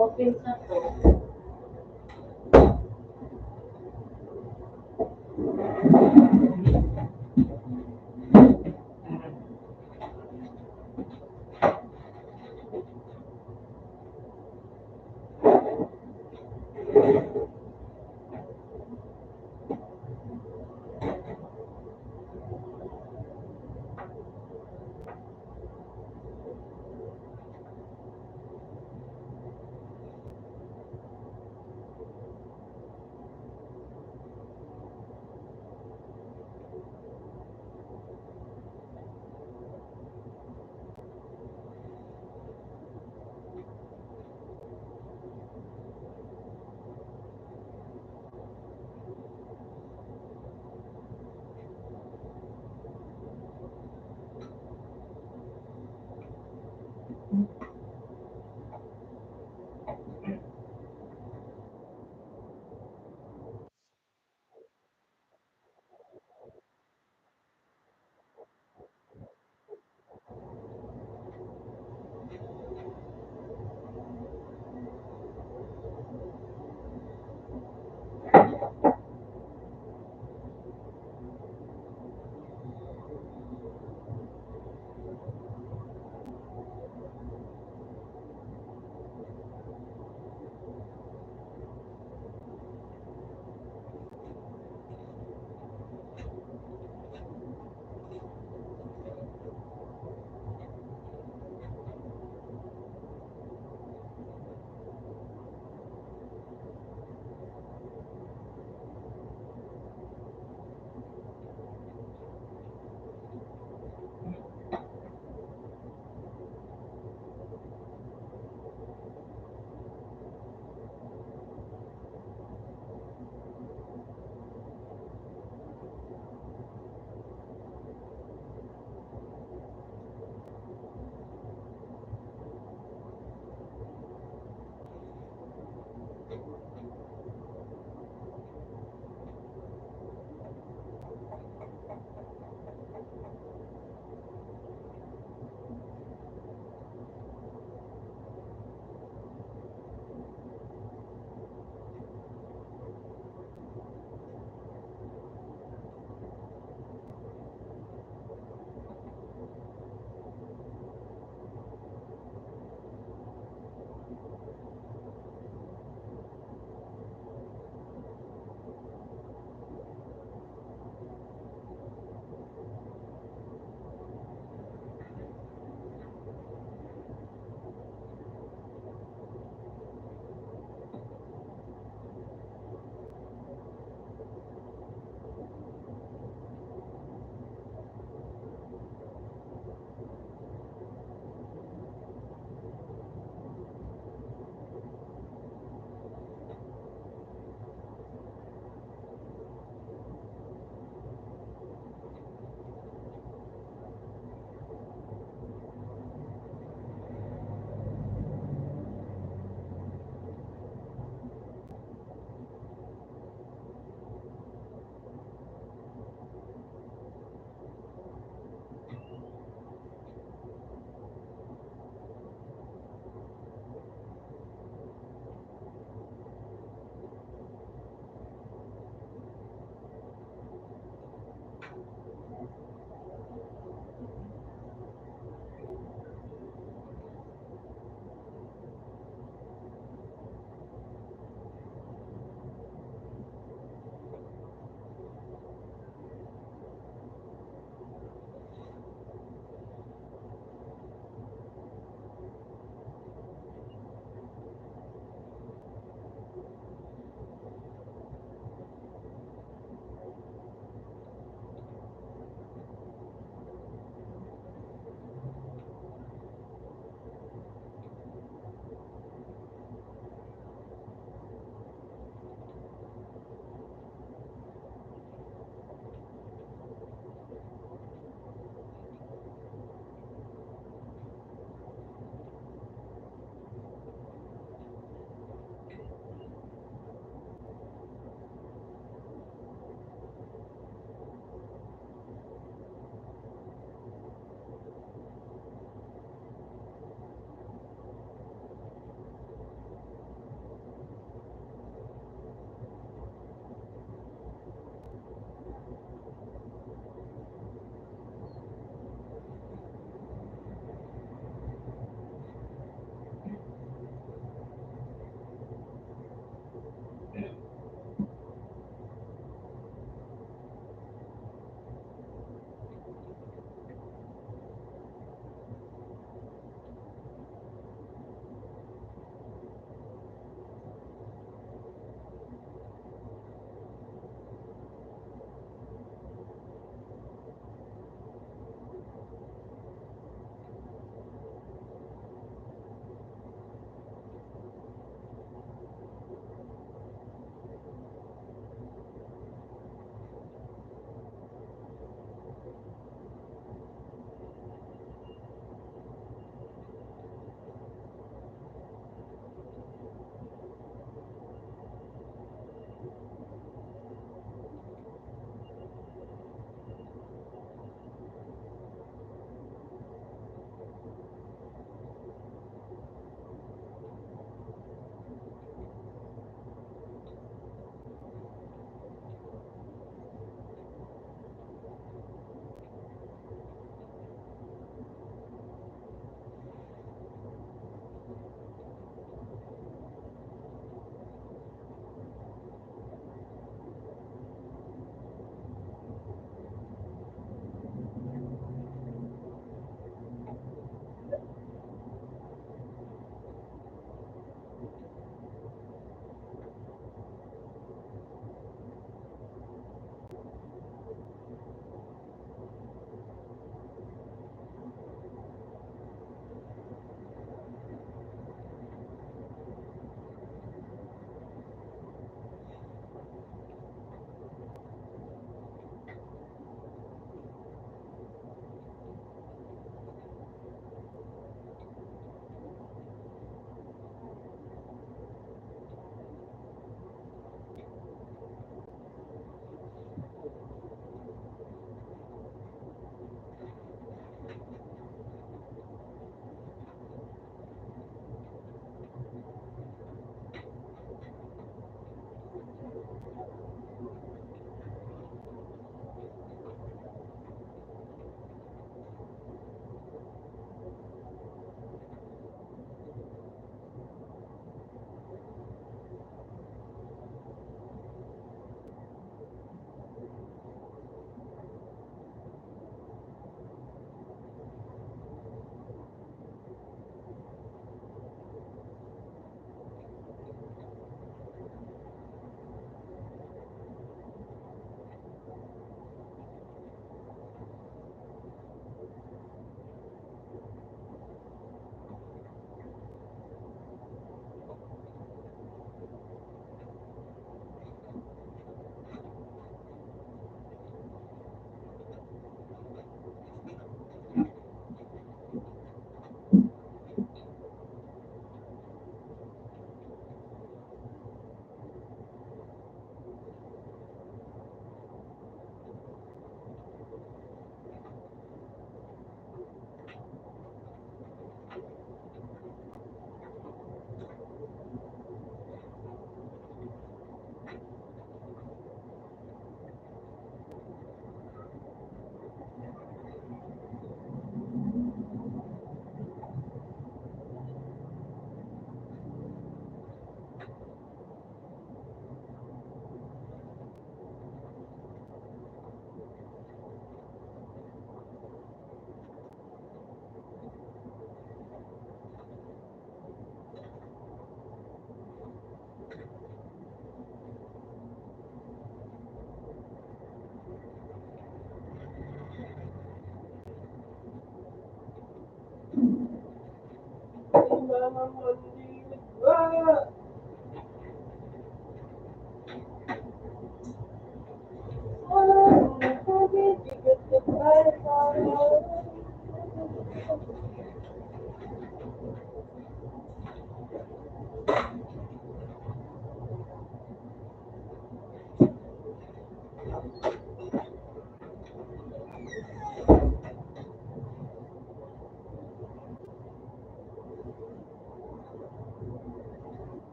Open na to.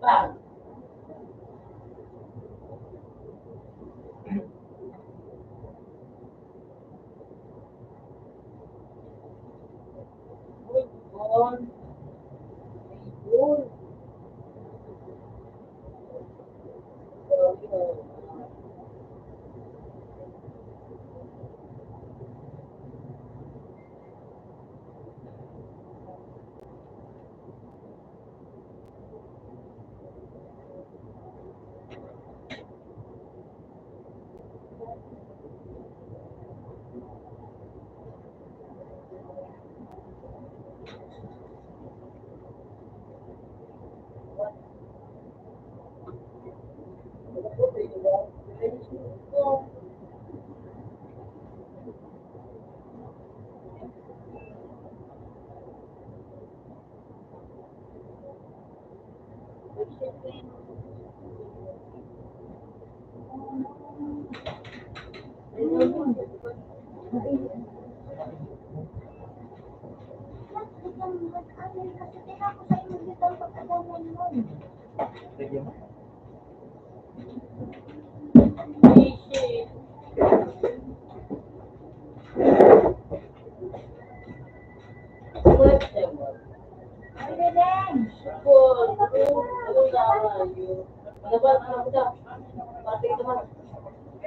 Bang. Bon. Yun.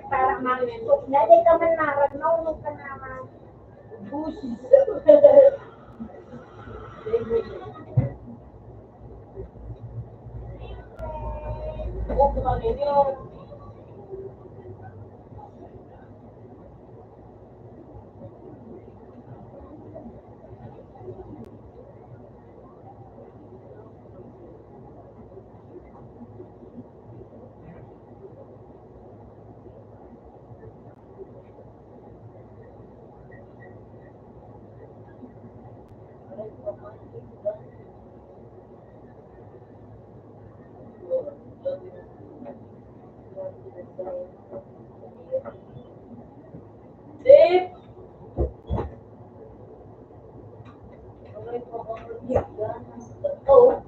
Parang malusok. Dati ka man maranaw ka naman. Busis. Sip. Oh.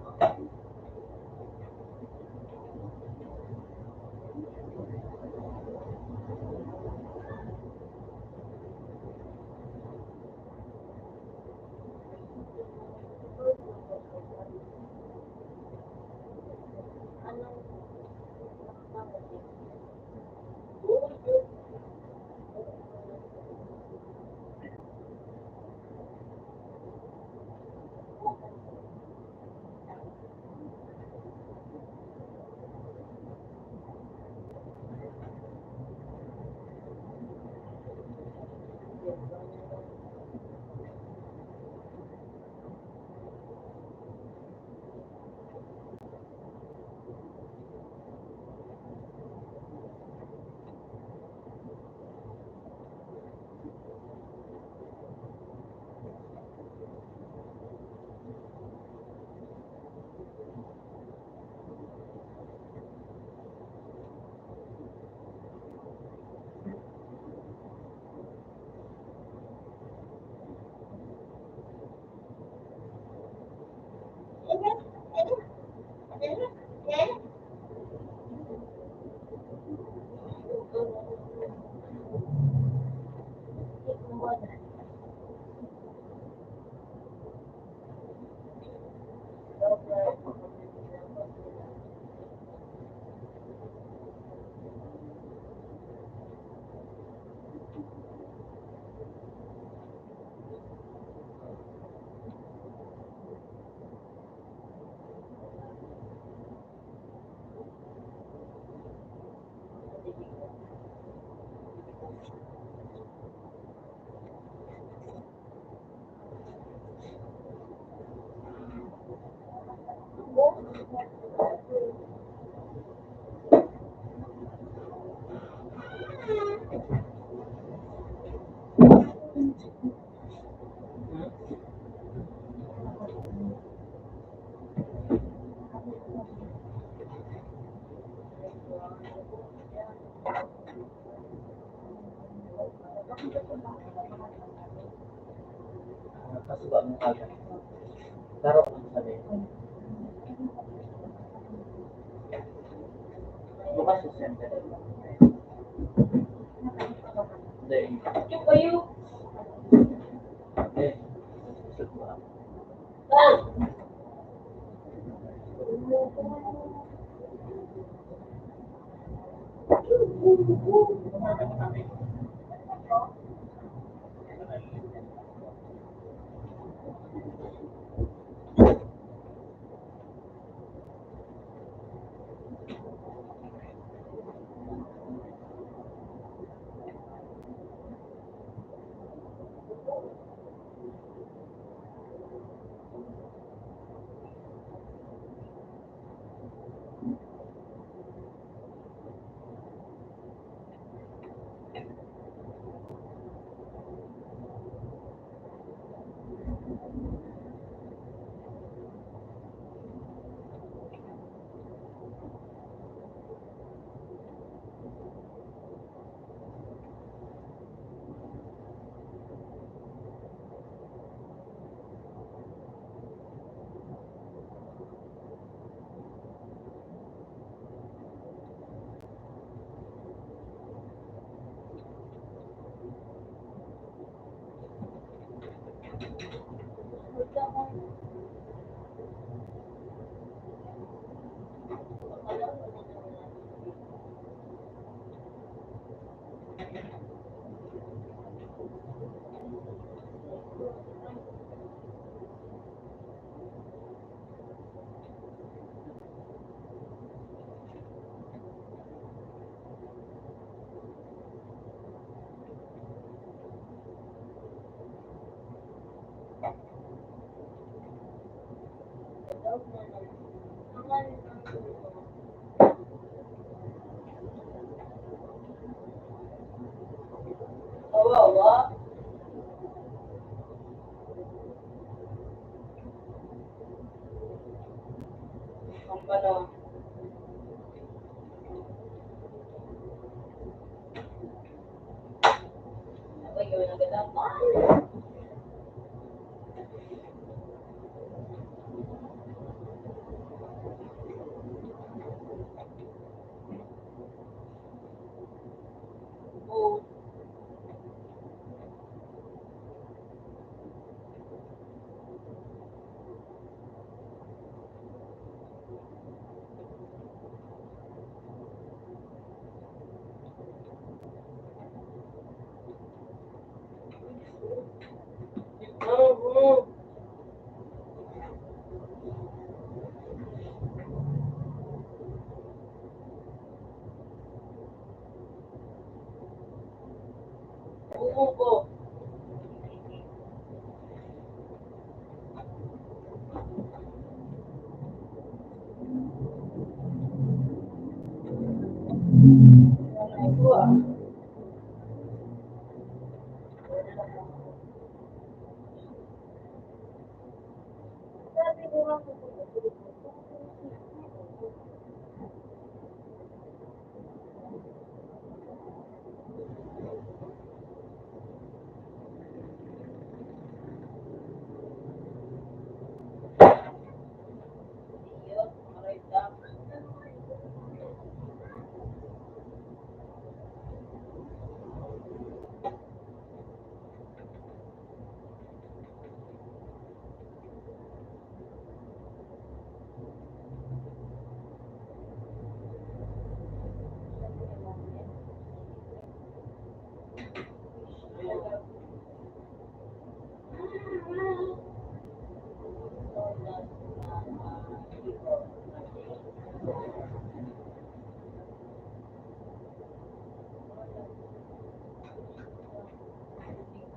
Laro ang sabi. Bukas sasend ka rin. Hindi. Yung kayo. Eh. Gusto ko ba? Ah! Kawawa. Ang pala. Abay, gawin na kita. Oo. Oo. Oo po. Ito ah. Sabi ko nga po.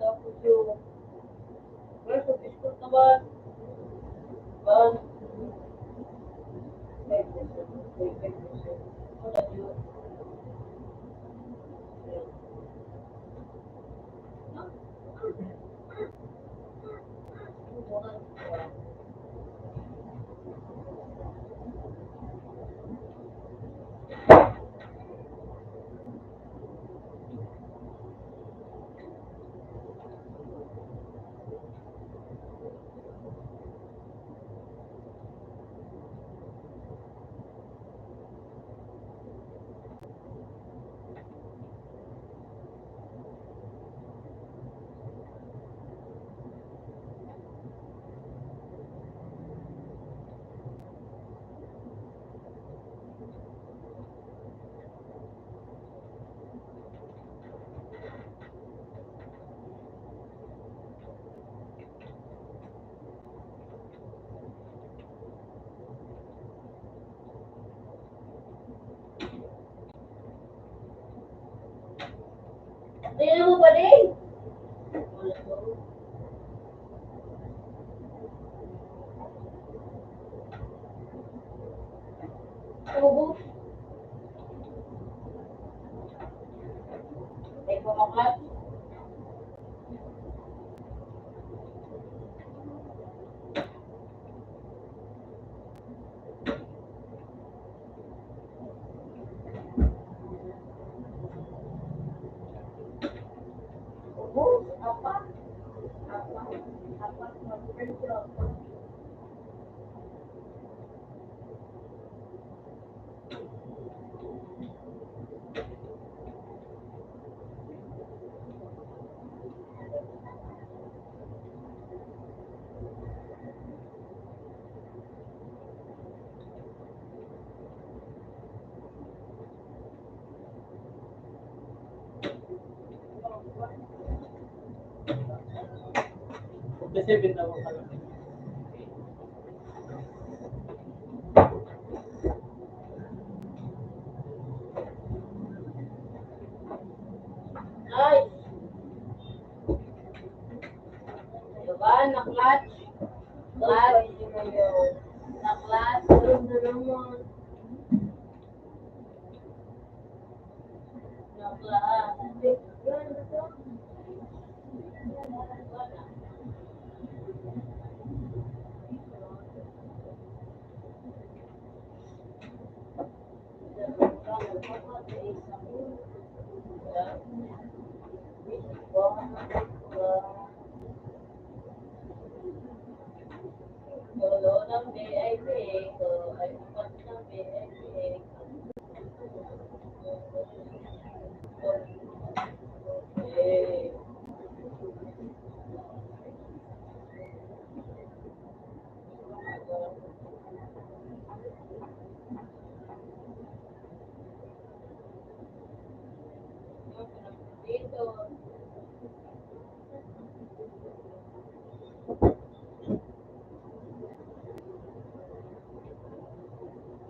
Tapos yung first of school naman, one, 5%. Wala yun. Tingnan mo ba din? Ubus. Ay, kumaklat. Ubus. Apa? Apa? Apa? Mag-pressure. Kasi binawa ka lang. Nice. Diba? Na-clutch. Clutch. Na-clutch. Na naman. Na-clutch. Yan, ito. Lolo ng VIP ko ay upat ng VIP ko. Eh, dito.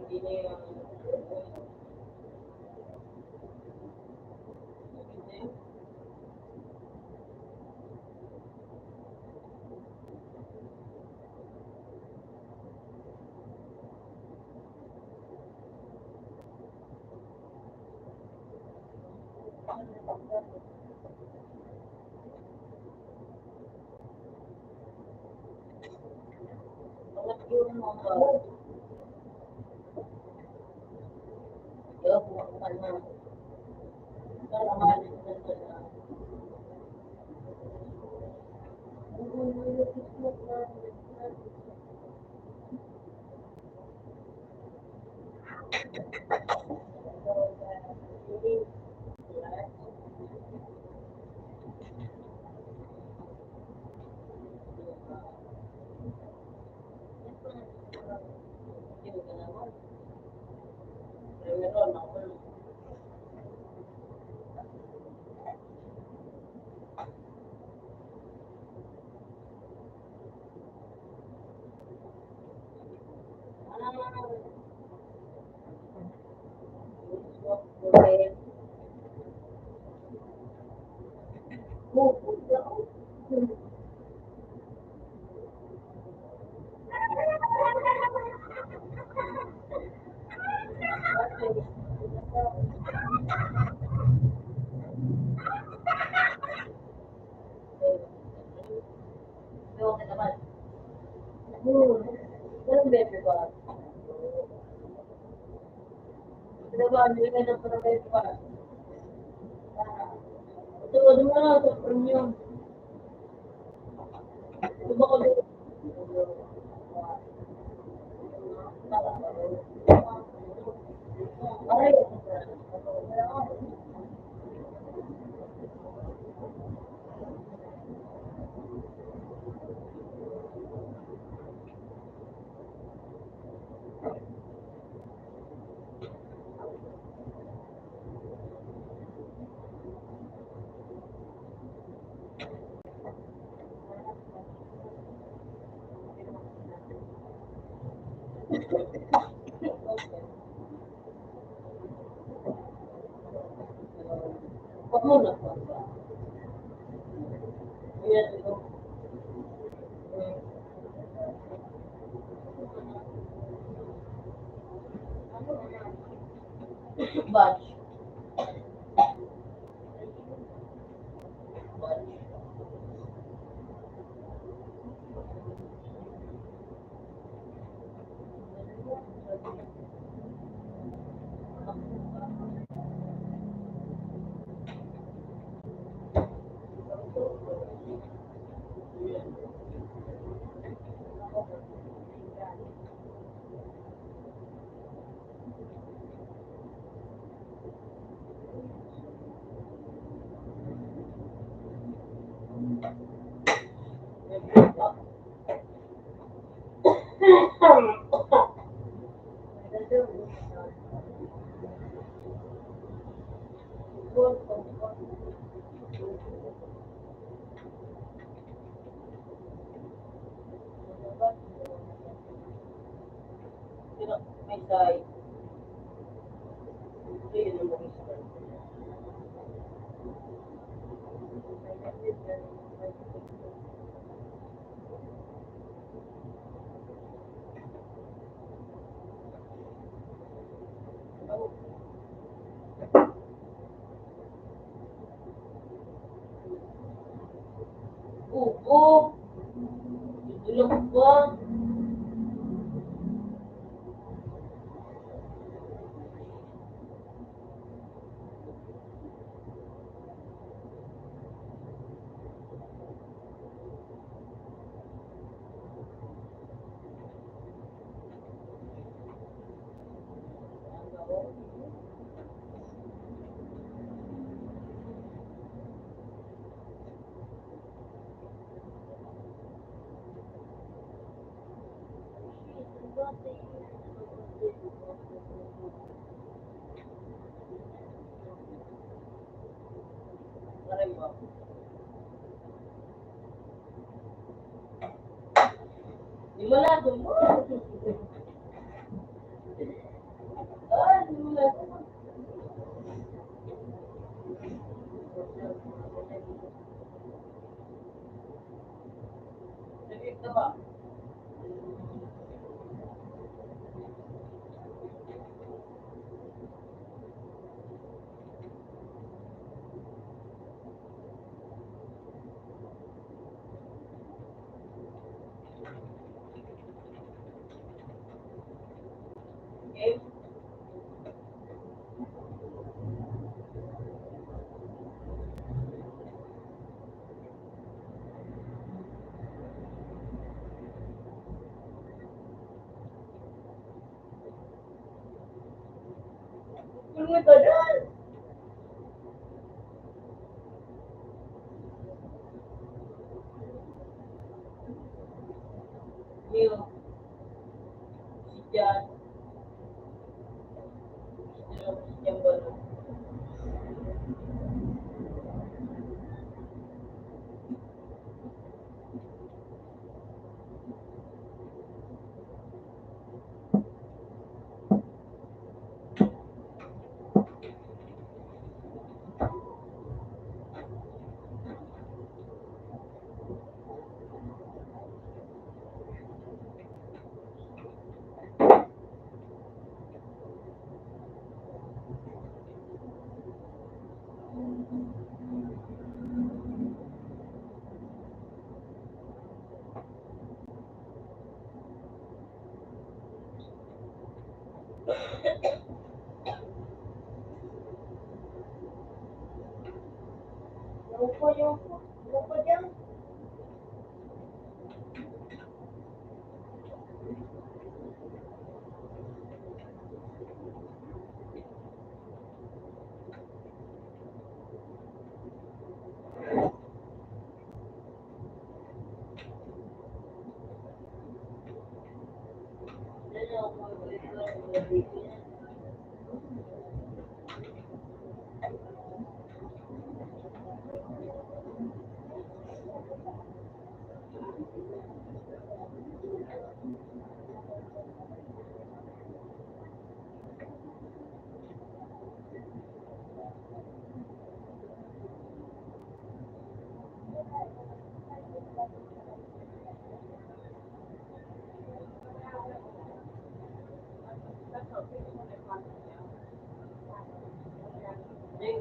Hindi na yung yung mga yung mga kalaman na Ganun ba yung ba? Diba, hindi ka na para kayo pa. Ito, ano mo na, ito, premium. Ito ba ko dito? Aray, Batch. Batch. May side. Ito yun ang mga side. Upo. Tulog ba? Simulado mo. Simulado mo. Nakita ba? Okay. Ano ito dyan? Yung si Jan. Si Jan ba? Yung po dyan.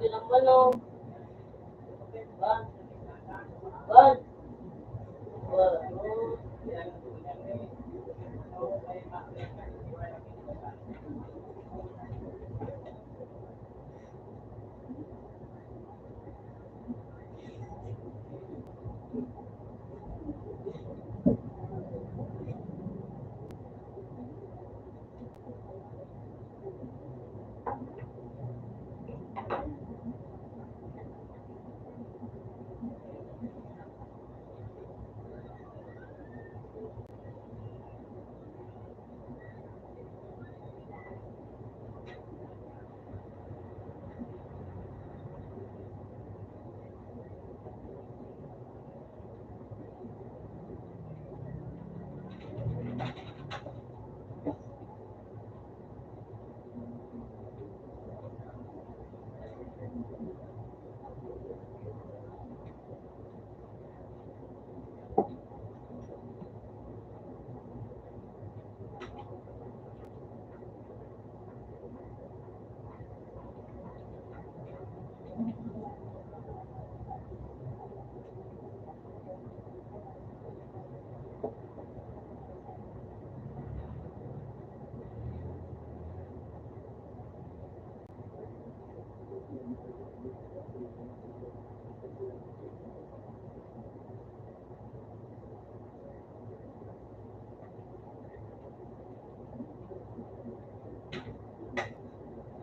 Bibili ng manok. Ba? Ba? Ba? Ba?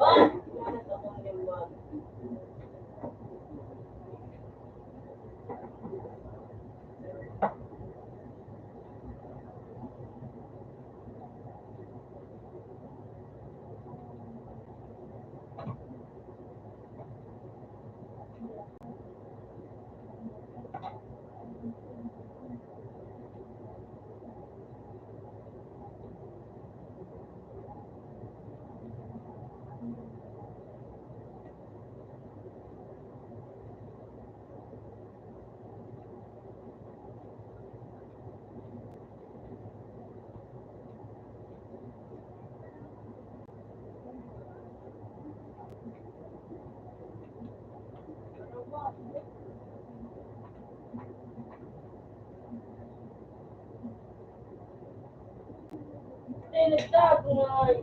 Ano sa kong lima? Nagtago na.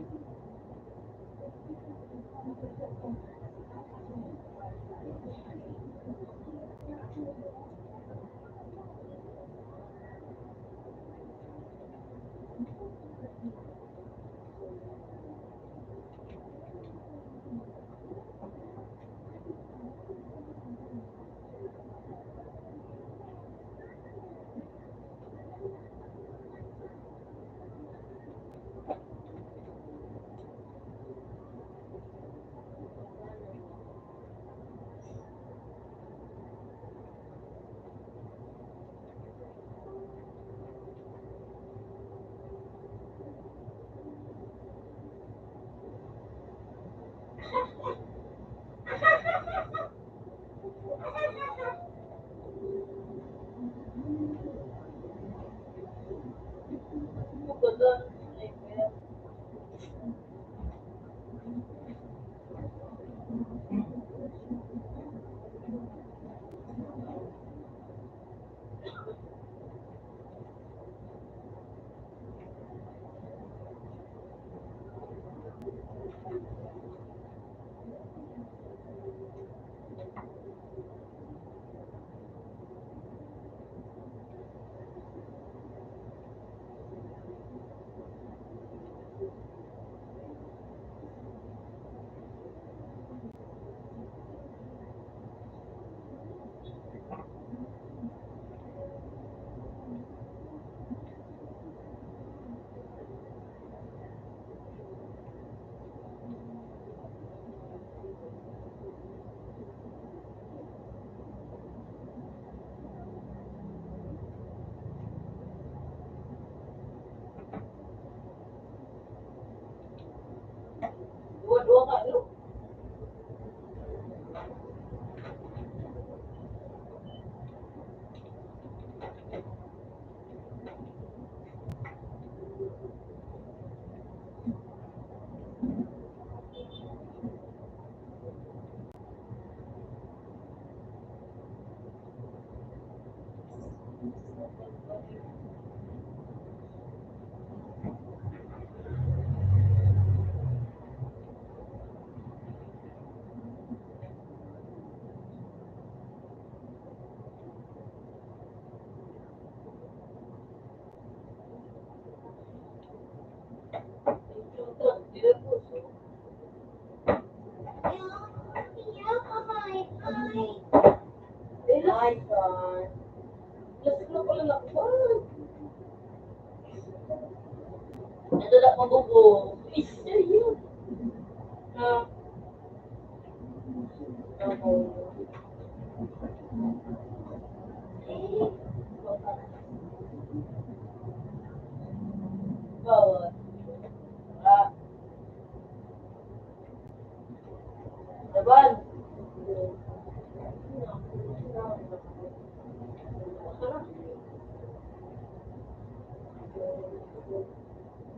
Bawat. Ah, laban.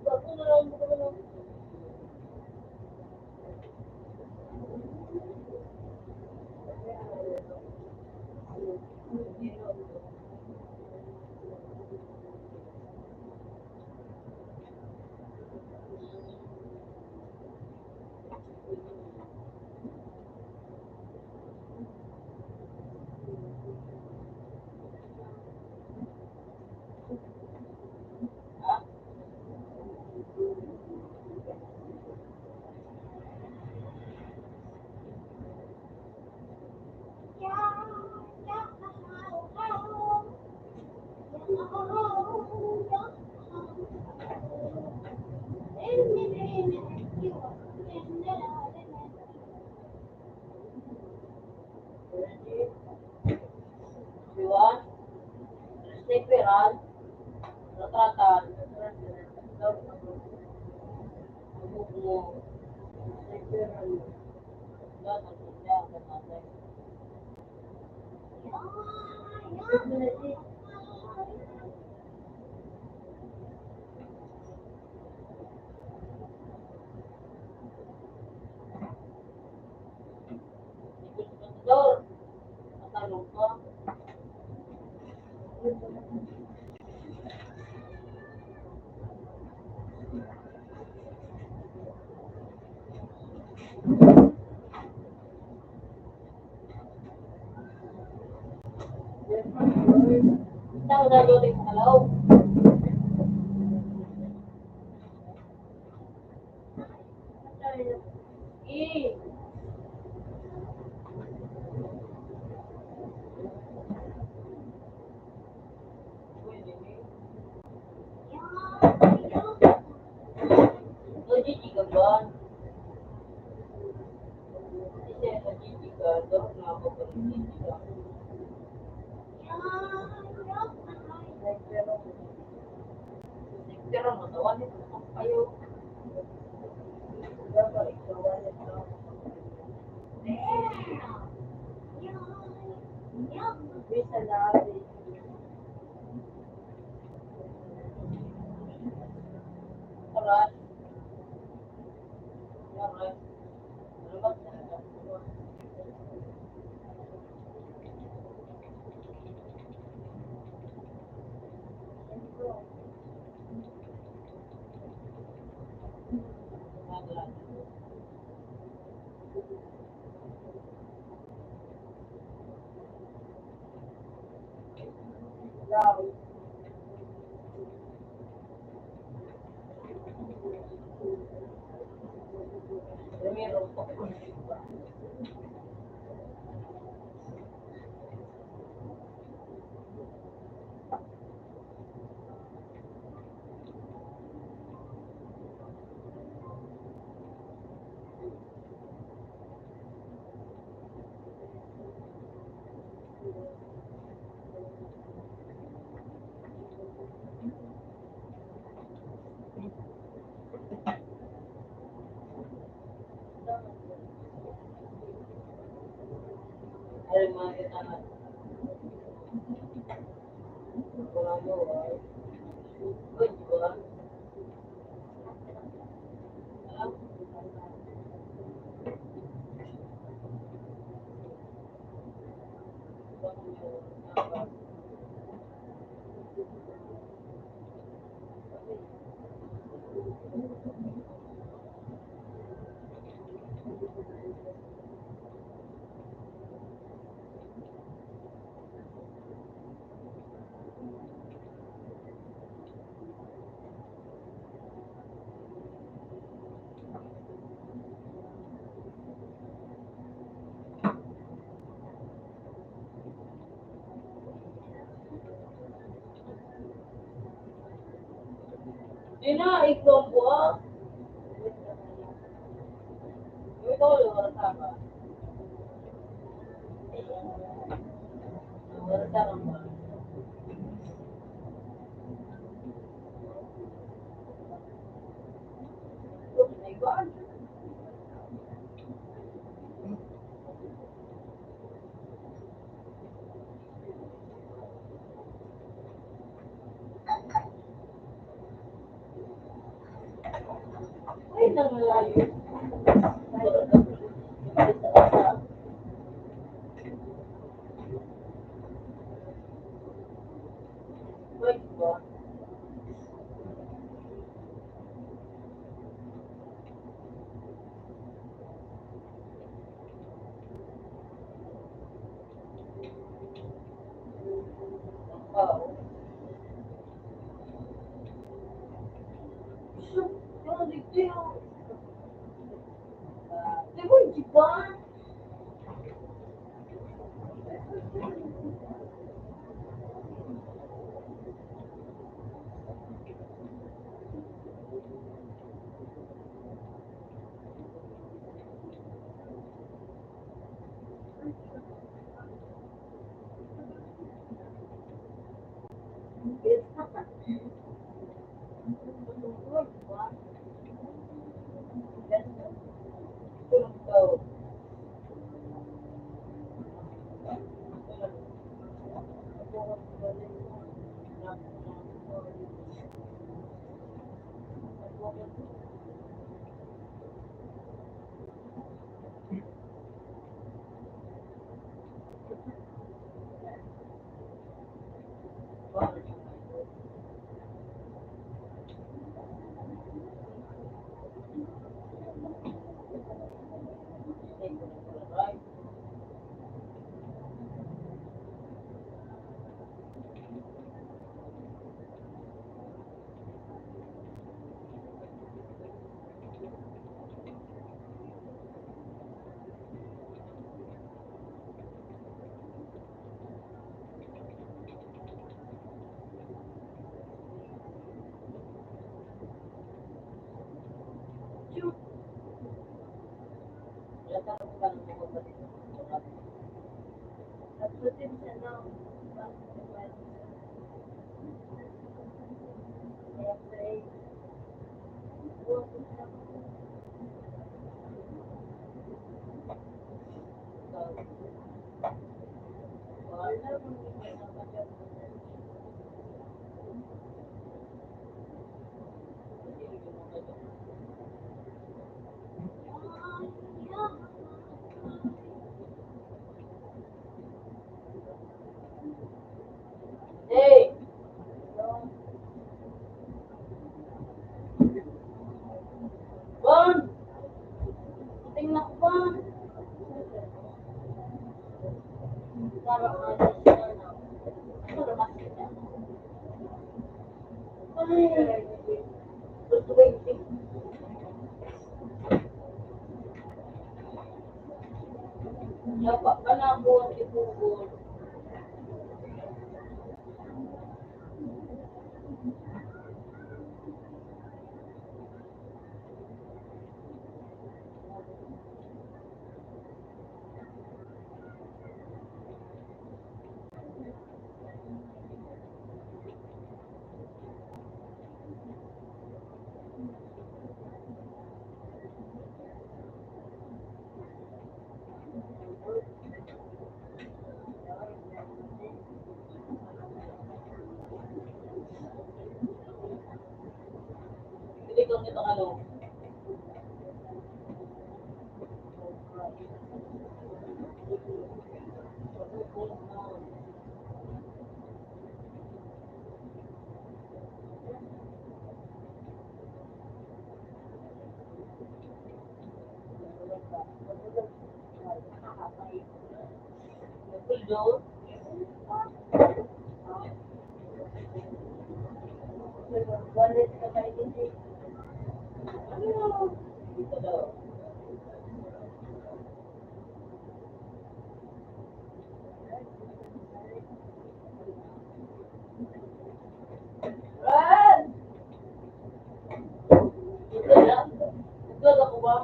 Bago na lang mo naman. Ah, Iwan, sniperan, retratan, abog mo, sniperan, lahat ang sila, kanatay. Dor, matanong ka. Ikaw na doon sa kalaw. Eh, pwede ni. Gigi ka ba? Kasi gigi ka, dor na ako pa gigi ka. Pero matawan nito sa kayo. Dapat ikawan ito. Bisa natin. Oras. Oras. Ano ba talaga? Wow. Meron po. Ay, mga kita na. Wala mo, ay. Good, ba? Alam? Di na, ikaw po ah. Ikaw yung oras ba? Wala sarang ba? Oh my God. Ay, nangalayo. Wait ba? Oh. Yung dito yung... Di ba, di ba? Hey! Bon! Tingnan ko ba? Sarap na siya na. Sarap siya. Ay! Gusto ko yung yapa ka na po ang ibubol. Hindi ko nito ano. Napuldo. Wallet ka tayo din. Ano? Dito daw. Brad! Dito na. Ito ako ba?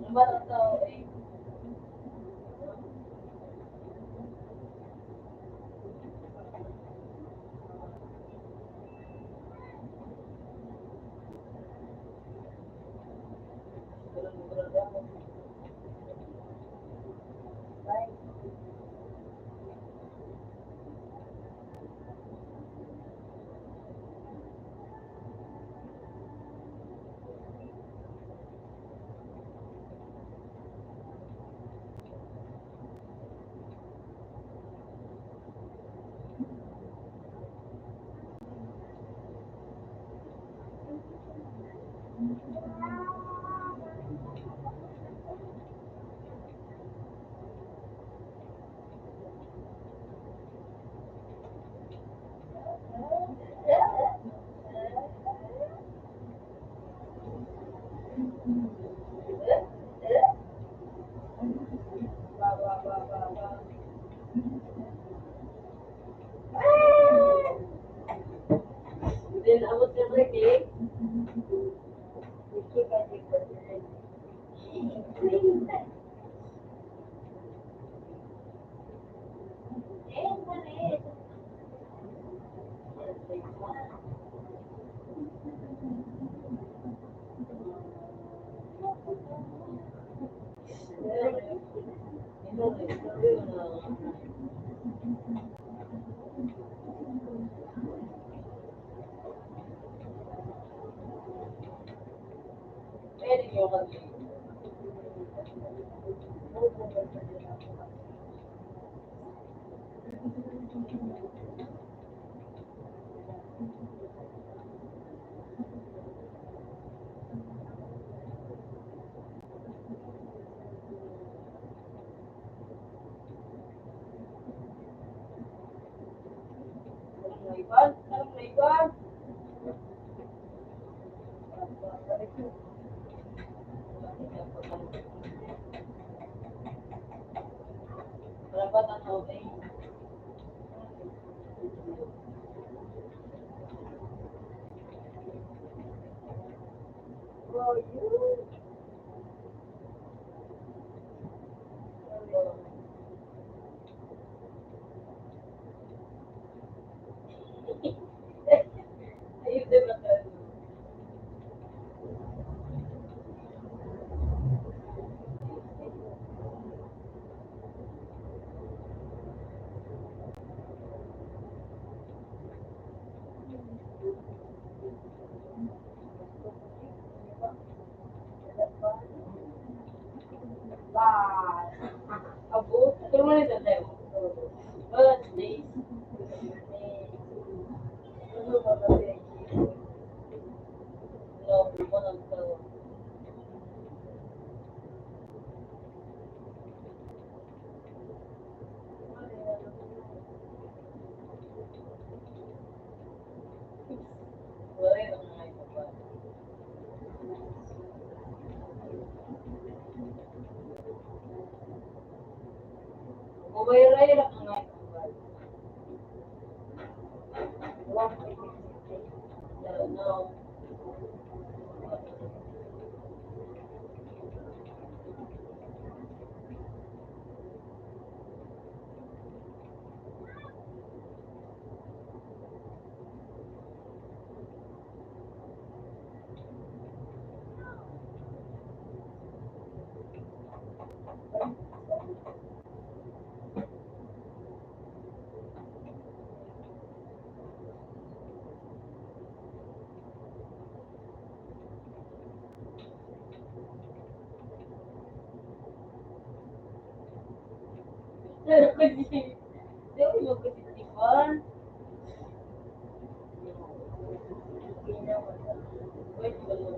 Ang batang tao eh. Then abot sa birthday. Pwede nyo kasi. Sarang may iwan. Karapatan mo eh. Ayun din ba tayo? Abo, pero mo nito tayo. Birthday. Ano ba kasi? No, ko nang tayo. Wala yung mga ito ba? Kumayray lang ang nga ito ba? No. Pero kasi, di ba yung kasitipan? Wait, wala.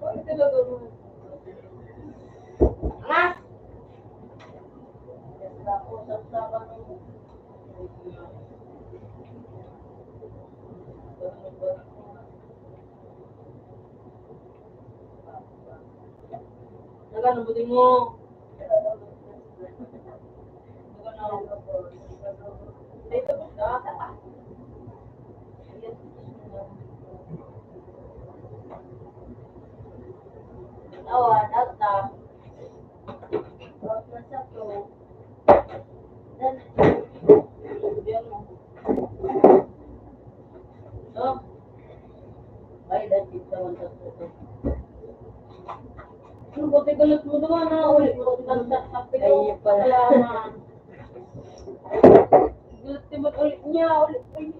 Wait, talaga mo. Anak! Usap sa kami. Naganabutin mo. Dito ba ka? awan, atap. Tapos nasa to. Dan, yan mo. No? Ay, dahil kita man sa to. Ano ba tigalat mo naman na ulit mo sa kapilo? Ay, pala. Galat mo ulit niya, ulit mo yung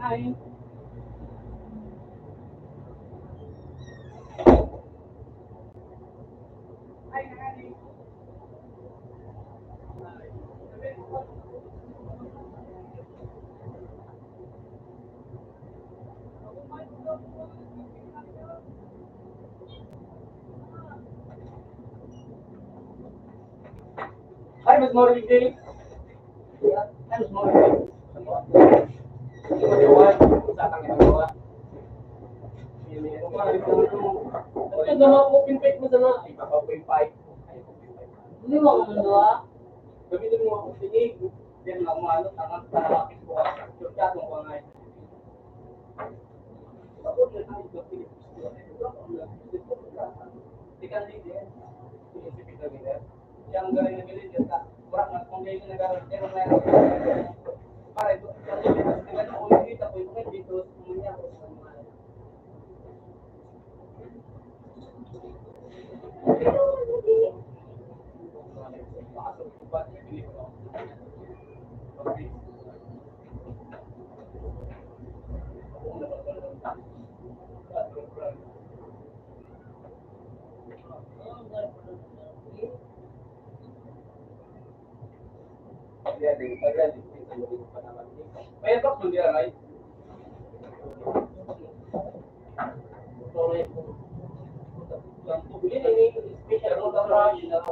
Hi. Ay, mas morning day. Ay, mas morning day. Hindi mo diwan. Sa akin ang gawa. Ito na ako pinpake mo sana. Ay, papapinpake. Hindi mo ako munduwa. Gamitin mo ako sinig. Diyan na umano, tangan sa lapis ko. Yung chatong ko nga. Ako na tayo sa Ikan din. Sinisipit na gila. Yang galing na gila dyan ka. Kurang na kung ngayon na gawin. Pero mayroon. Para ito. Tingnan mo ulit dito. Kung ito ngayon dito. Kumunya ako sa mga. May box mo dia right? Yang pubili ini special no kamera ini na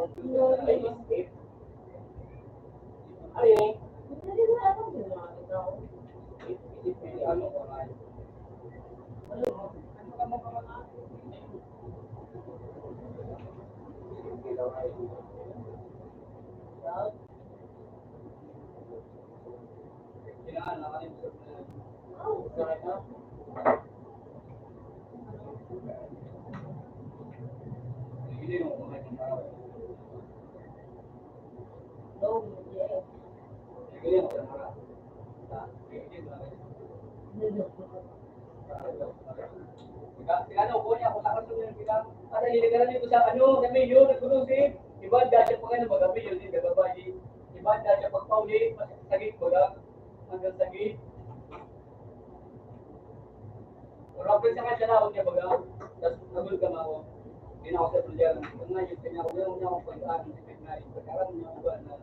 ay Hindi mo alam kung ano ito. ano ko na kailangan nakalim sa hindi mo kung may kumara. Low, yeah. Hindi mo kumara. Ano ko niya kung saan ko yung bilang at nililigaran nito sa ano na may yun nagkulusip iba dahil pa kayo magabi yun din gababayi iba dahil sa pagpauli sagit ko lang hanggang sagit Robert sa kanya na niya baga tapos nagul ka ako hindi na ako sa tulyan kung nga yun kanya ko meron niya akong pag-aan si Pignarin pagkaran niya ako ba na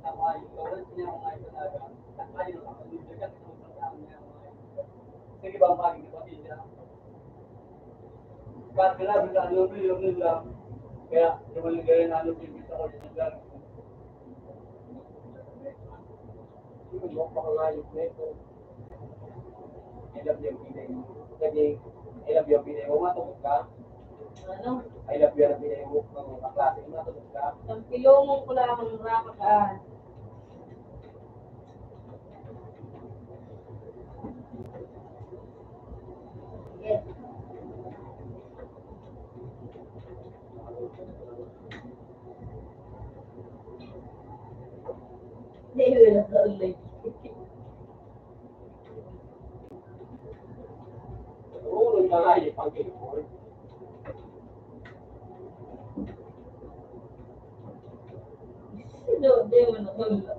nakaayos ko rin niya akong ayos talaga nakaayos na ako nito siya kung saan niya sige ba ang paging kapatid niya Kahit kailangan bisa ano lang. Kaya, yung mga na ano yung bisa ko yung lang. Yung mga pakangayos na ito. I love yung pinay mo. Kasi, I love yung pinay mo. Matulog ka. Ano? I love yung pinay mo. Mga klase. Matulog ka. Ang pilong ko lang ang rapakaan. Yes. Hindi, wala sa ulit. ka nga, yung pag-import. Di mo na wala.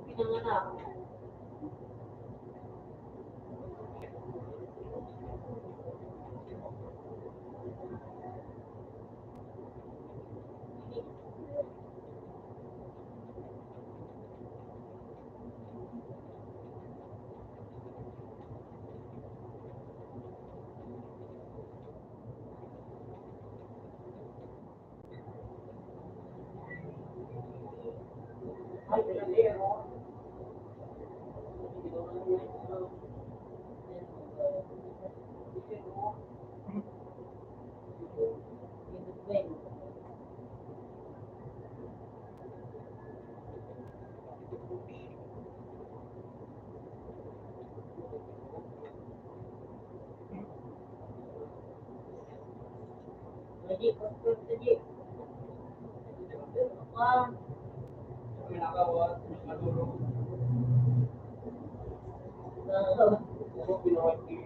Pinanganak. Ay, pinanero. Jadi, jadi. Wah, Kami nakawa, matulog. Ano pinawag ni...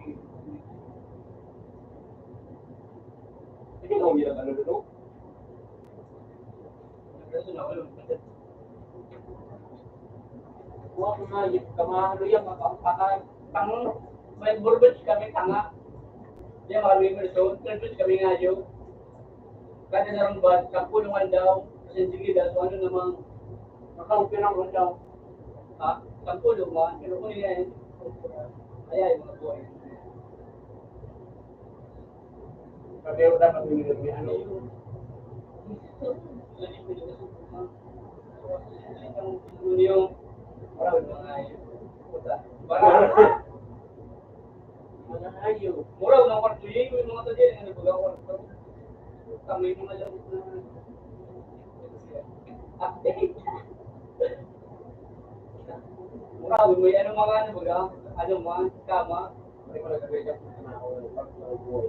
Hindi na umiyak ano dito? Nagreso na ako yun. Huwag ko na, kamahalo yan, Tang, may burbage kami, tanga. Di mga rumors so, burbage kami nga yun. Kada na rin ba, kapulungan daw, kasi sige daw, so ano namang, nakaupiran ko daw. ha, kapulong ba, pero kung yan, kaya yung mga buhay. Pero dapat may ano. Yung, parang mga puta. Parang, Mga ayaw. muraw ng kwarto yun, yung mga tadyan, ano ba ang kwarto? Kami mga lamot na, update. Muraw, may ano mga ano ba, ano mga, kama. Hindi ko nagagaya ko na ako ng pagkabuhay.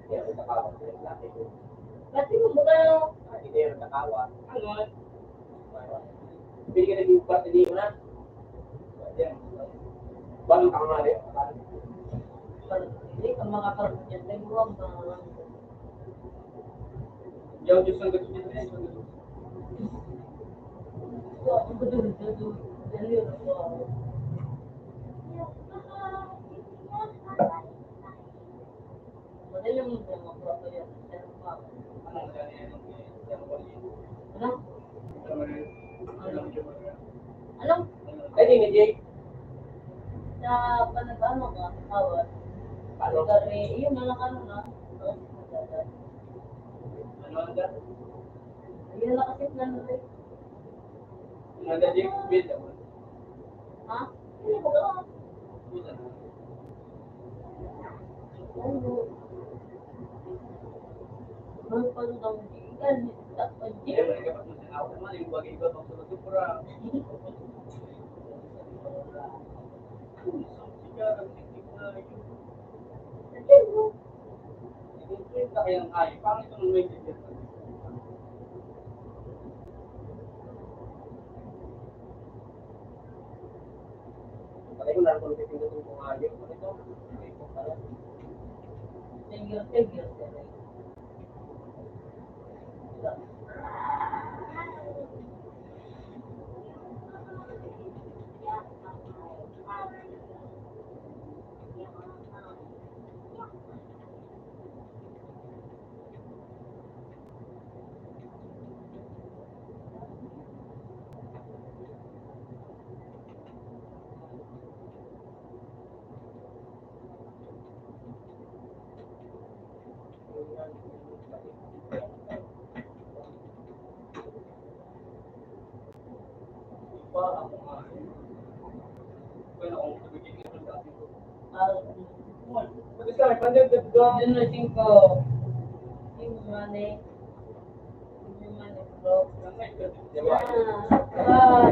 Hindi ako nakawa. Pati mo ba kayo? Hindi ako nakawa. Ano, Hindi ka naging parte niyo na. yan. Bago ka nga rin. Hindi ka makakaroon niya. Nagawang mga... Yung Diyos ang gusto niya rin. Madali mo ba mga proto yan? Ano, dyan yan, Ano? ano, Anong Ay, di ni Jake. sa panagano ka? Awat? Ano? Kari, yun na lang ano na. ano, ang dyan? Yun na kasi na rin. Ang dyan, Jake, build ako. Ha? Hindi mo ka. Build ako. Ano? Ano pa rin daw? Ikan, tapos Hindi, balik ka pa sa sinawa naman, yung bagay ko, itong sulod ko, pura. Sigaran, tiktik na yun. Yung laki ng hayop, pangit yung may bibir. Patay ko lang kung nagpipindot yung mga ayaw. Ano ito? May ito pala. Tigil. Parang mga bueno, kung sabihin ko sa atin ko. Pwede ka, may pandem dito doon. Yun na 5. Yung money. Yung money, bro. Diba? Ah,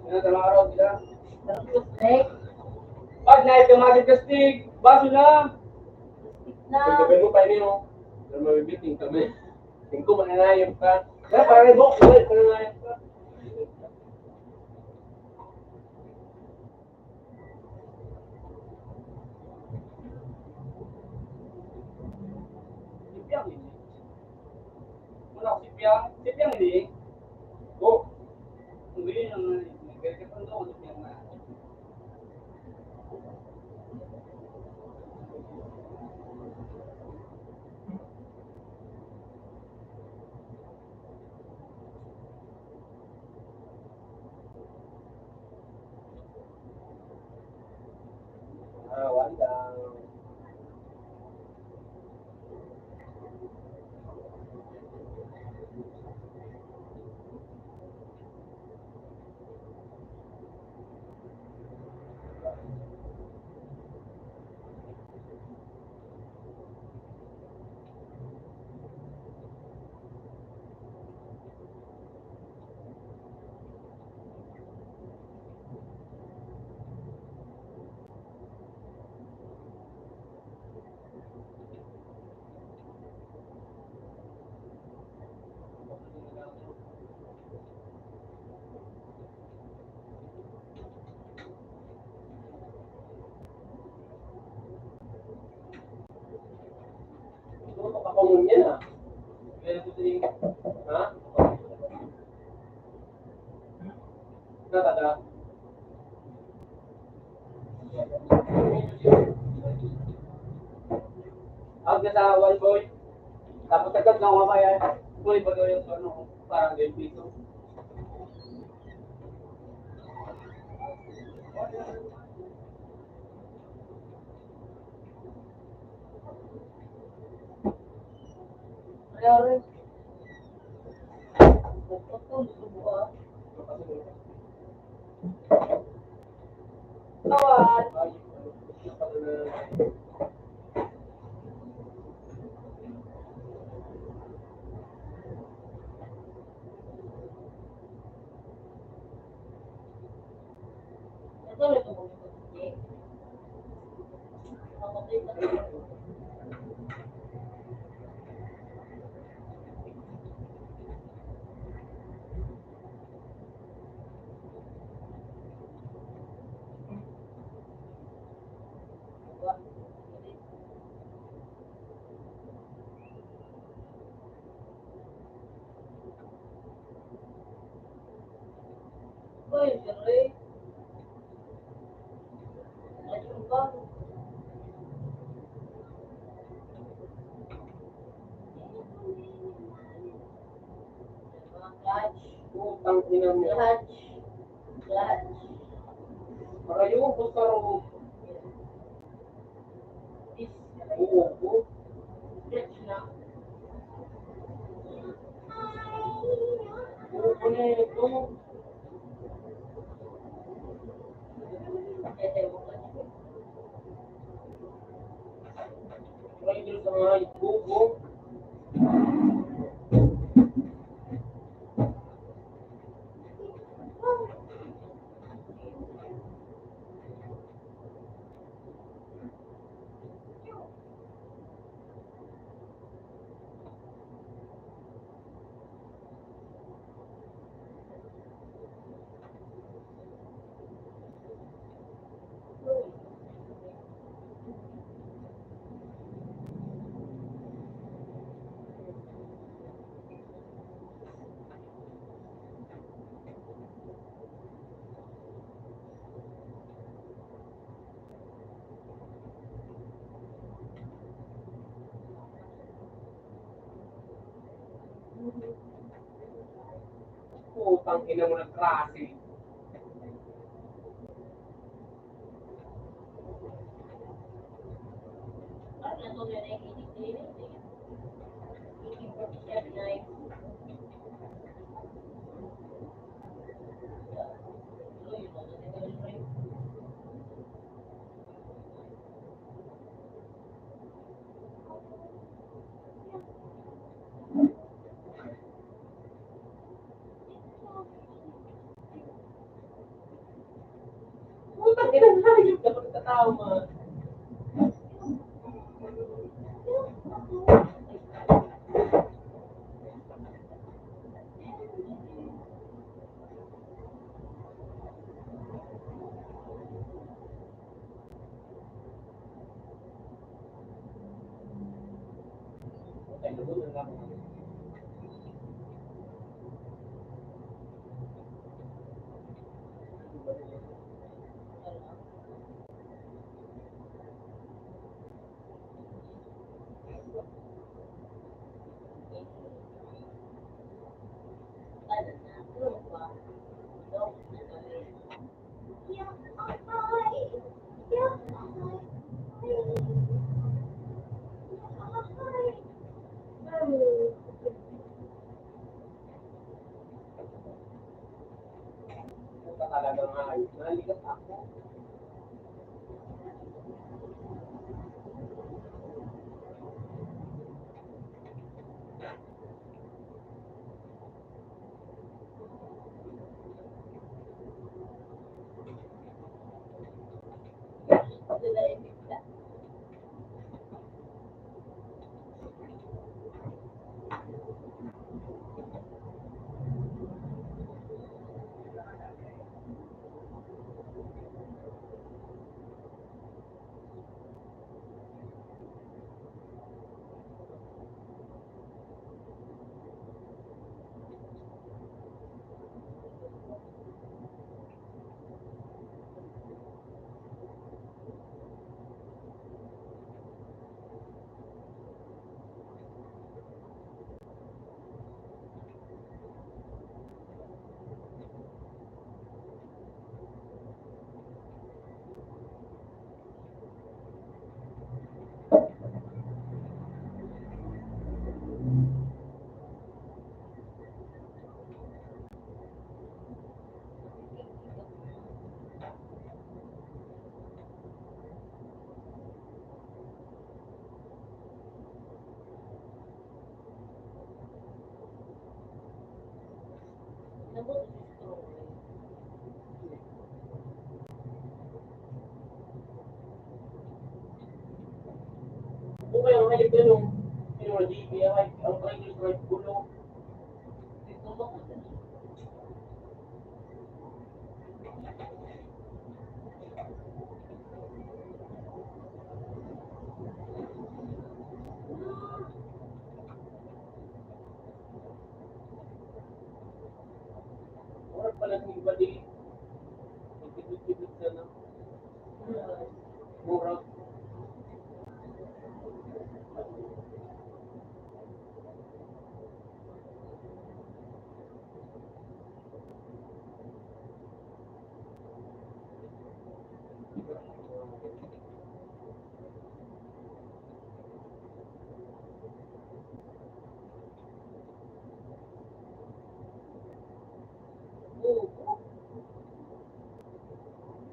Ano, talang araw sila. tapos next. Pag naipamasin ka stick, baso na. Na. Pagkabay mo pa ini mo. Pero mabibiting kami. Tingko mananayap ka. Kaya parang mo, mananayap ka. Sipiang ini. Wala ko sipiang. Sipiang ini. Oh. Hindi yung ganyan pa doon. Sipiang na. Wala. Ito makapangun yan ah. Ganyan ko siya. Ha? Nakata. Ang sa one boy. Tapos agad lang mamaya. Boy, bago yung ano, parang game dito. Kaya rin. Ito, subuha. Tawad. Ito, ito mo. Uy, Jerry. Ayun ba? Clutch. Putang ina mo. Clutch. Clutch. Para yung kusaro. This. Oo. Clutch na. Oo na ito. Ito yung clutch. Para yung sa mga ibubo. Putang ina mo ng klase. Ano natuloy na yung kinig. 1847 na yung tuloy yun. Puta, kinahayop na kung tao man. Ay, nabunan lang. Puta talagang ayos. Nalikat ako. Sila yung bigla. Nabuti si Strong. Kung kaya ang hayop yan, yung GP, ang triglyceride gulo. Ito mo ko. Murag pala ng iba di. Nagtibit-tibit na na. Murag.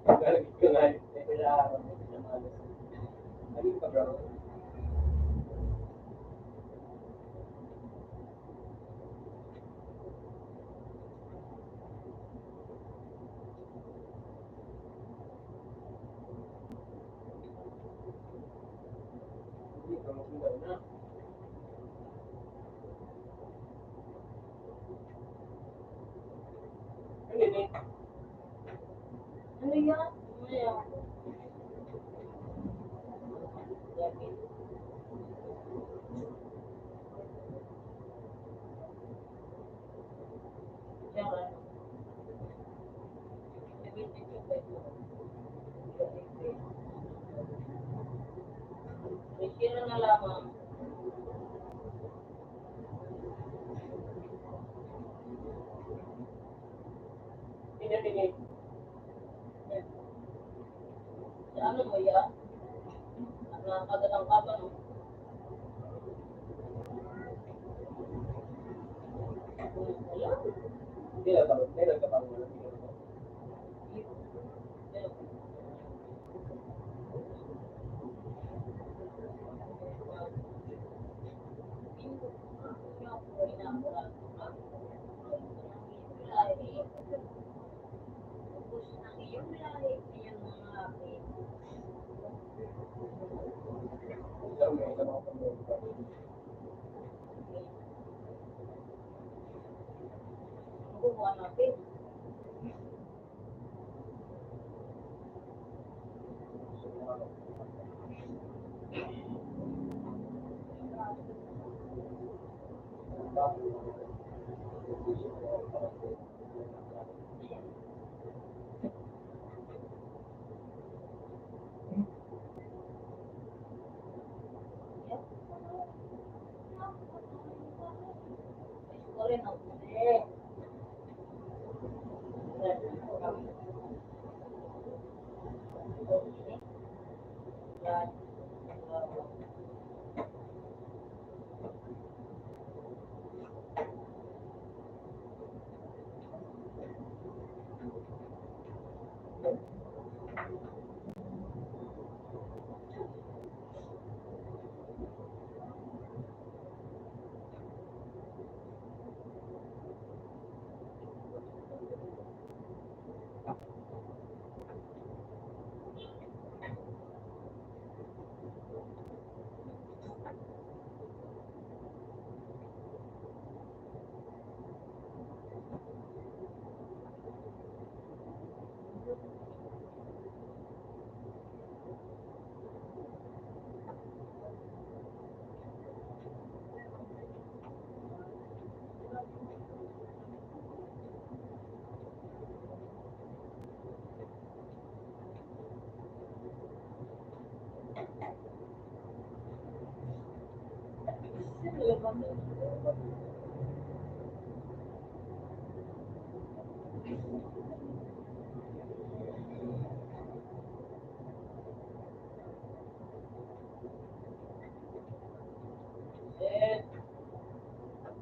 Galit ka na. Kailangan mo sa malas. Ano yung pag-aro? Hindi ka maganda na. Ano yun eh? Ano yan? Ano yan? Diyan. Sino na lamang? Pinamigay. Sa ano mo yan? Nakakadalang ka ba no? Hindi nagkataon mo.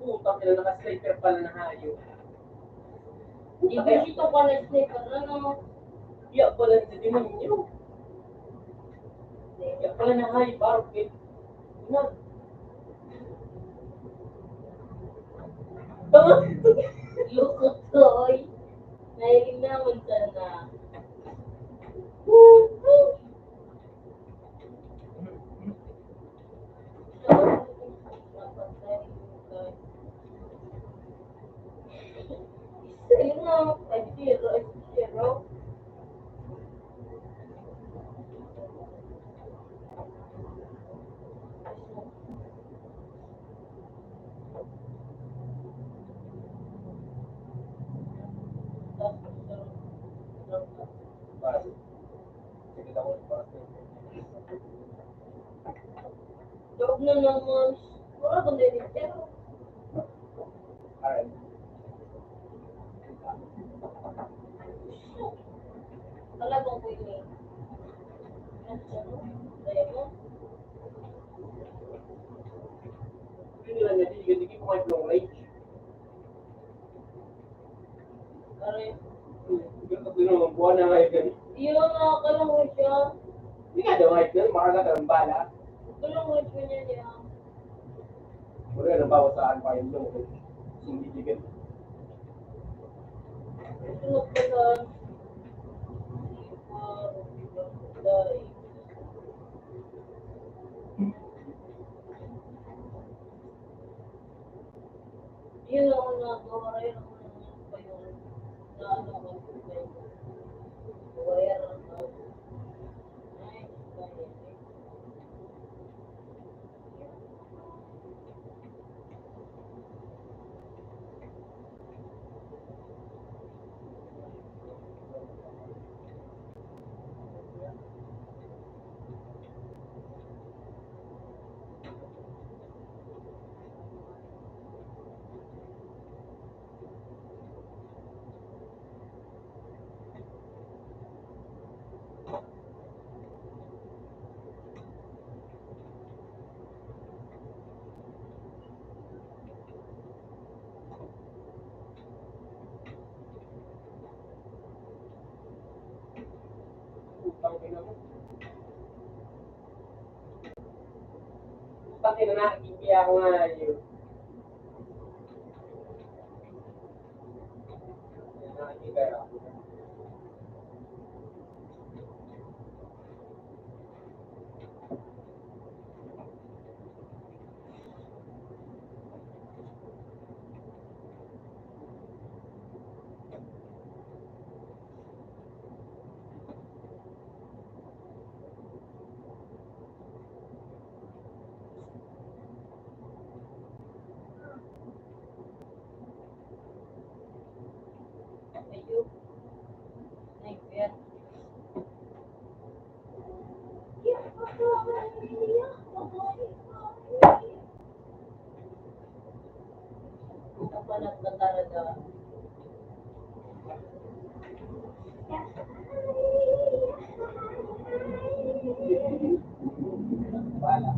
Putang ina, naka-sniper pala na hayop. Ibig ito pala sniper, ano? Iya pala sa demonyo. Iya pala na hayop, barokit. Ina. Tama. Lukot ko, oy. Nahiling naman sana. Ayun na, 5-0, 5-0. Sige lang ako para sa Joke na naman. Wala kang din, pero Alright. talagang ko yun eh. Kaya mo? Hindi nila niya, tigil-tigil ko kayo long range. Aray. Ganito naman, buwan na ngayon ganito. Yun, nakakalang ko siya. Hindi nga daw ngayon ganito, makakaga ng bala. Kalang ko siya niya niya. Wala nang bawas saan pa yun lang. Hindi tigil. Sunod ko sa Dari. Yun ako nagawa rin ako pa yung na ano ko wire na ay kaya Pati na nakikipia ako nga yun. Nakikipia ako. Ayun. Nag-bet. Ito pa nagtataraga. Wala.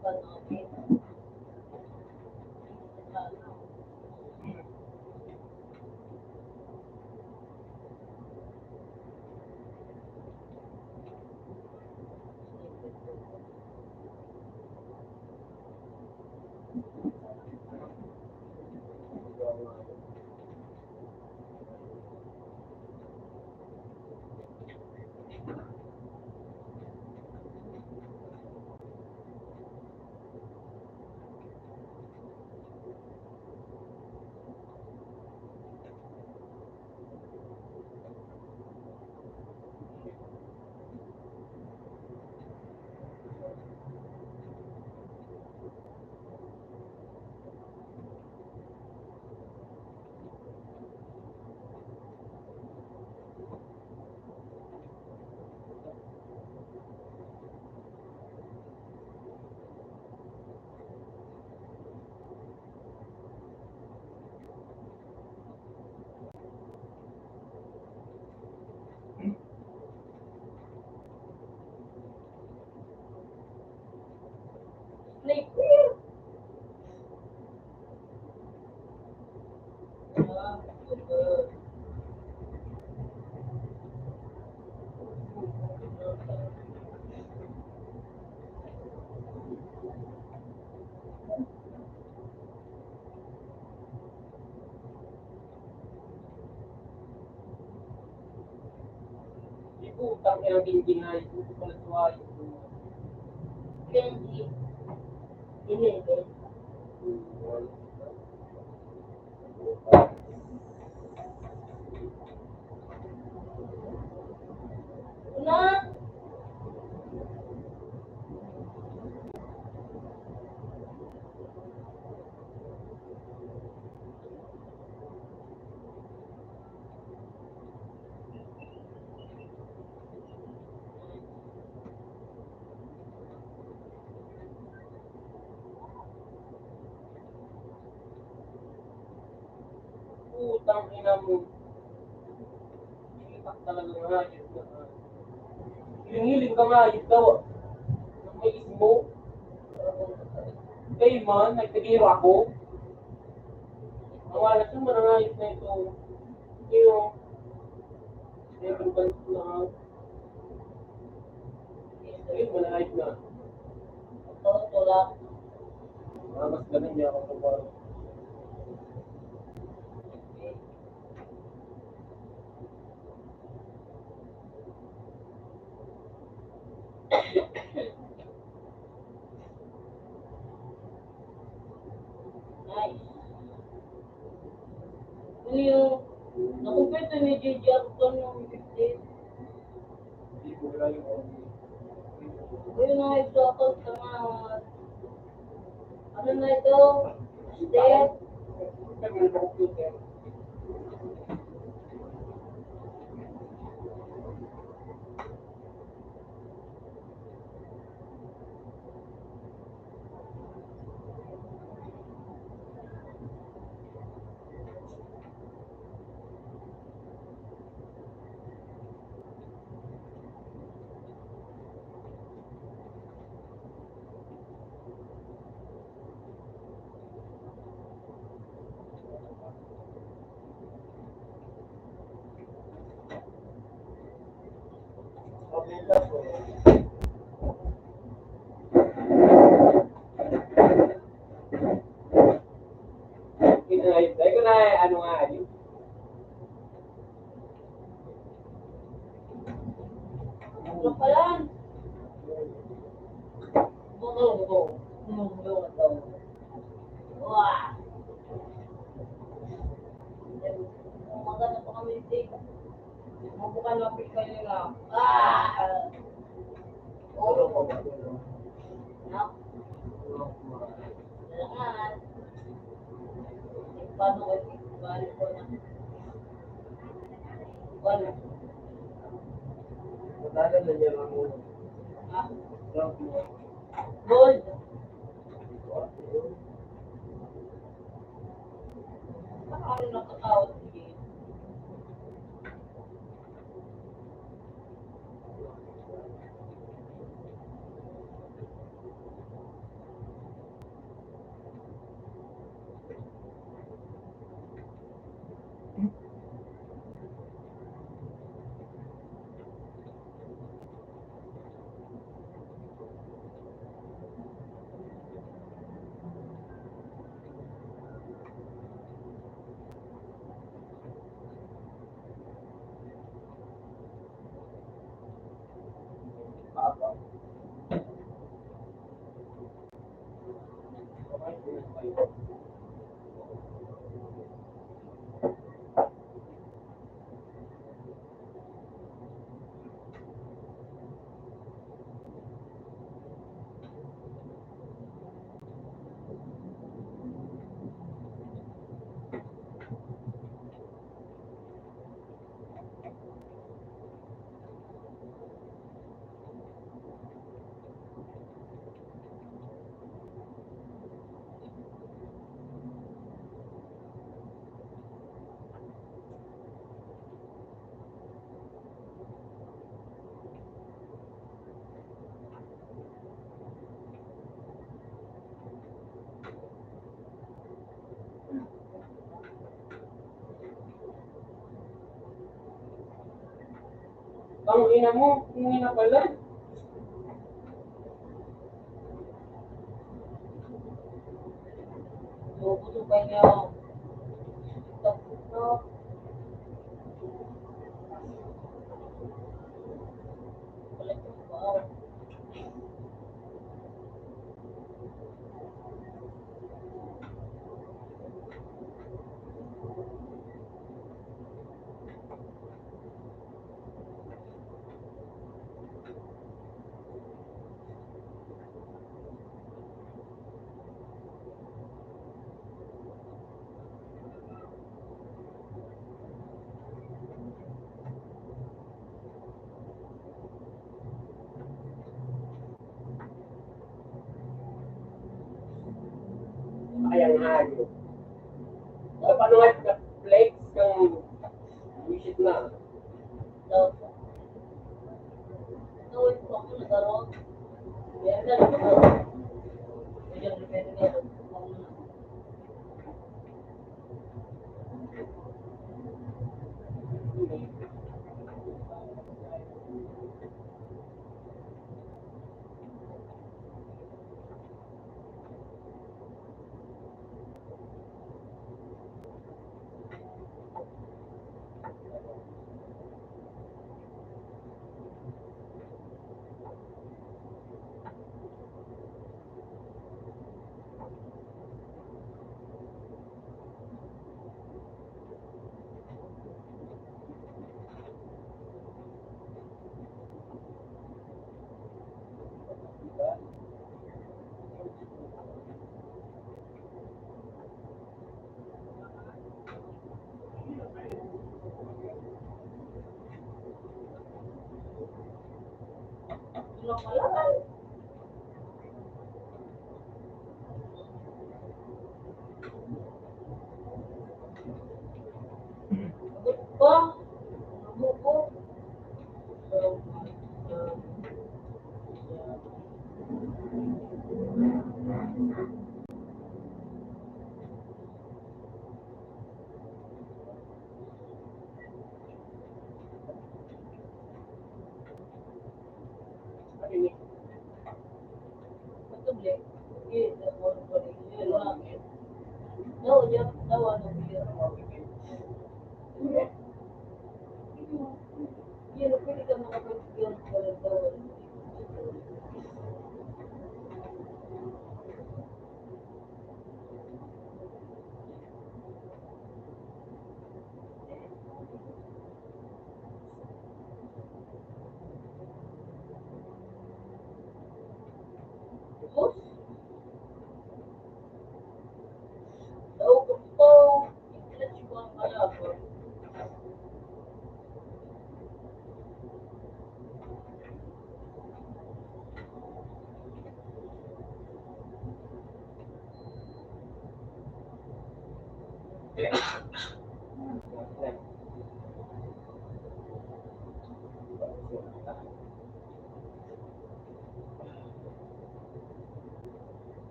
Panopin. Snake. Utang ina dingding ay pala tuway. Kenji. Inilibet. Una. Utang ina mo. Itak talaga ng hayop na. Hiling-hiling ka nga hayop daw. Nang may ismo. Kayo man, nagtagiro ako. Ang wala siya manangayop na ito. Yung never balik na. Ayun, manangayop na. Ito, tulak. Mas ganun niya ako sa baro. Nice. Ano yung nakumpleto ni JJ Arton yung 15? Hindi ko wala yung Ayun na ito ako sa mga ano na ito? Step. Sabi ng computer. Dahil ko na, ano nga, yun. Ano pa yan? Buko. Wah! Maganda pa kami dito. Mabukan na pika nyo na. Oo. No? Kailangan. Paano ko balik ko na? Paano? Matagal na niya lang muna. Ha? Gold. Paano nakakawat sige? Ang ina mo, ang ina pala. Bubutukan niyo. Tok. Kulit yung wow. Ayang hayo. Sa paano nga, flex kang wisit na. Daw. Tawid po ako nagkaroon. Meron na rin ako. Medyo meron na rin. Ano pala? Abot pa. Abot ko. daw, yan daw, ano, beer. Beer, pwede ka makapag-beer, beer daw. Boss? Daw, gusto. I-clutch ko ang kaya ko.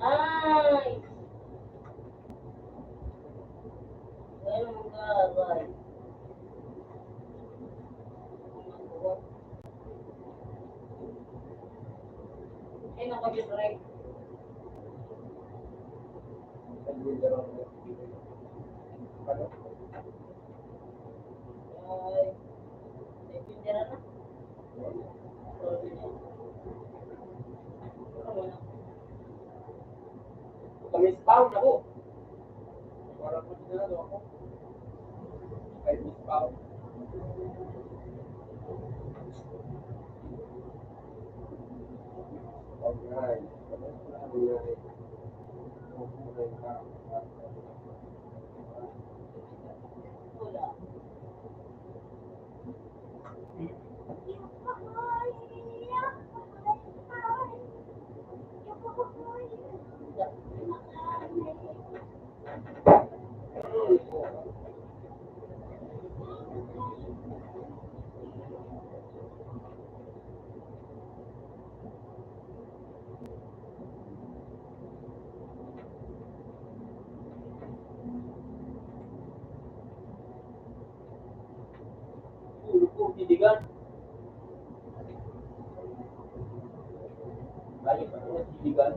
Ay! Ganun ang gagay. Ay, nakabibreak. Ay, may pindera na. Kami spawn ako. Parang po sila ako. Ay, spawn. Alright. Wala. Ulo ko, titigan. Lagi pa rin titigan.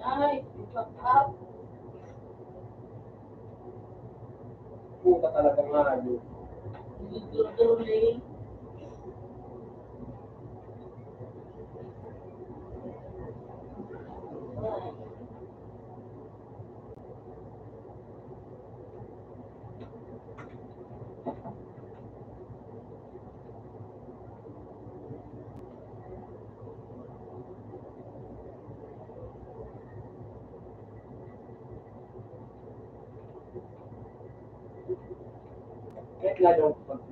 Ay, pick up. Puta talaga nga yun. Dudurling. Ay. Kahit nga daw pag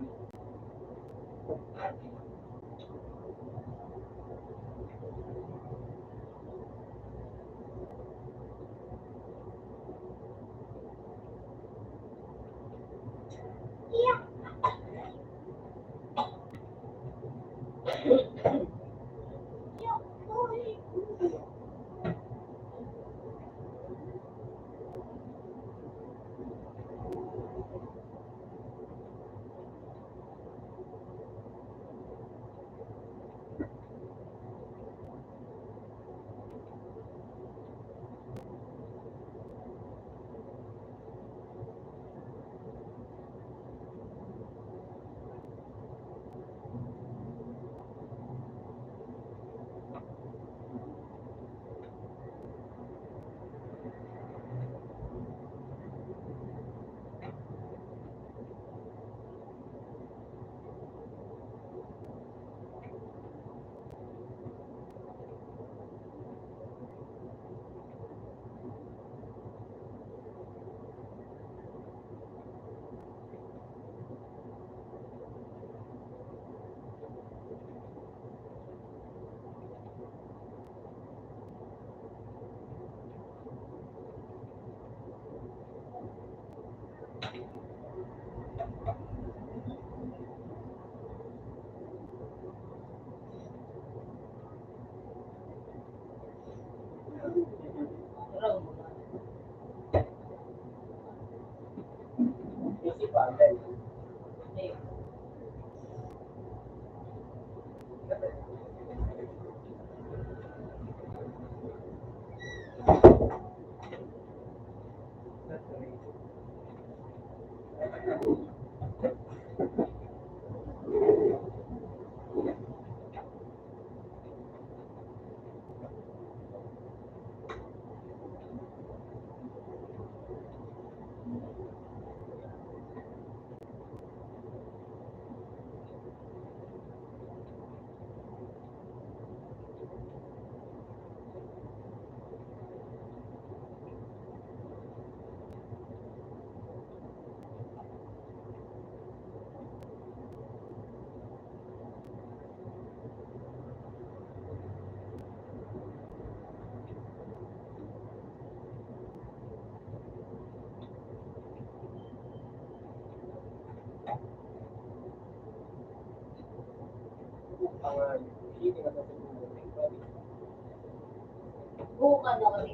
Bukan na kami.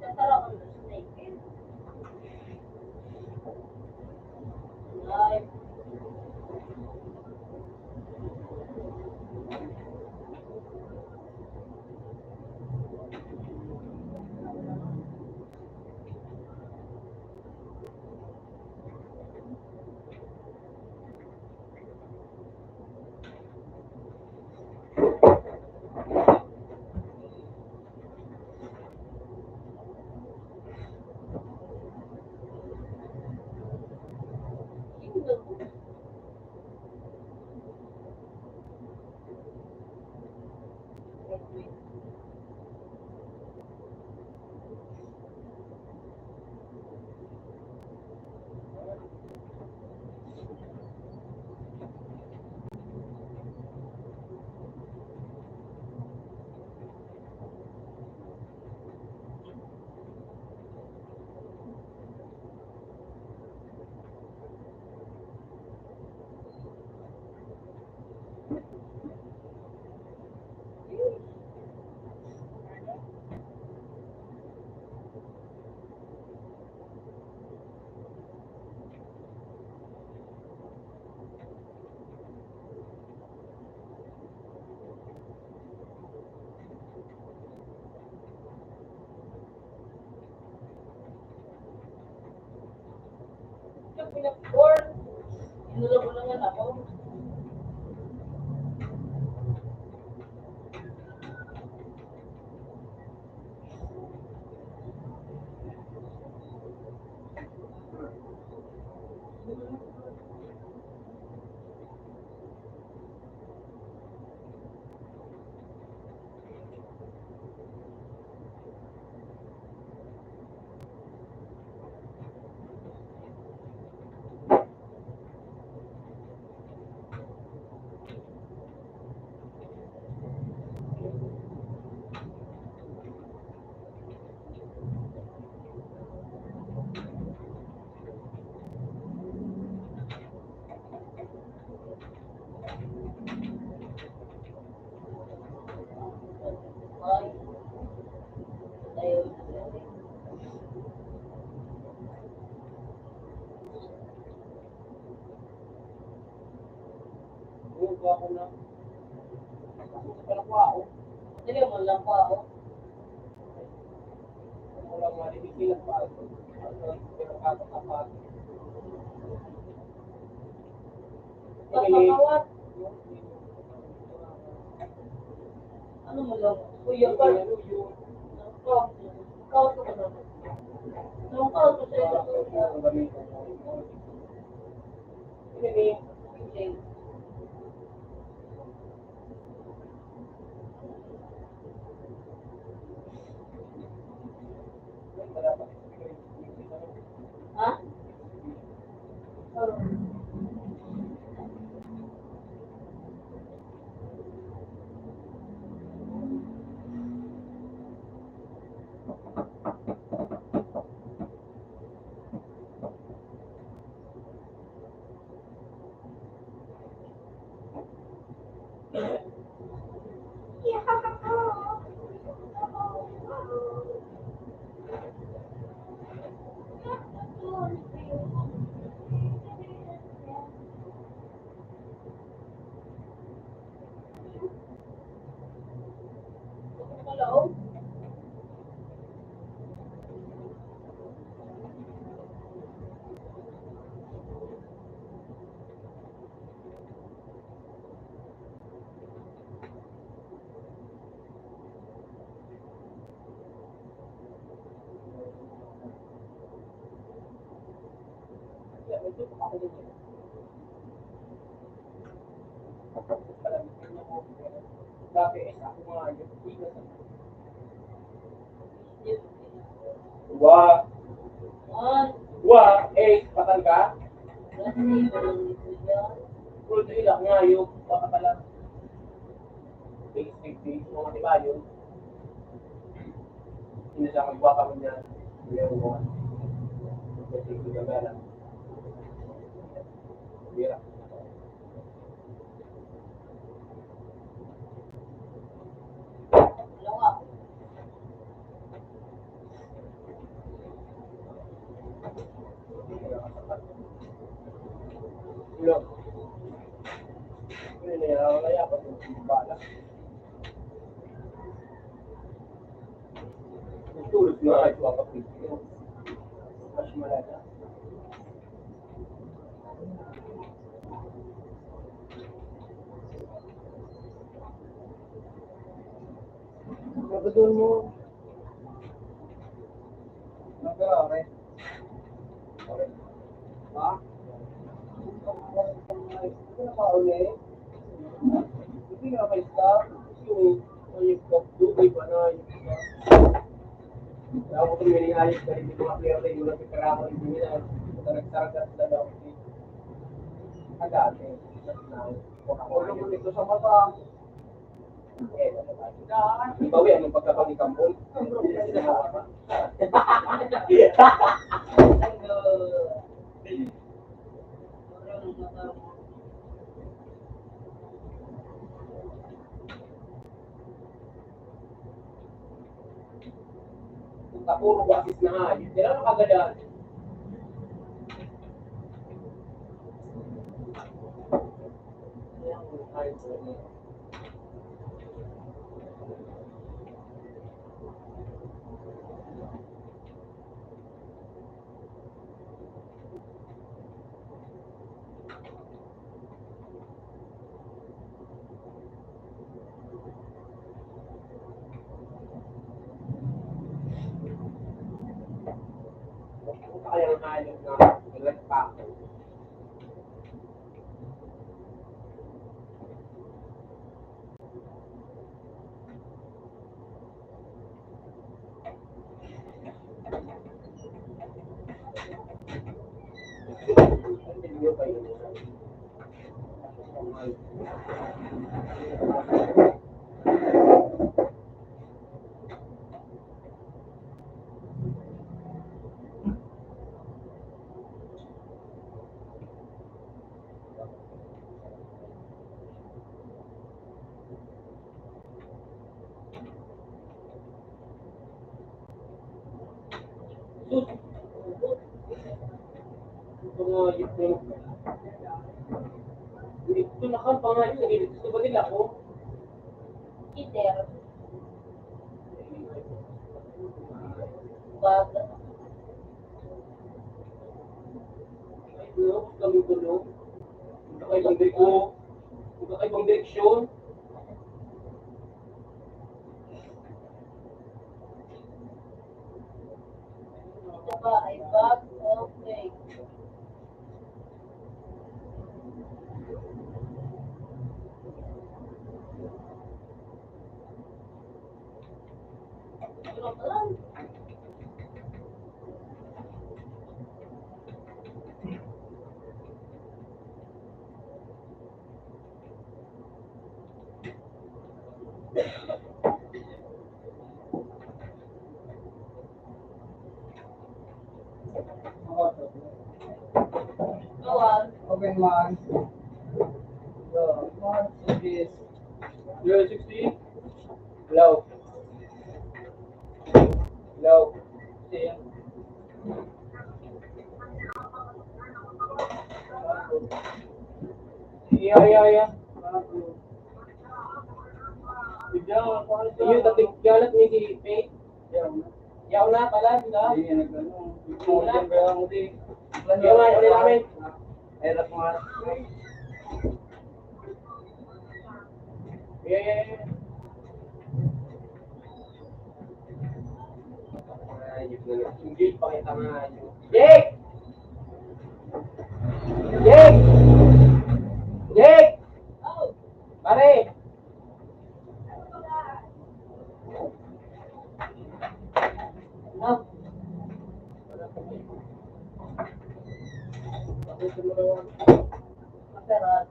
Tatara ko sa snake. Ay, yung pinag-board. Inula mo naman ako. Ay, tayo. Buka ako na. Palakuha ako. Dili mo lang po ako. Wala mga nilikilat pa ako. Pero kakatapat. Pagkakawat. Ano mo lang? Kuya pa. Kaut ko na. Nung kaut ko sa ito. Hindi. Ha? Dati is ako nga yung bigas. Wa, patay ka? Puro ilak nga yung baka pala. Basic, mga diba yun? Hindi siya magwa kami niya. Meron mo. Basic, gagala. Bira. Ulo. Ini na kaya pa yung bala. Tulog na ay tuwa kapit. Mas malala. Nagdun mo. Nagdun okay. Ha? Hindi nga may staff. Yung dugay pa na yung ako kung may ayos ka rin yung mga player na yung nagkakarama yung nila nagsaragat na daw agad ulo mo nito sa mata bawi ang pagkabang ni Kampon puro basis na ayos. Kailan ang kagadan? Kaya ang ayos na nagpako. Ito na kan pangalit sa gilid. Gusto ba nila ako? Iter. Bag. Ay, no, kami tulog. Magkakaibang direksyon. Ito ba ay bag o bag? Ito ka lang. Bawal. Open man. Service. 060. Hello. Hello. Siya. Iya. Yung tatig galat ni si Faye. Yaw na pala, sila. Hindi nga nagano. Ikulan ba ang ulit? Yaw na, ulit namin. Ay, rak mga. Yeah. Hindi, pakita nga. Jake! Pare! No. Masarat.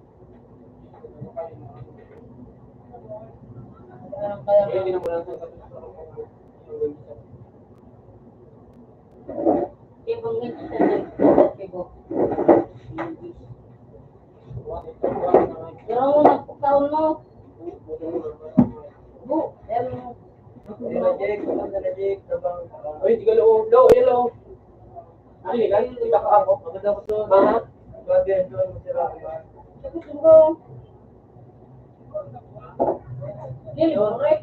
Parang kaya Eh, hindi na mo lang sa ibang ganito sa tibo. Pero mo nagpagkaon mo. Bu, pero mo. Uy, di ka loob. Lo, yun lo. Ano yun? Kita ka ako. Maganda ko to. Ha? Sabi ko. Lilib mo, Rek.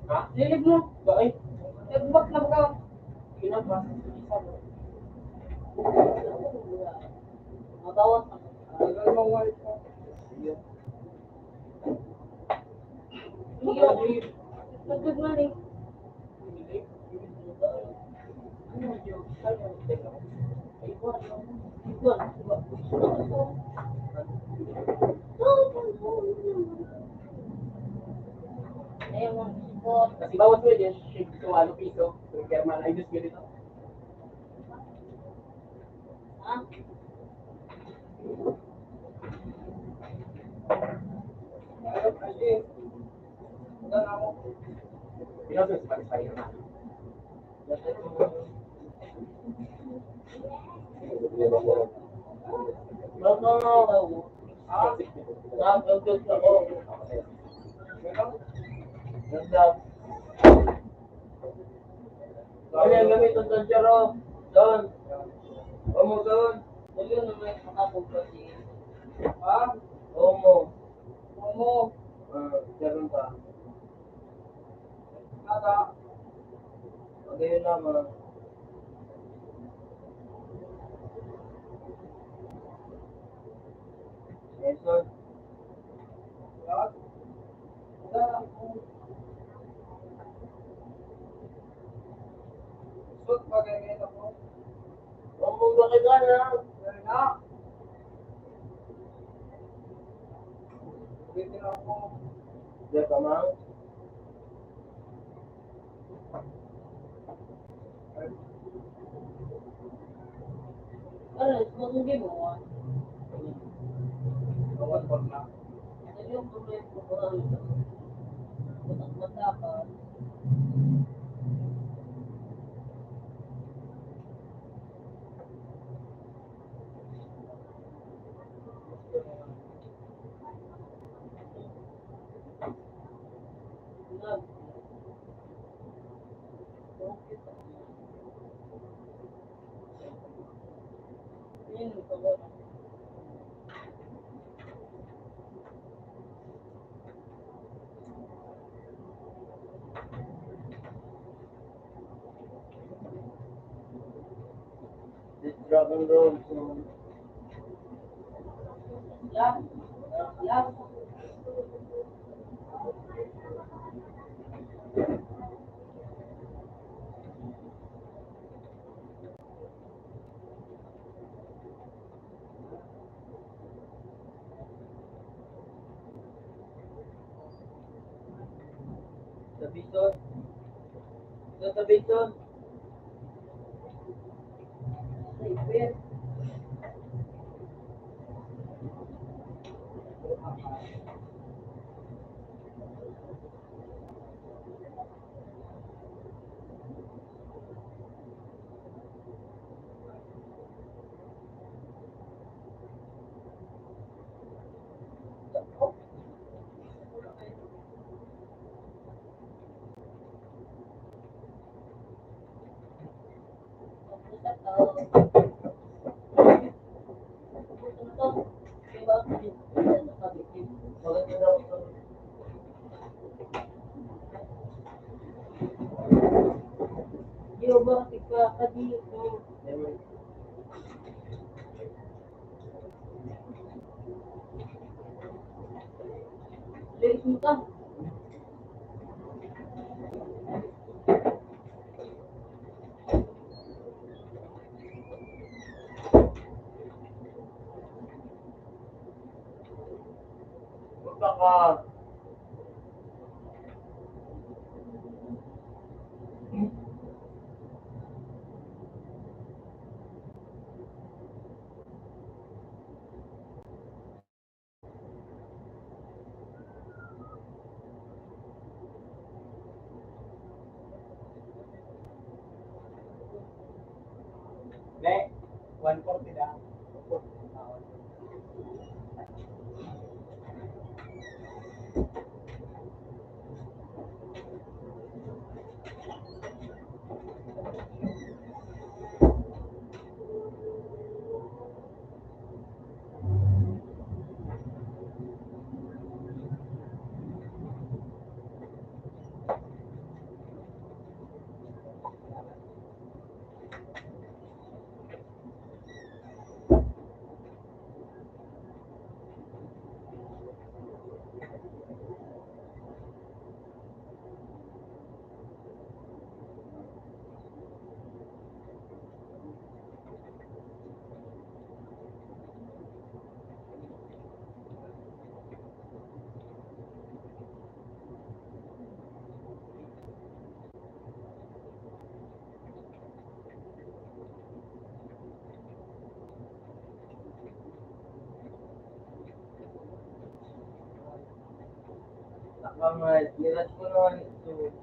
Ha? Lilib mo. Bakit? Nagbak na ka. Kinabas. Mabawat na. Nagdag na rin. Ayaw mo support. Kasi bawat mo yun, shake ito, ano piso. Kaya man, ay just ganito. Ha? Pinasin sa patisay na. Ano yung gamitin doon, Charo? Doon. Omo doon. Dali na may makapagod siya. Ha? Omo. Momo. Meron pa. Nada. Magayon lamang. Eso. Omo, bakit ka na? Diyan ka, Mang? Ano, magugib mo. Bawat pag na. Dali yung problema ko ba? Butak-bata ka. This Dragon Road. Last. Last. Sa Bison. Sa Bison. Saber. Maganda daw. Di ba tika kadi ko Leis mo ka. Puta ka. Ne, 140 lang. Nakakamad. Nilas ko naman ito.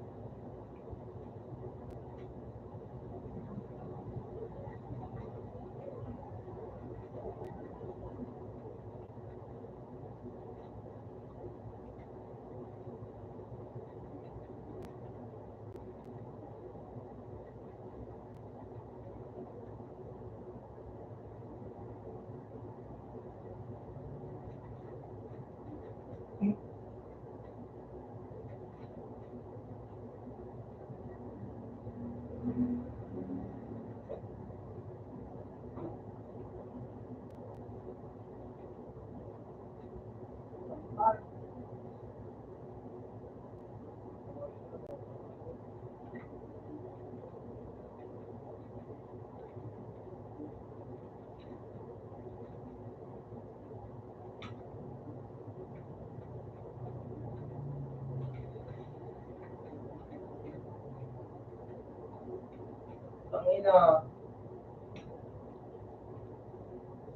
Pangina.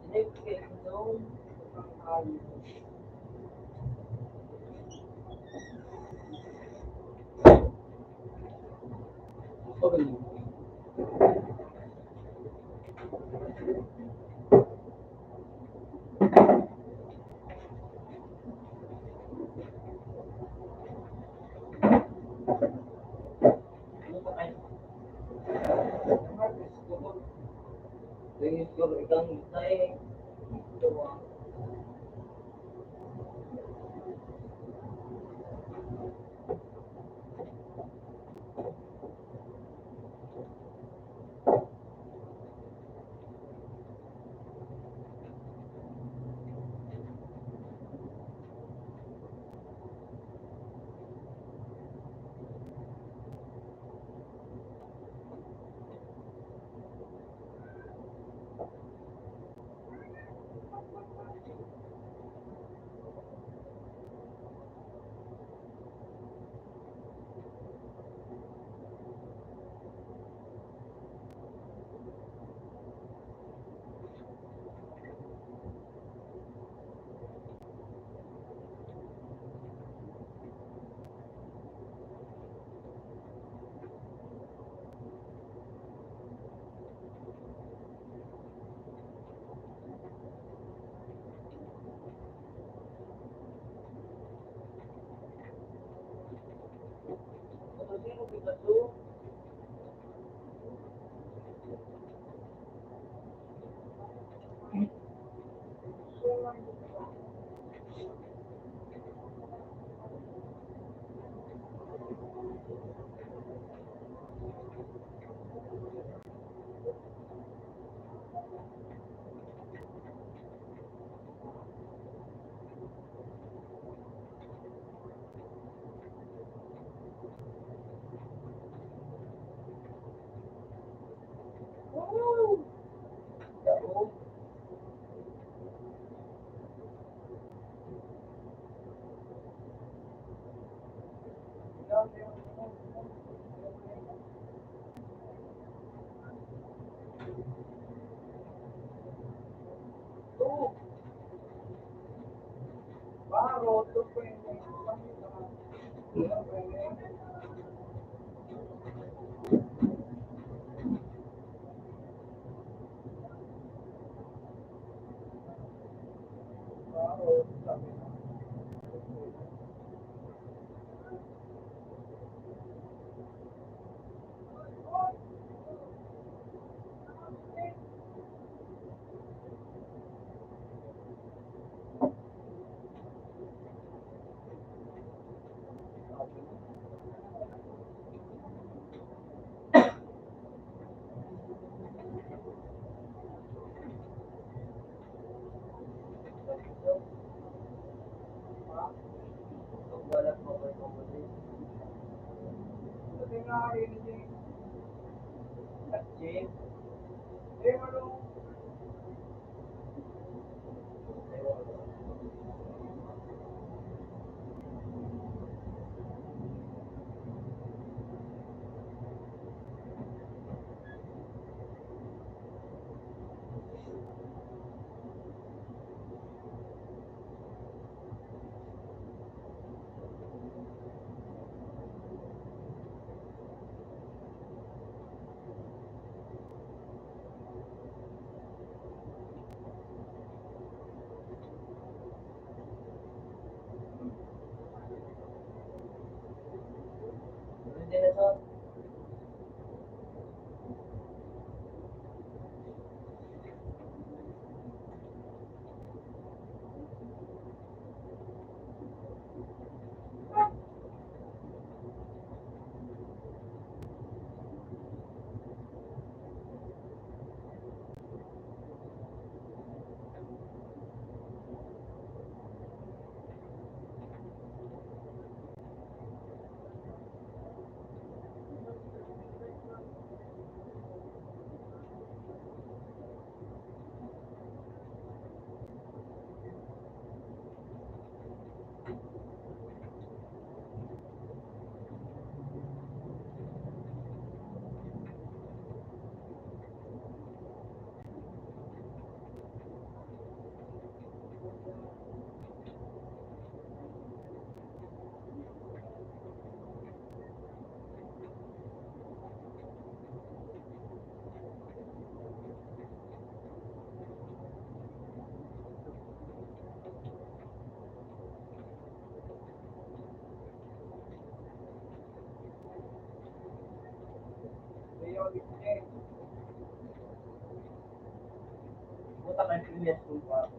Sinipkit ito. Okay. Tingin ko ikang isa eh. Ito ah. Balat mo kayo kumuli. At Jane? Hindi na sa puta kay previous school pa.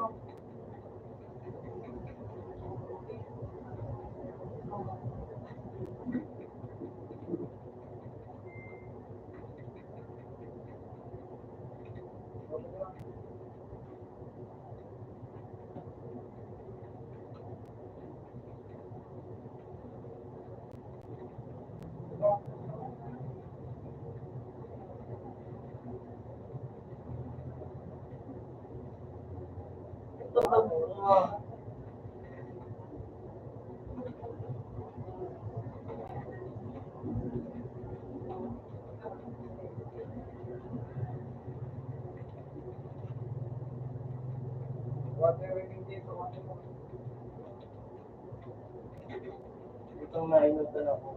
Ito ba mo? Itong nainutan ako.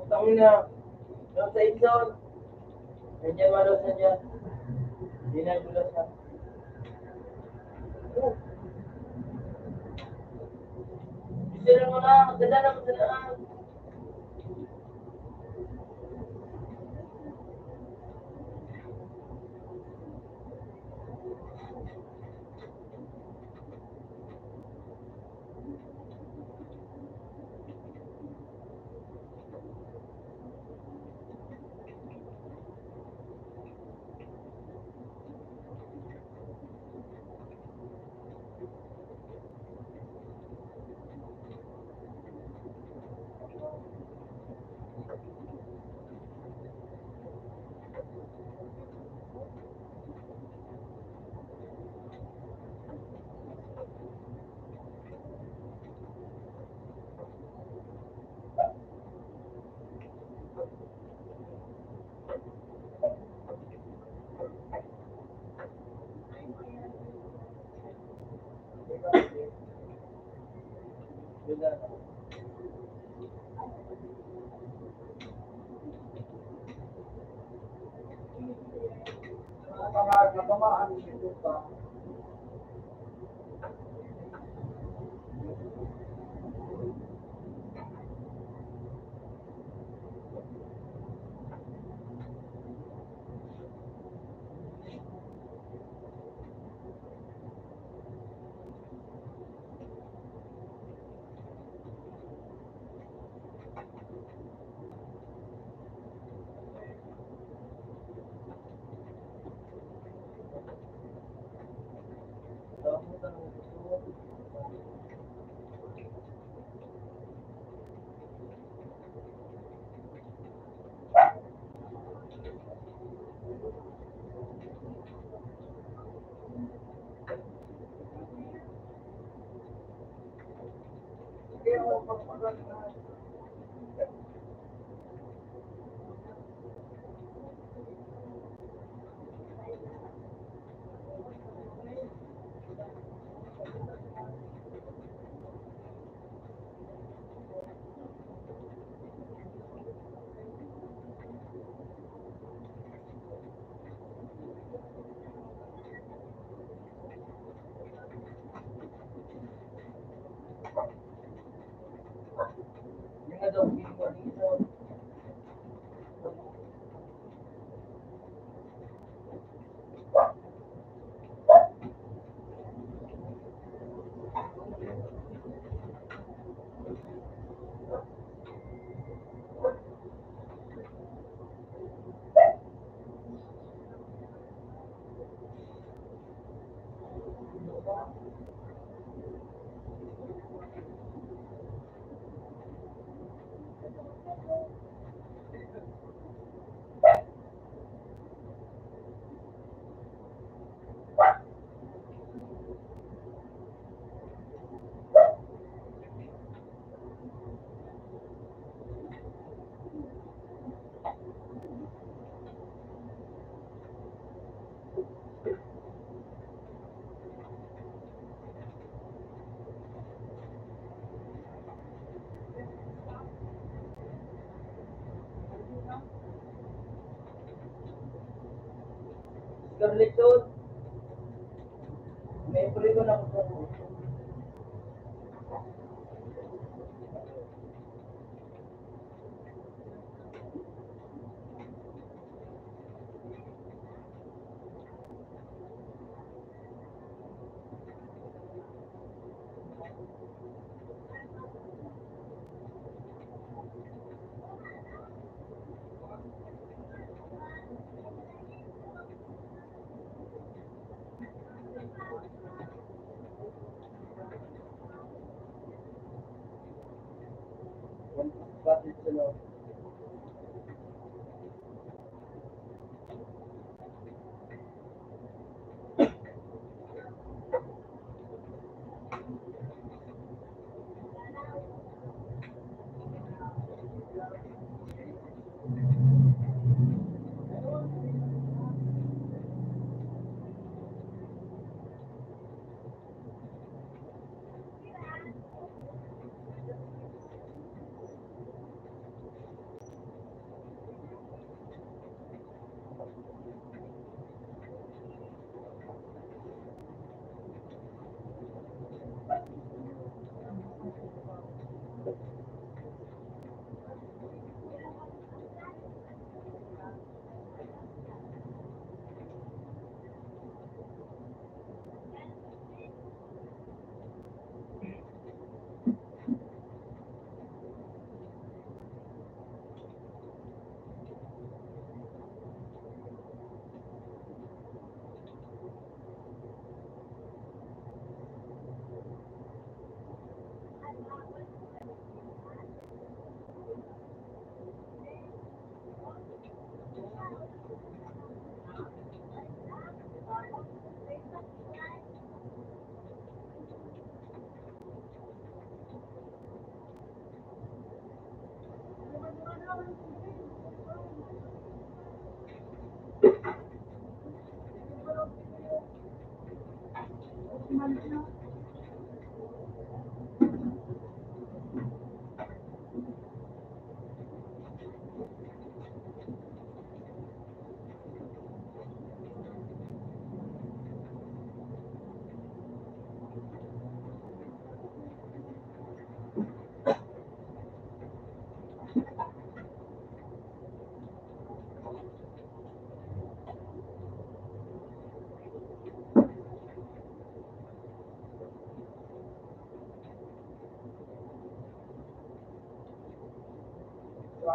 Utang na. Yung sa Edson. Nandiyan malos na dyan. Hindi na gulas na. Isirin mo na. Magdala na, magdala na. lugar. Natamaan siya pa. Yung nga daw, hindi ko dito. Scarlett Road. May puli ko na ako sa puso. Bakit sila?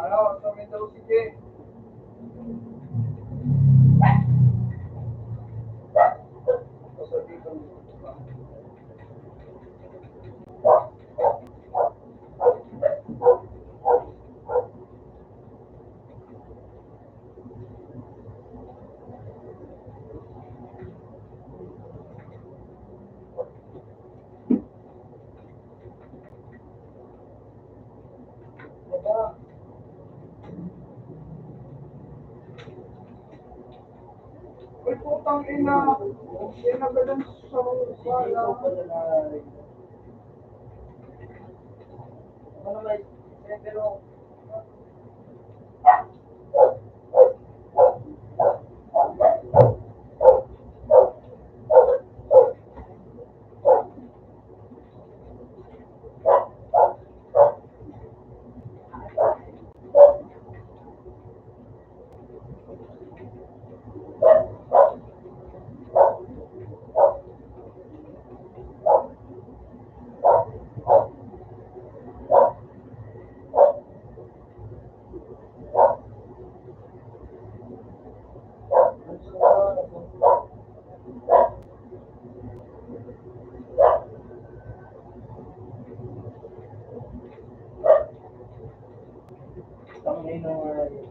Ano, sa Windows sige. Uy, putang ina. Sinagalan sa wala. Ano naman, pero tangin na nga yun.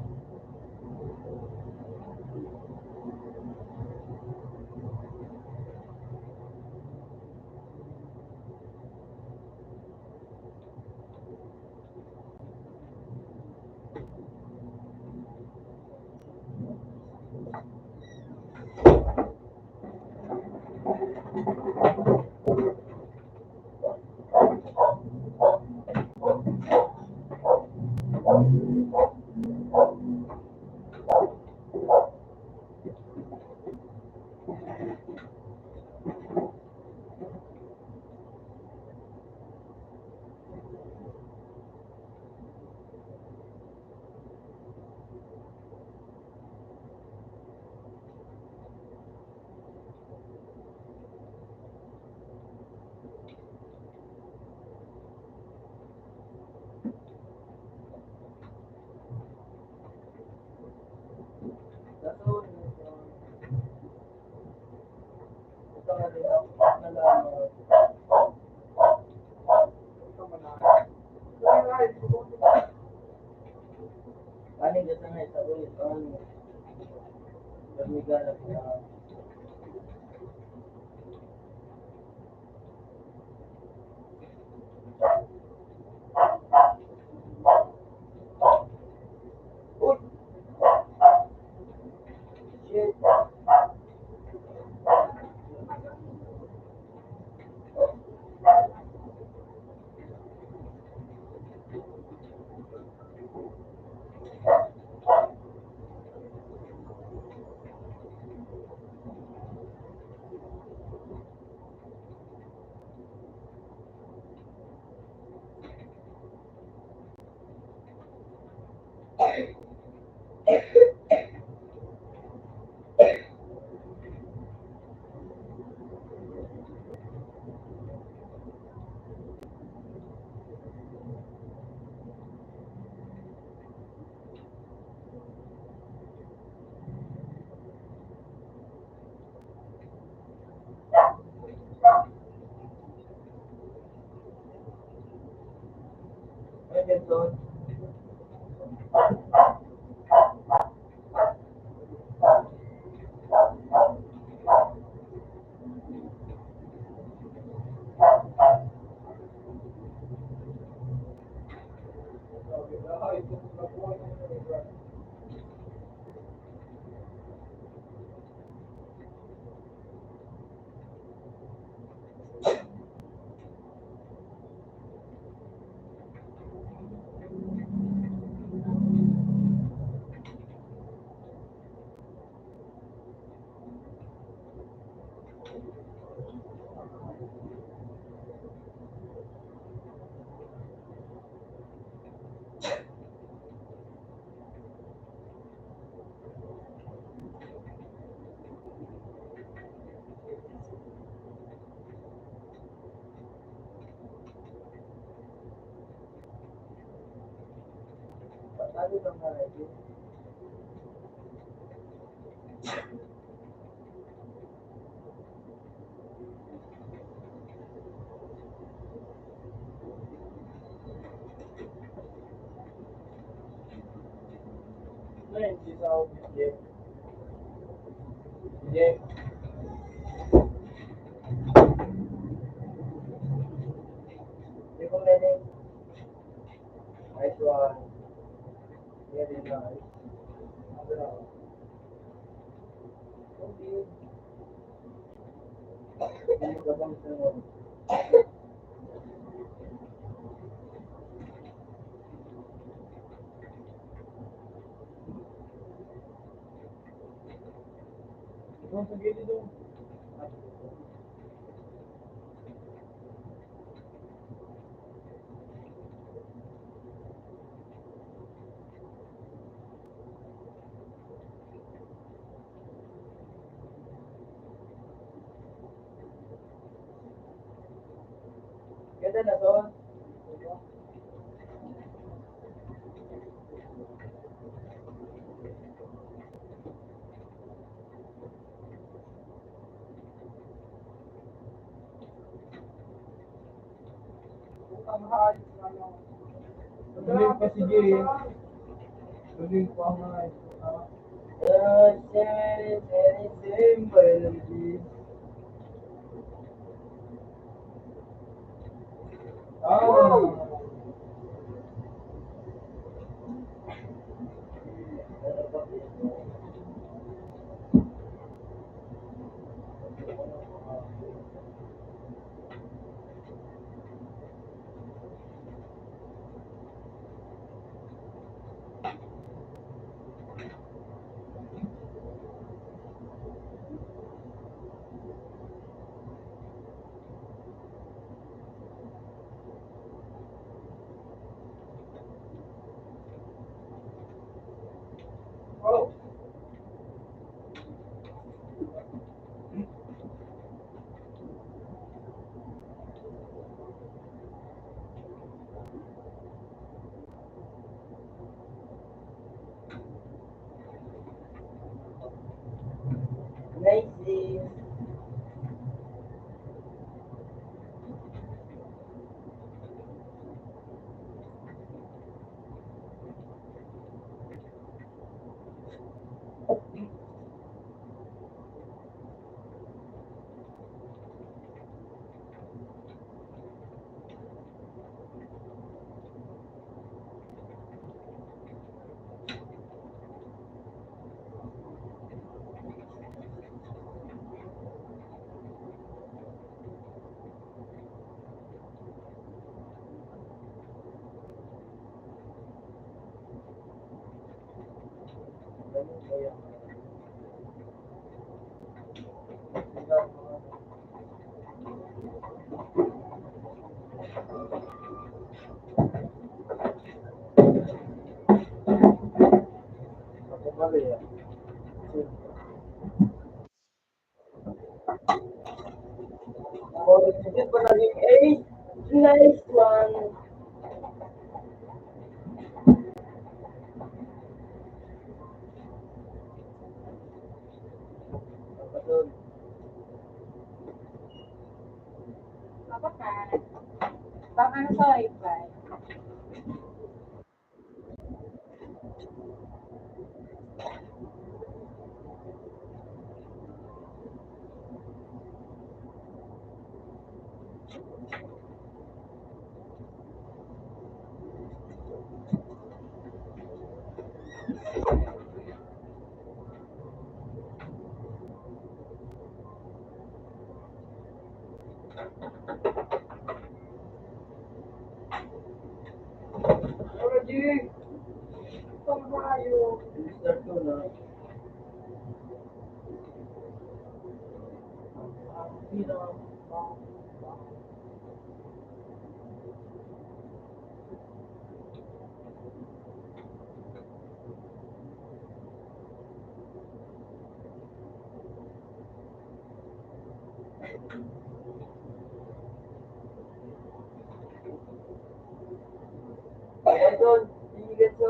Kaso, ito nga din ako nalaman. Kanin ka sa nga sa ulit. Pamiganap na. Uy! Shit! Ay, Benson. Ano lang na rin? Ngayon, si Sao, Jeff. Jeff. Hindi ko meron. Nice one. Very nice. Bravo. Okay. Hindi ka bang sunod? Doon sa gilid doon. Ganda na doon. Tuloy pa si Jay. Tuloy pa nga ito. Oh, Nice. Nice one. Apa kan? Bang ano sorry, bye. Jay! Panghayo. Start ko na. Ayan doon. Hindi ka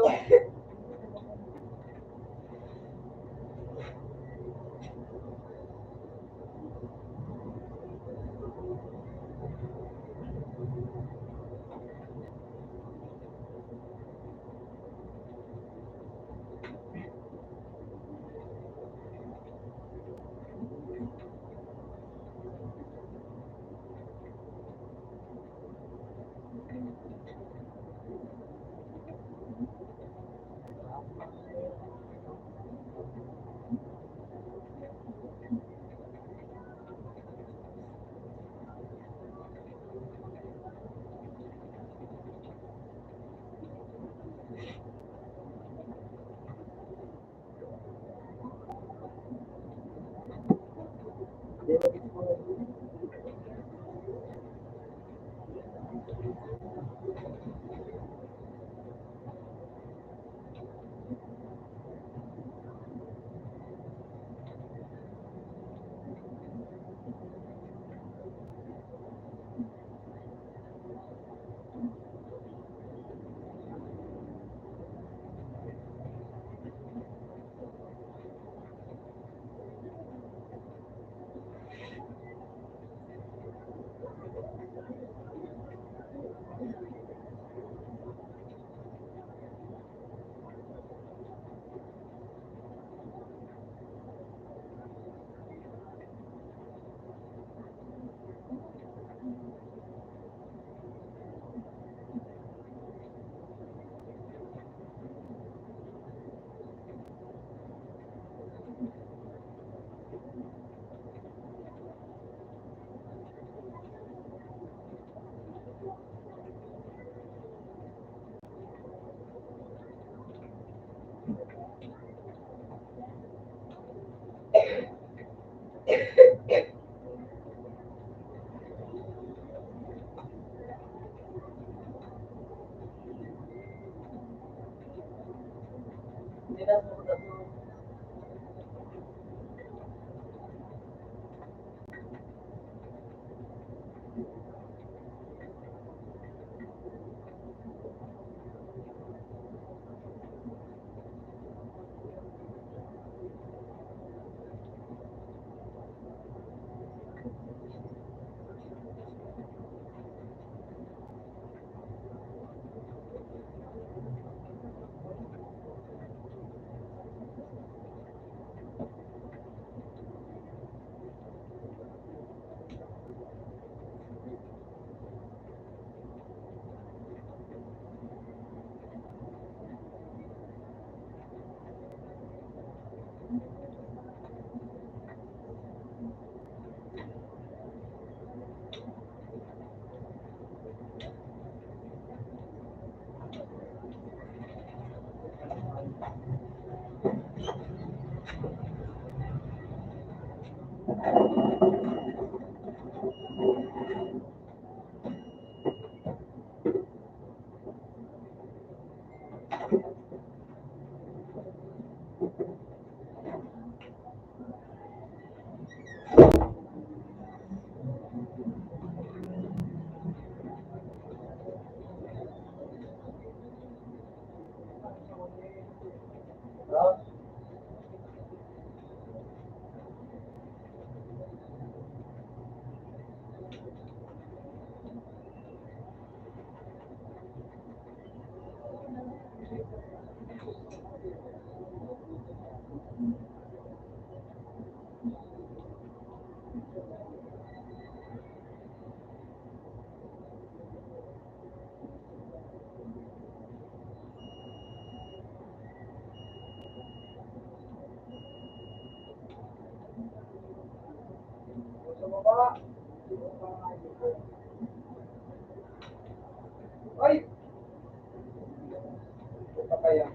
Ay! Kaya.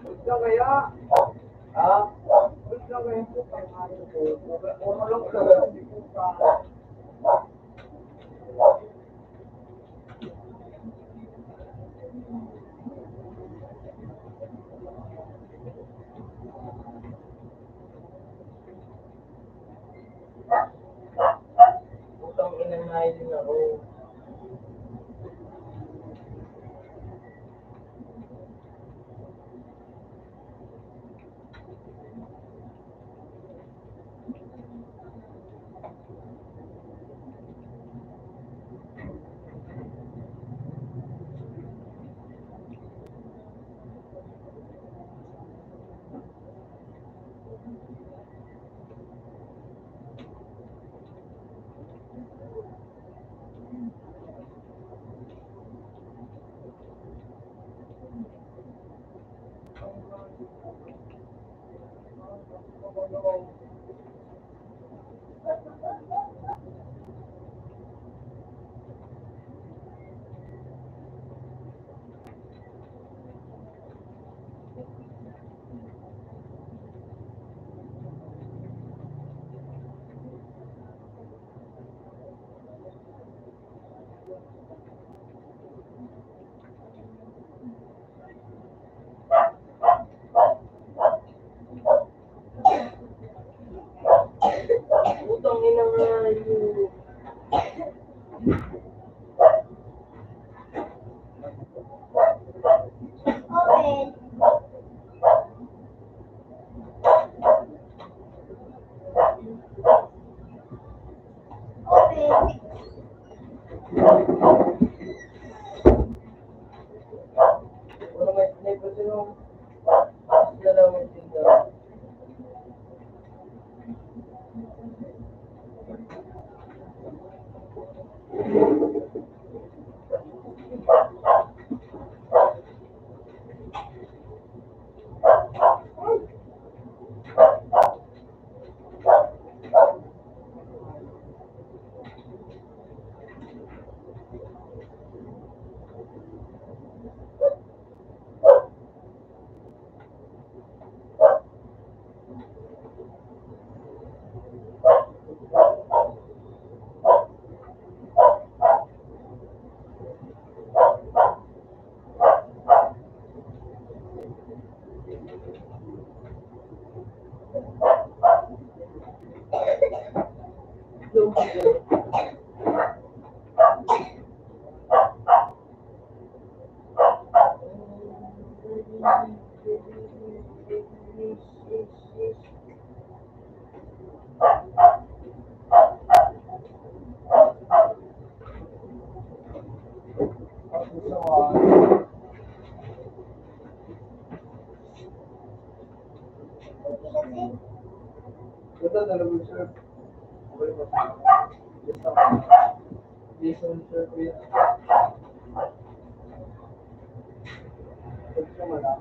Gusto kaya? Ha? Gusto kaya po panghayo ko. Puro lang ko. Hindi ko pa. Utang ina nga din ako. Utang ina nga yun. Open. Open. Wala may sniper sila. Sila lang may tinda. Ito dalawang sir. Jason sir. Gusto mo lang.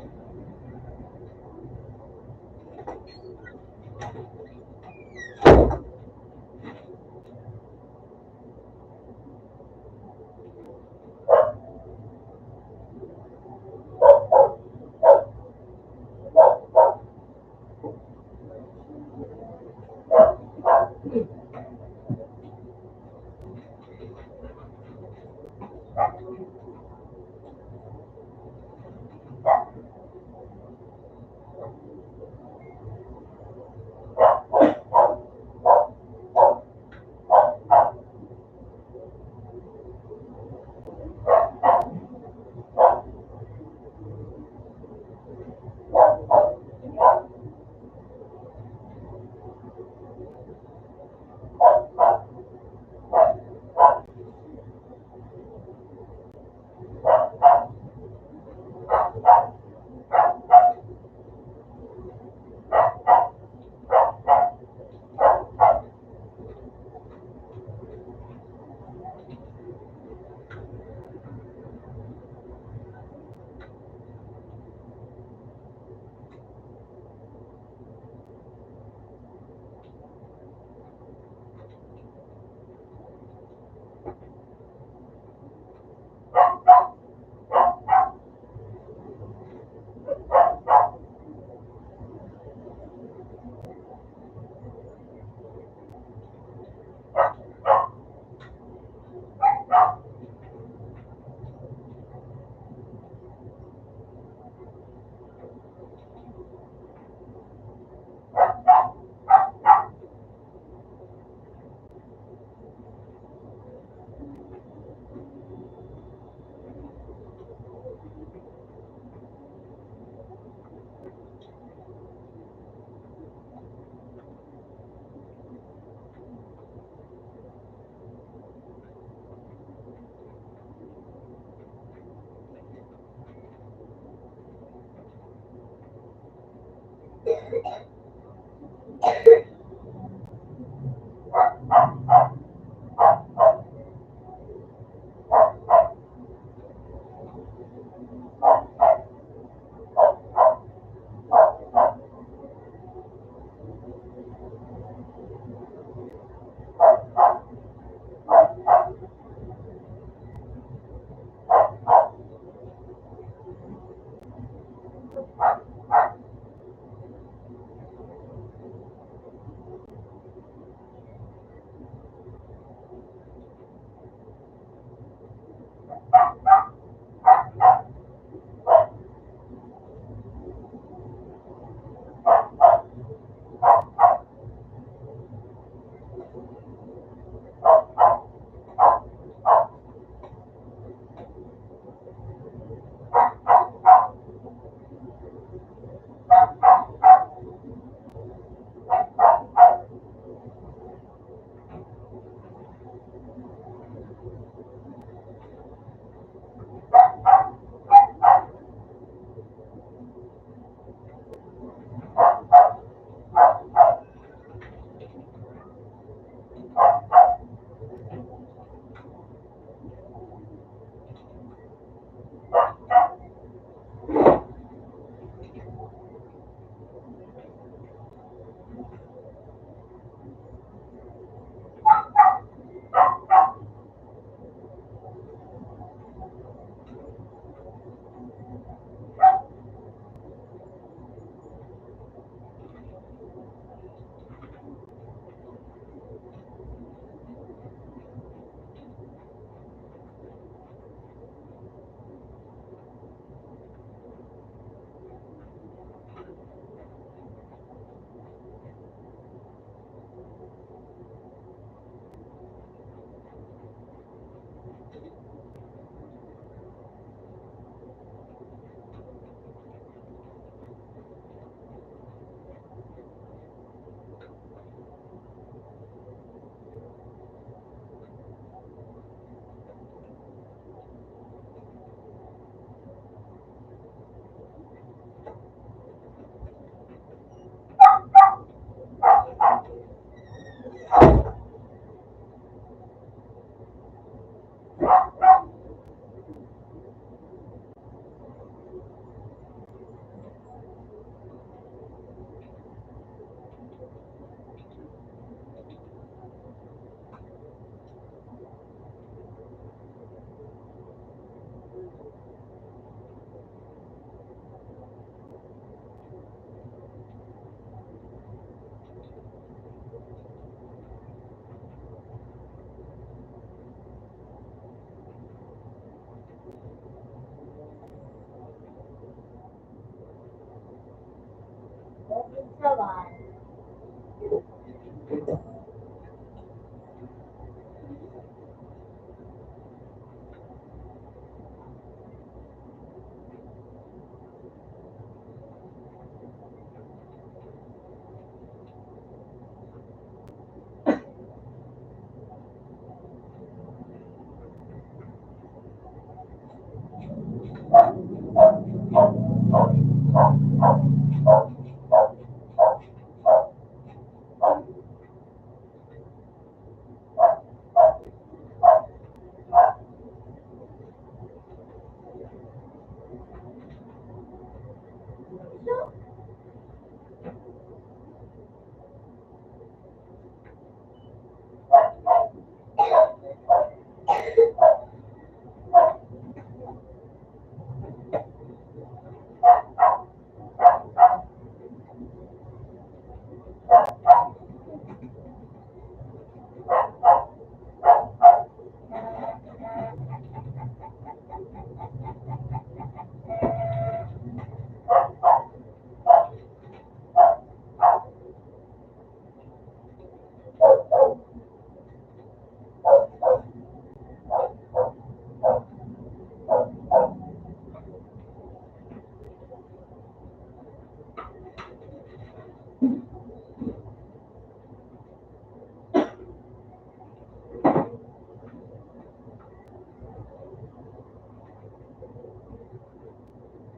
Okay, sawan.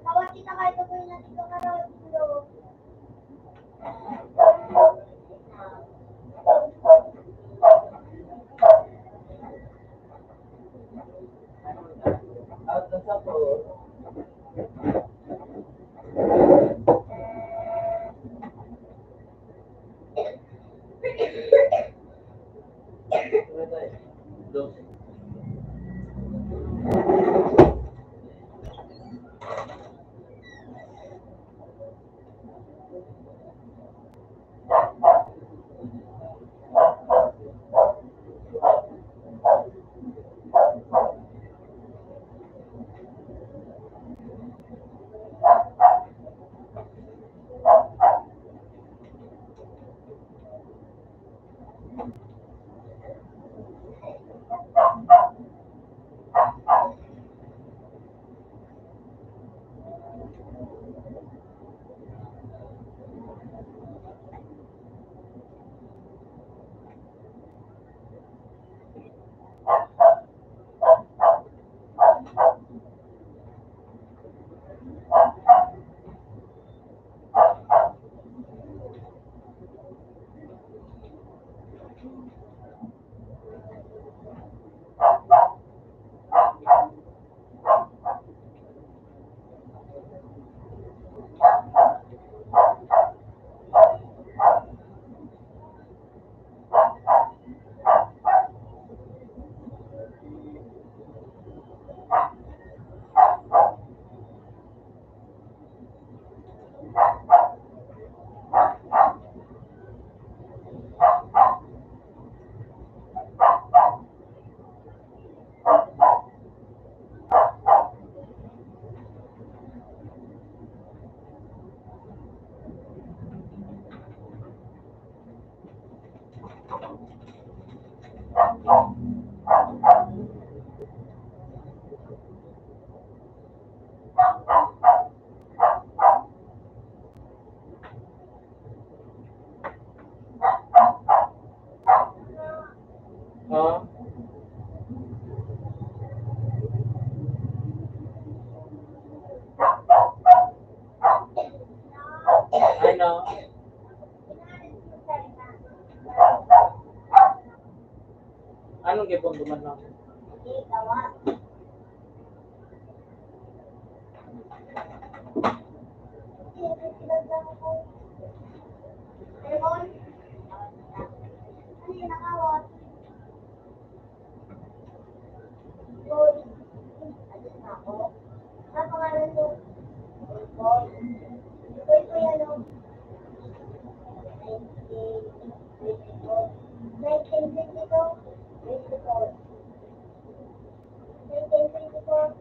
Tawag kita kahit ako yung nandito ka raw dito. Out na sa po. Ano tayo? Dos. Ha? Ano? Anong gipon duman lang? Sige, tawag. Sige, sinagdang ko. Lemon? Ano yung nakawat? Gold. Alis na ako. Ano pangalan mo? Gold. Ito yan o. 1922. 24. 1924.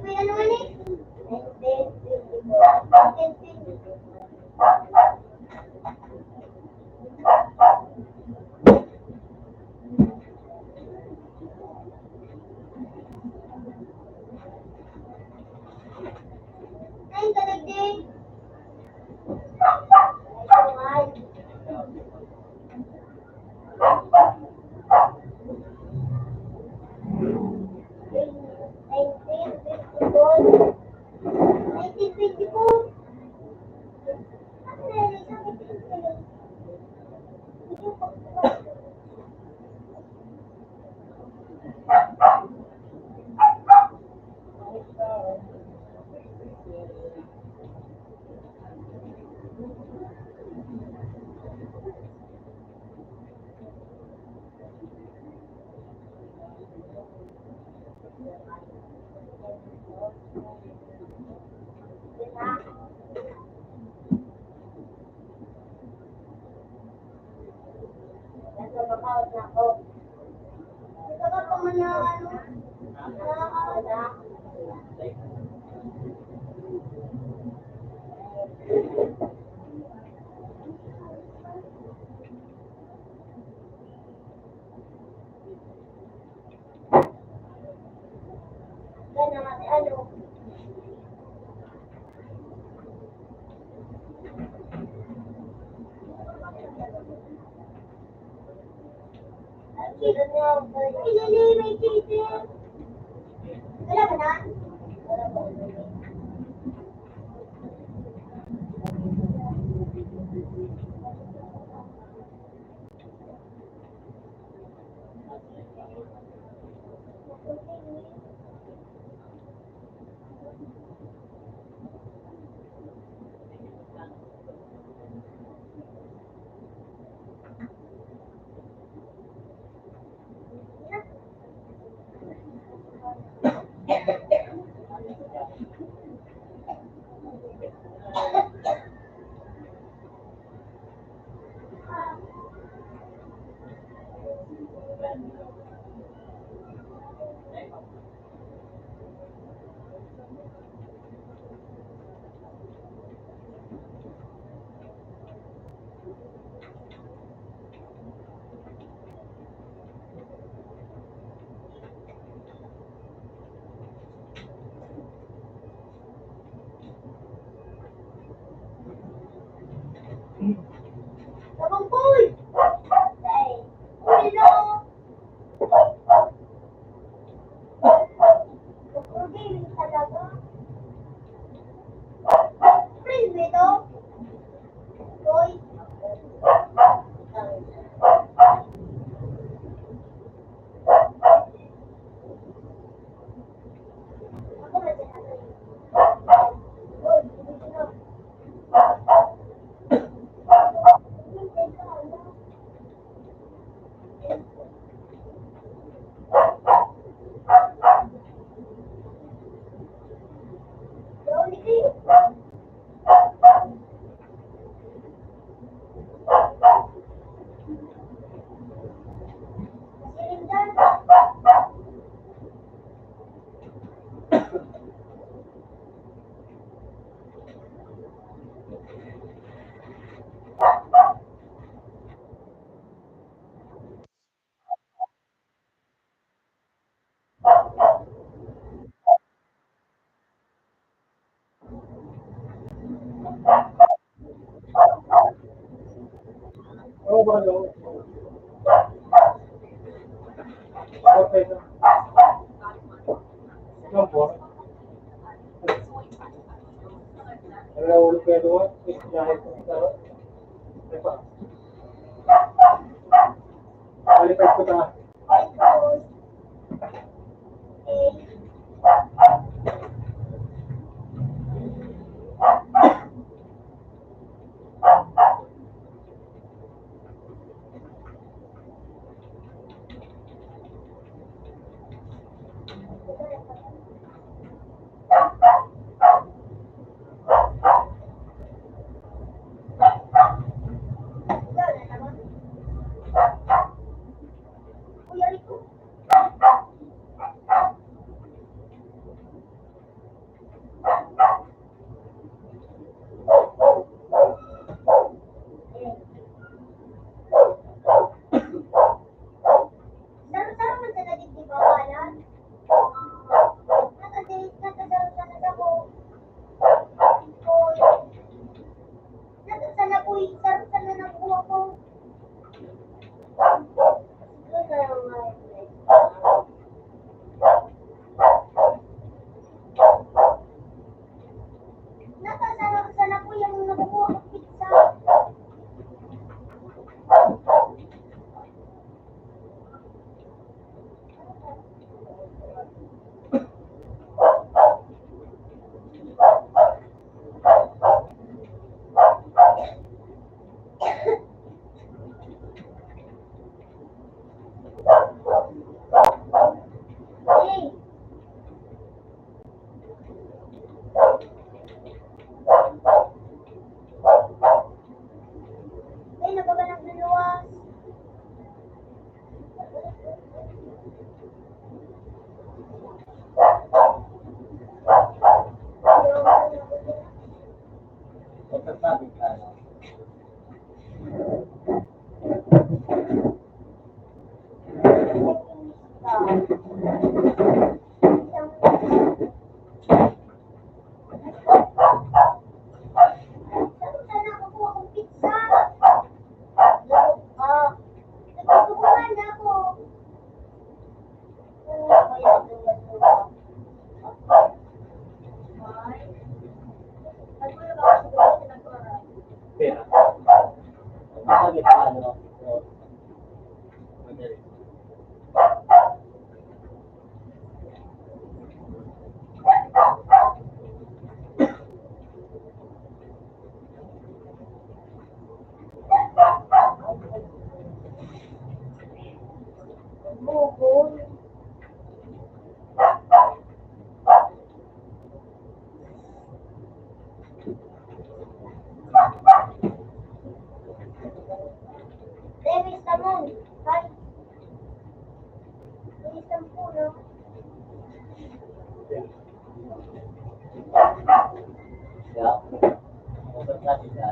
May ano man eh? 1924. Ay, kalagday. Ay, nakakawat na ako. Ito ka pa man na ano? Nakakawat na. Yan na nga si ano. Ilili, may chicken. Wala ba na? Wala ba? Tabang boy! Hey! Hello! Pag-gaming talaga. Friend mo ito? Boy? Ako na sinasabi. Boy, hindi na. Don't ba ano? Okay na. Ano po? Ano na ulit kayo doon? Dahil sa ito. Ano pa? Balikat ko ta. Kuya Rico. Saro-saro man sa nagiging bawalan. Nakasaro-saro na ako. Oy. Nakasana po yung saro-saro na po ako. Doon na lang nga. Nakasana po yung nakukuha ko pizza. Hey! Ay, nababalang naluwas. Pagkasabi ka, no? Sana nakukuha kong pizza. Nagkukuha na ako. Pera. Pagkasabi ka, no? Madali. Bubol. Dewis Tamon. Hi. Dewis Tampuno. Yeah. Pagkasabi ka,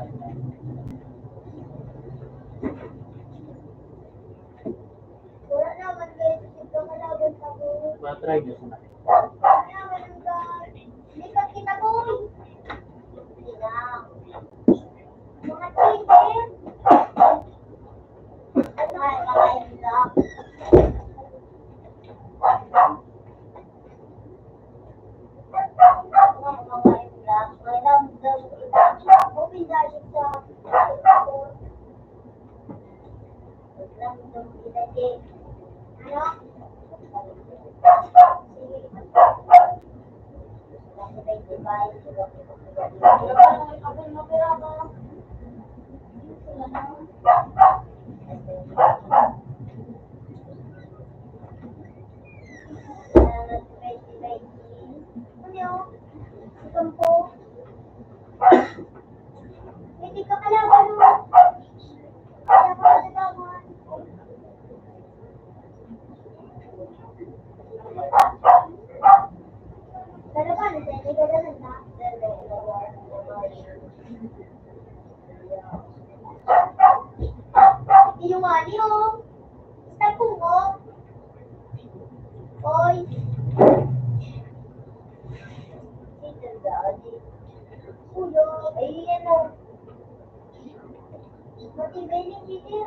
Wala naman kayo dito kalaban sa ko. matry nyo sa natin. Wala naman ang guys. Lipat kita ko. Hindi na. Mga chicken. Ano ay kakain nila? Hindi ka kalaban mo. Kaya ka kalaban. Kalaban, hindi ka kalaban na. Inuwali oh. Stop mo. Oy. Dito daddy. Ulo, ayan o. Matibay ni Titi.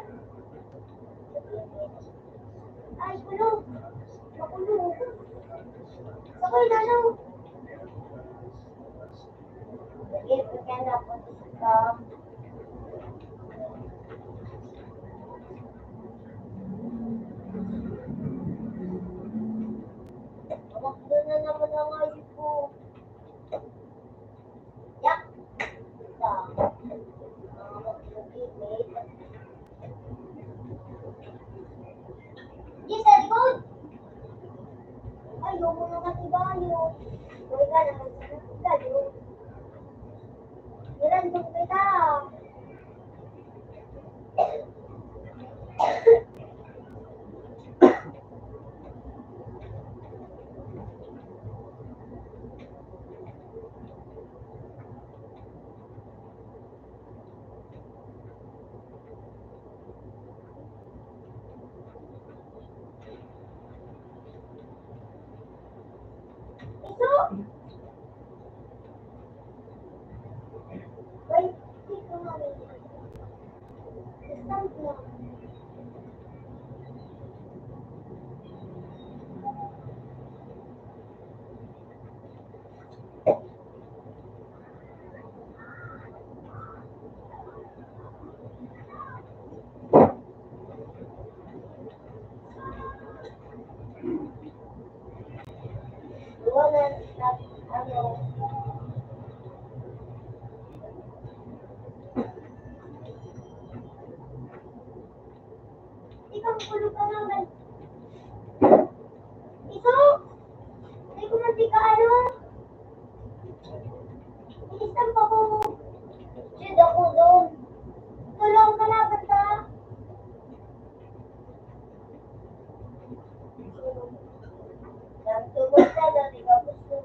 Ay, kulong. Makulong. Sakoy na lang. Sige, pagyan na po sa Makdo na naman ang ayos ko. Yak! Ito. Mga magpapigit. Di sa likod! Ayaw mo naman ibayo. Huwag ka naman sa likod. Nirandong kita. Ito! Wait, dito nga rin. Stand lang. Wala na, ano. Ikaw, kulo ka naman. Ito! Hindi ko mantika ano. Ilistan pa ko. Shit ako doon. Tulong ka na, basta. Nagtubos na doon, ikaw gusto.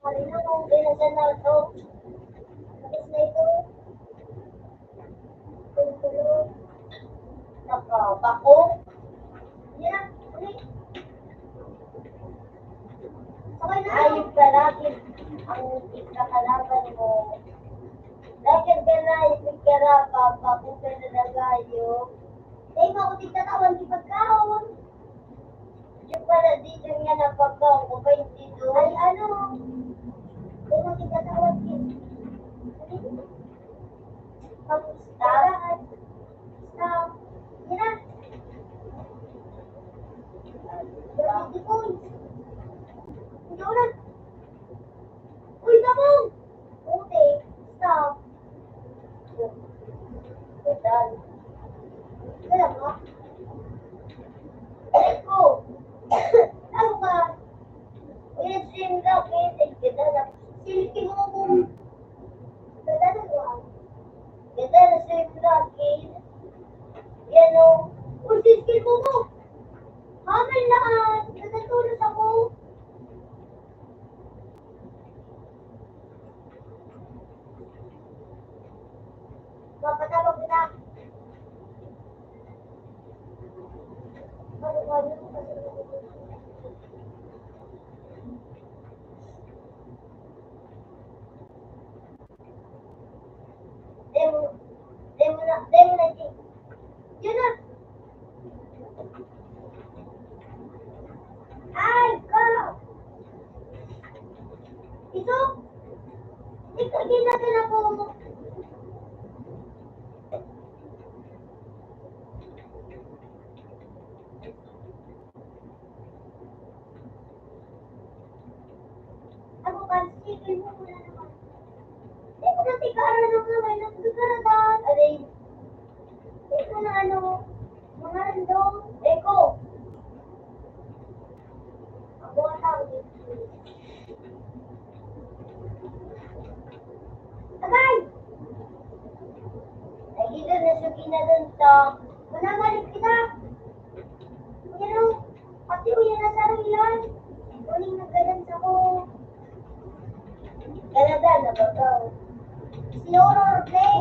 Mali na kung binasan na ito. Alis na ito. Tulong. Nakabako. Yan na, ulit. Okay na. Ayun ka lagi ang ikakalaban mo. Dahil ka na ikikira papakutin na nagayo. Dahil mo ako tigtatawan di pagkaon. Yung pala dito nga na pagkaon ko pa yung dito. Ay ano? Dahil mo tigtatawan din. Stop. Stop. Yan na. Hindi ko. Hindi ko na. Uy, tabong! Okay, stop. Total. Kaya mo? Eko! Ano ka? Uy, stream ka, okay? Ganda na. Silky mo ko. Ganda na ba? Ganda na stream ka, okay? Yan o. Uy, silky mo ko. Hamil na ka. Natutulog ako. Papatawag kita. Demo na, yun na. Ay, ka! Ito? Ikaw, ginagin ako mo. Ako kasi, mo muna naman. Hindi ko matikaran ng naman. Nagdugaradan. Aray. Hindi ko na ano. Mga random. Eko. Ako ang tawag dito. Agay! Ay, dito na suki na dun to. Manamalit kita. Yan o. Pati o yan na sa ilan. Kuning naggalans ako. Canada na ba ito? Slow roleplay.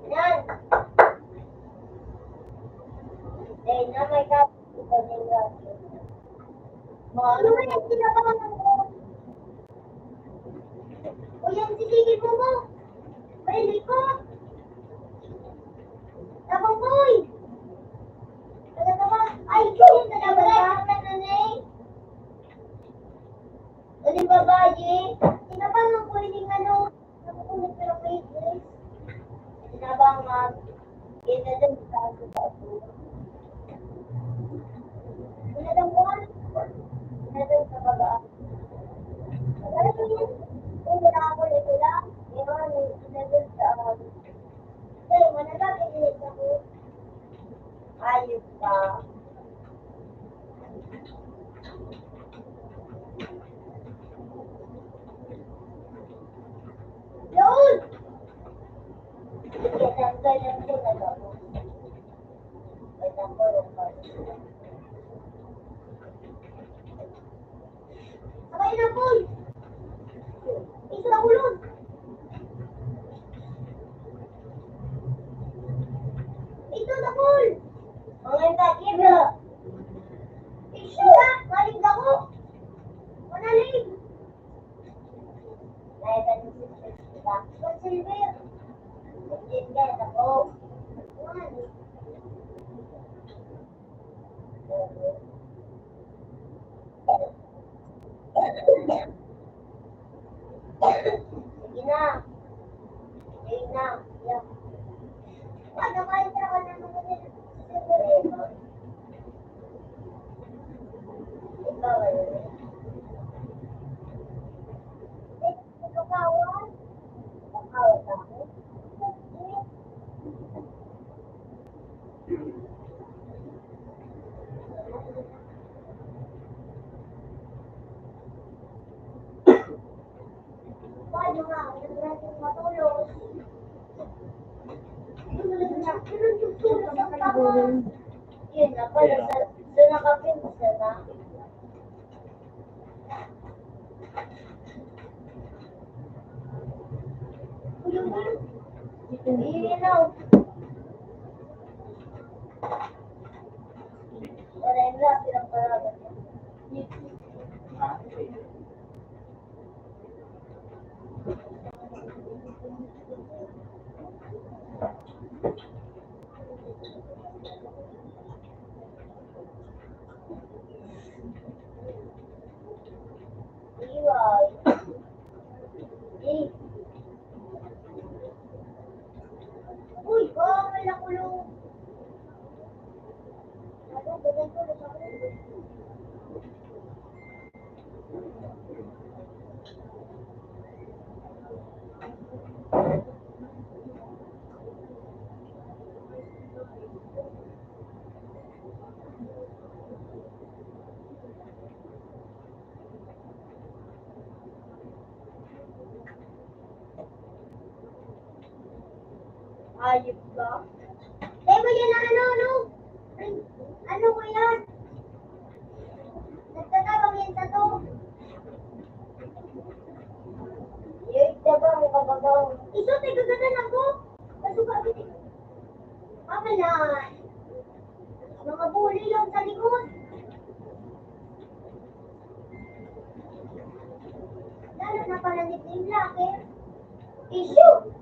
Yan. Dahil na may kapit ko ng radyo. Ano ba yung sinabahan ko? O yan, sisigil mo. May likod. Tabang boy. Ano ba? Ay, yun, nagabala ka na nanay. Ano yung babae? Sinabang ang pwedeng ano? Nakukulit ko ng waitress. Sinabang ginadang sa ako. Ginadang mo? Ginadang sa babae. Ano yun? Kung nakakulit ko lang, ginadang sa ako. Kaya, manalagay ulit ako. Ayos ka. Yun! Ganyan ko na lang. Ganyan ko rin pa. Sabay na po! Ito na ulod! Ito na po! Mga takip na! Isyo! Maling ako! Manalig! Naitan yung silver. Yung silver! Yung silver ako. One. Sige na. Sige na. Yeah. Ano kayo ka na naman nila? Ikaw ay. Kakawan? Kakawan ako? Paano nga? Hindi natin matulog. Yun na pala sa nakapinsa na. Ilaw. Wala yung lahat silang paragat. Iway. Uy, may nakulong. Ano, bagay ko na sa akin. Ayos ka? Ba yan na ano? Ano ko yan? Nagtatabang yan sa to. Yung tabang, kabagaw. Ito, tigagadan ako. Kasuka, bitin. Amalan. Mga bully lang sa likod. Lalo na pala nickname laki. Issue.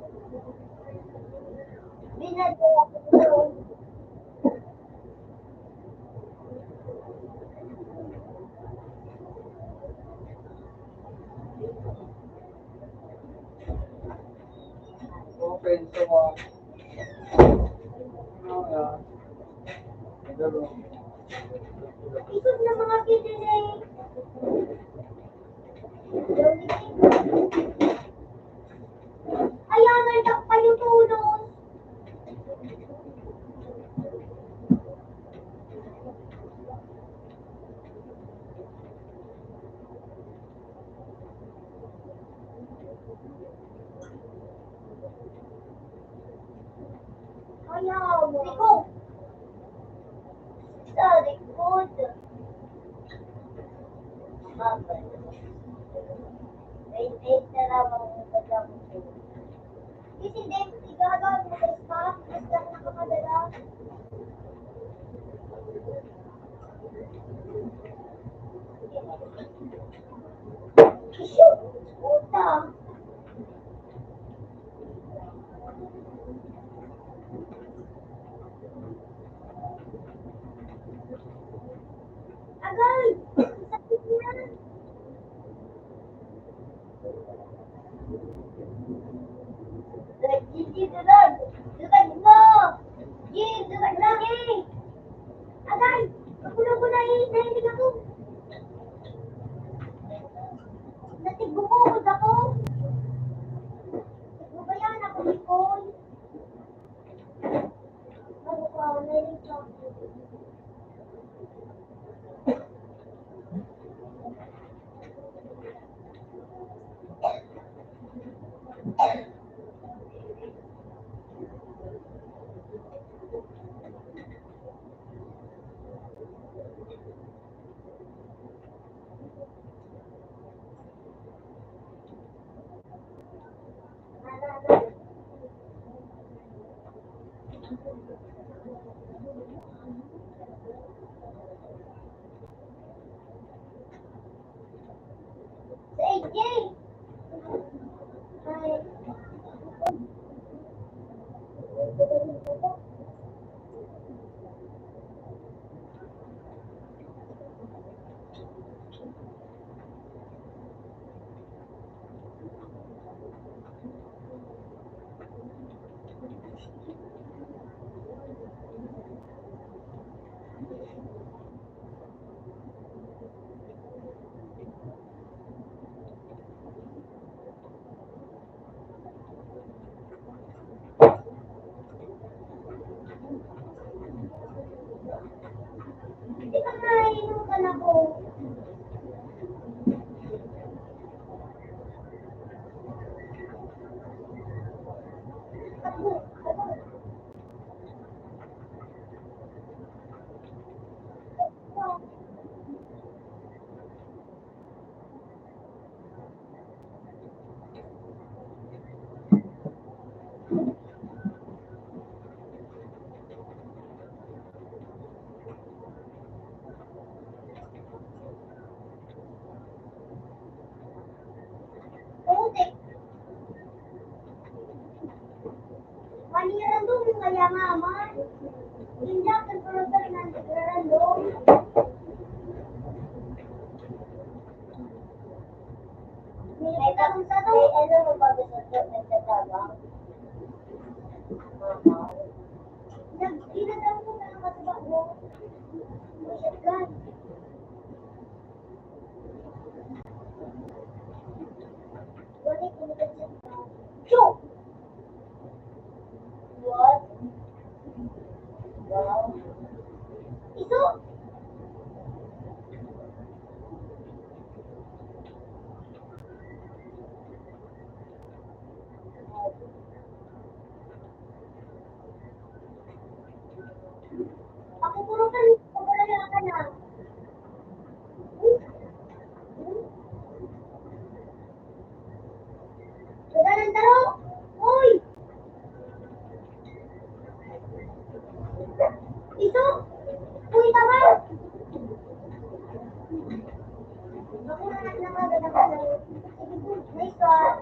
Binadala ko ito. Open sa mga... Isip na mga kinilig. Ayan, naldak pa yung tulong. Ayaw, ikaw. Sa likod. Wait na lang ang pagkakas ko. Kasi din, igagawa mo sa spa, basta nakapadala. Shoot! Puta! Agay! Sakit niya! Gigi, durag! Durag mo! Gigi, durag lang eh! Agay! Magulo ko na eh! Nahilig ako! Natigumukod ako! Gubayan ako, Nicole! Bago ka, nahilig ako. Sa AJ! Ay. Hindi ka nainom ka na ko. Putik. Maniran doon yung kaya nga man. Hindi ako product ng nagraran doon. May tanong sa to. Ano mo ba gusto nagtatabang? Nag-inadaw ko na ang kataba mo. Shotgun. Wala ko na shotgun. Shoot! What? Wow. Iso! Ako puro ka rin. Pagkalala ka na. Wala ng taro! Uy! Iso! Uy, tama! Ako na nagnamagana ka na. Sige po, nice one.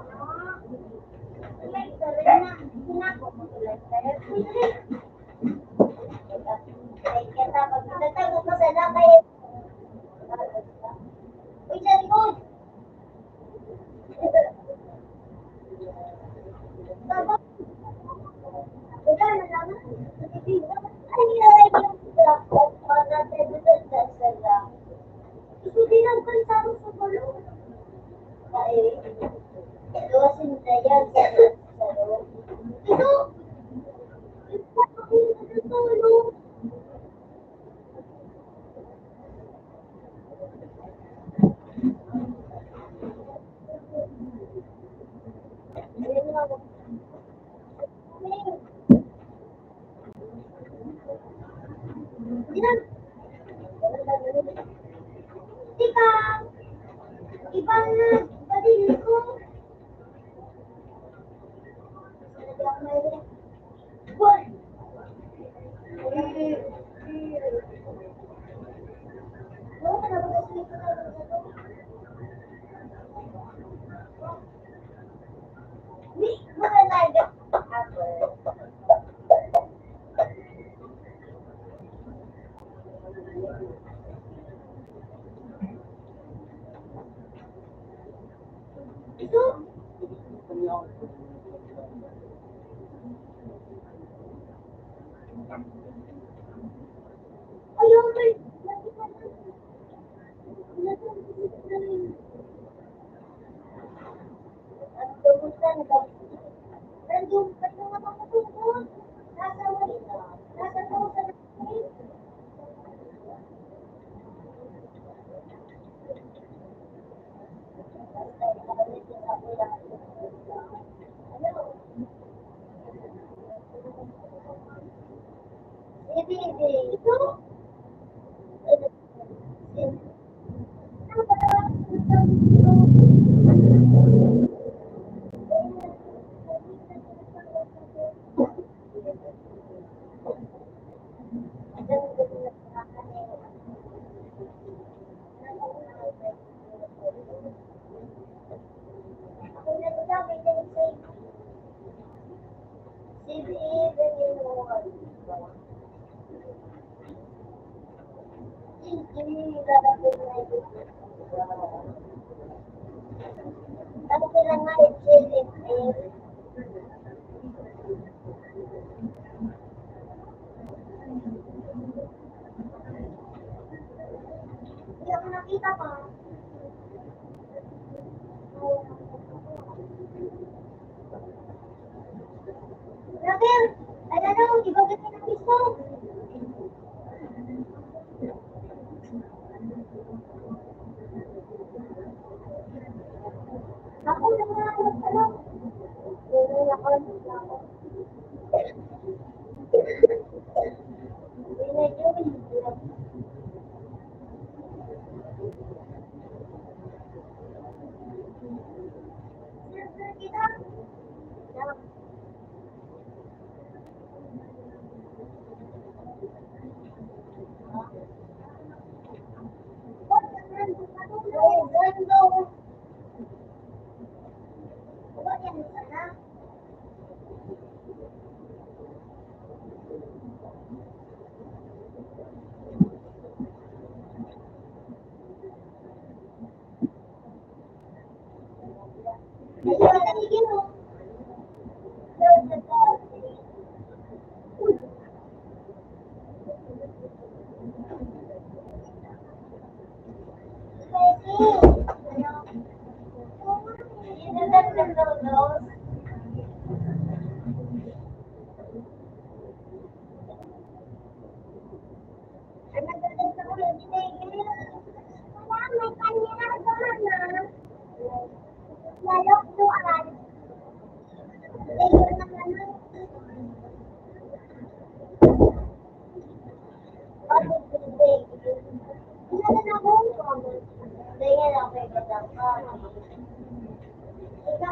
Like, sorry na. Hinako mo tulad tayo. Uy, dali! Ay, kaya pag nagtago ko sa lakay. Uy, sa likod! Baba! Wala na lang. Ay, nilagay ko yung truck at para tayo sa lang. Gusto din ang pansaro sa gulo. Ay, gawasin na yan sa loob. Ito! Ito! Ito! Tika! Ibang badil ko. Boy! Wala ka na ba kasi ko na ito? Ni, mga laga. Ayaw, may. Ang tumutan ka. Nandun pa yung mga matutulog. Nasa wali na. Nasa tawag na. Ito? Ano kailangan i-check? Hindi ako nakita pa. Raquel, ayan na, ibagay mo ng piso. Ako na nga, ano? Hindi ako.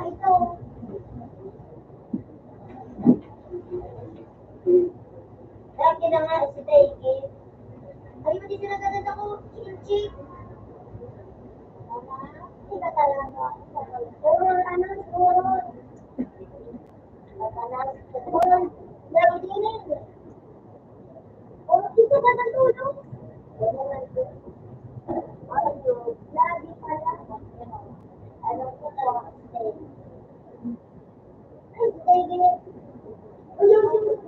Ito. Lagi na nga si Taiki. Ay, hindi sila gaganda ko, chik-chik. Iba talaga. Puro ano, puro. Puro laro dinin. Puro dito ka natulog. Lagi pala. Ano ko to? Ay, Taiki. Ayun.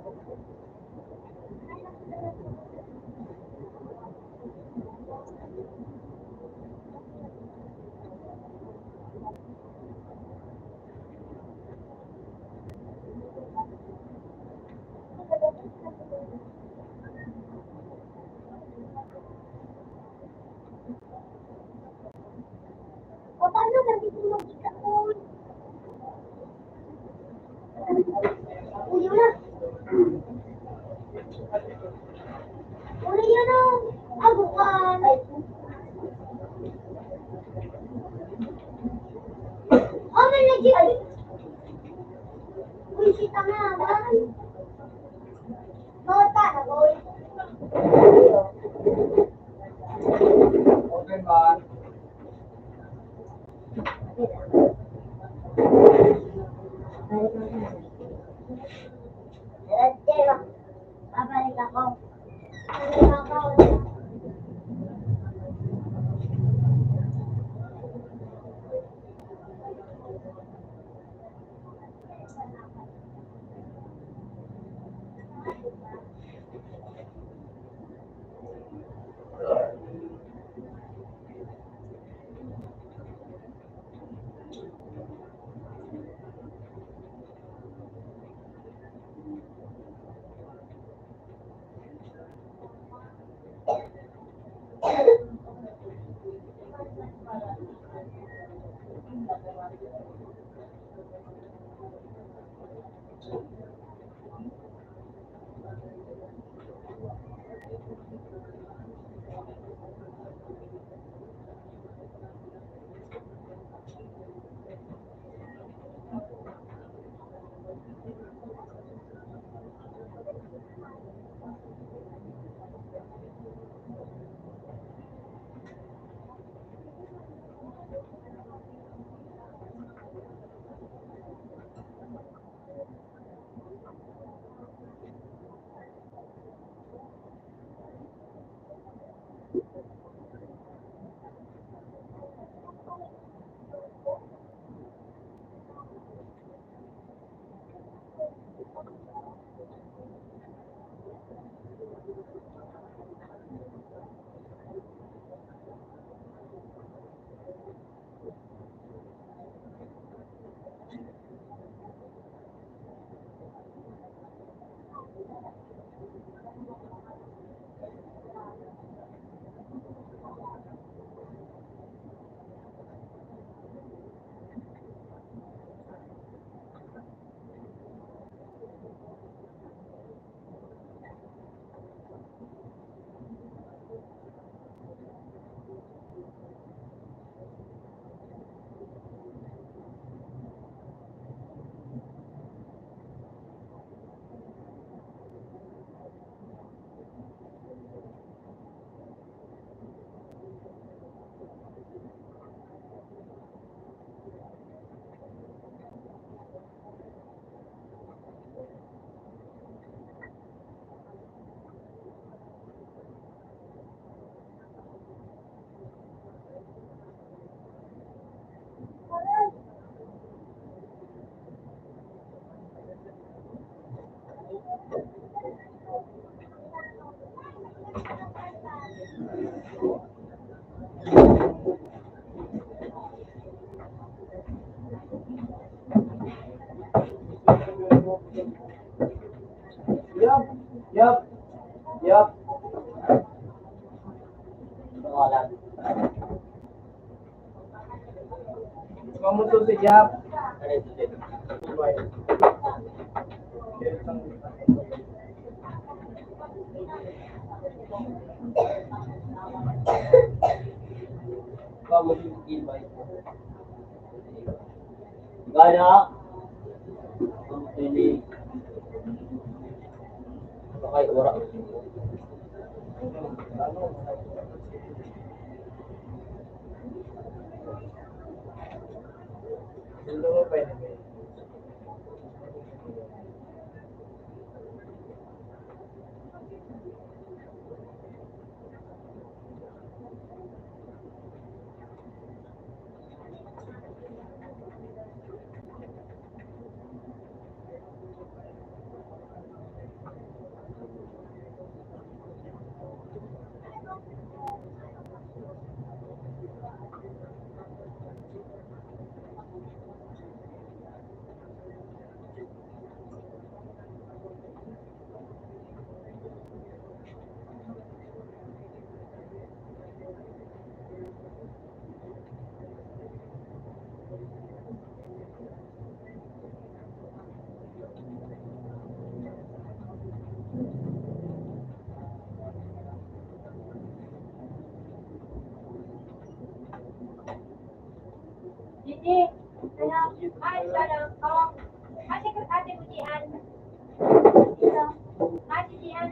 Yup, yup, yup. Pangalan. Kamusta si Yap? Ano ito din? Kamu si Gilbay. Gana? Ang pili. Bakay ora. Sundo mo pa yun. Gigi, ay, sarang, ate ko, ate ko, Jian. Ate Jian.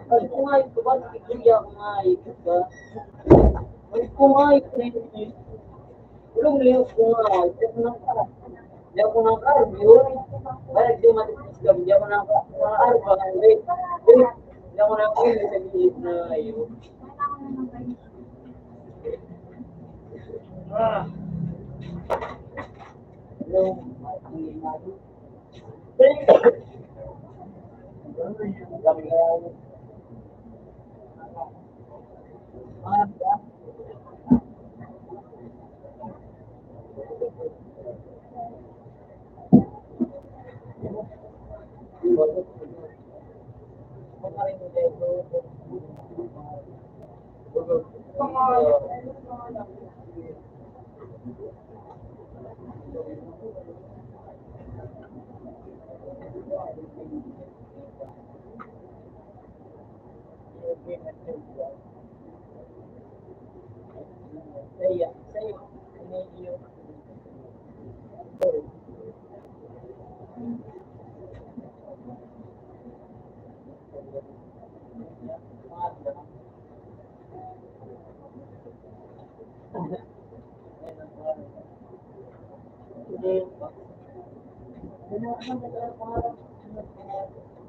Ay, kumain ka ba? Hindi ako kumain ka. Ay, kumain ka. Ulong liyo kumain. Hindi ako nakakarb yun. Balik di matitis ka. Hindi ako nakakarb pa. Hindi ako nakakarb sa gilid na iyo. Hello.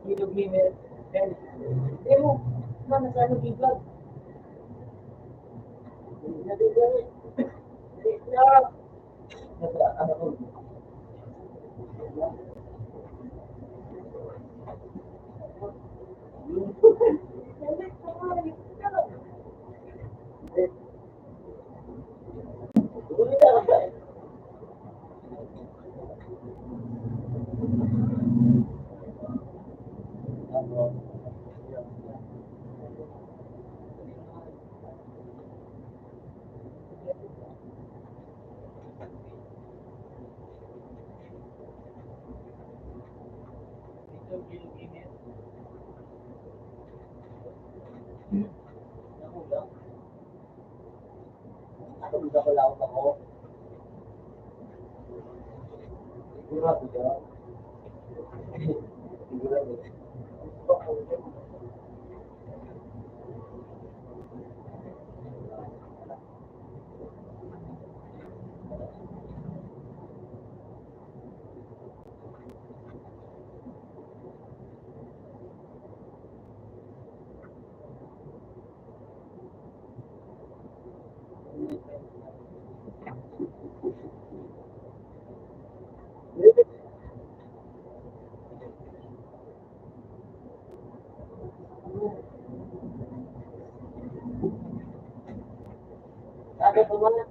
Hilog ni Mer. Mo, mana sa ano vlog? Ako bisa ko lang ako. Sigurado ka? Sigurado. Ada pemana?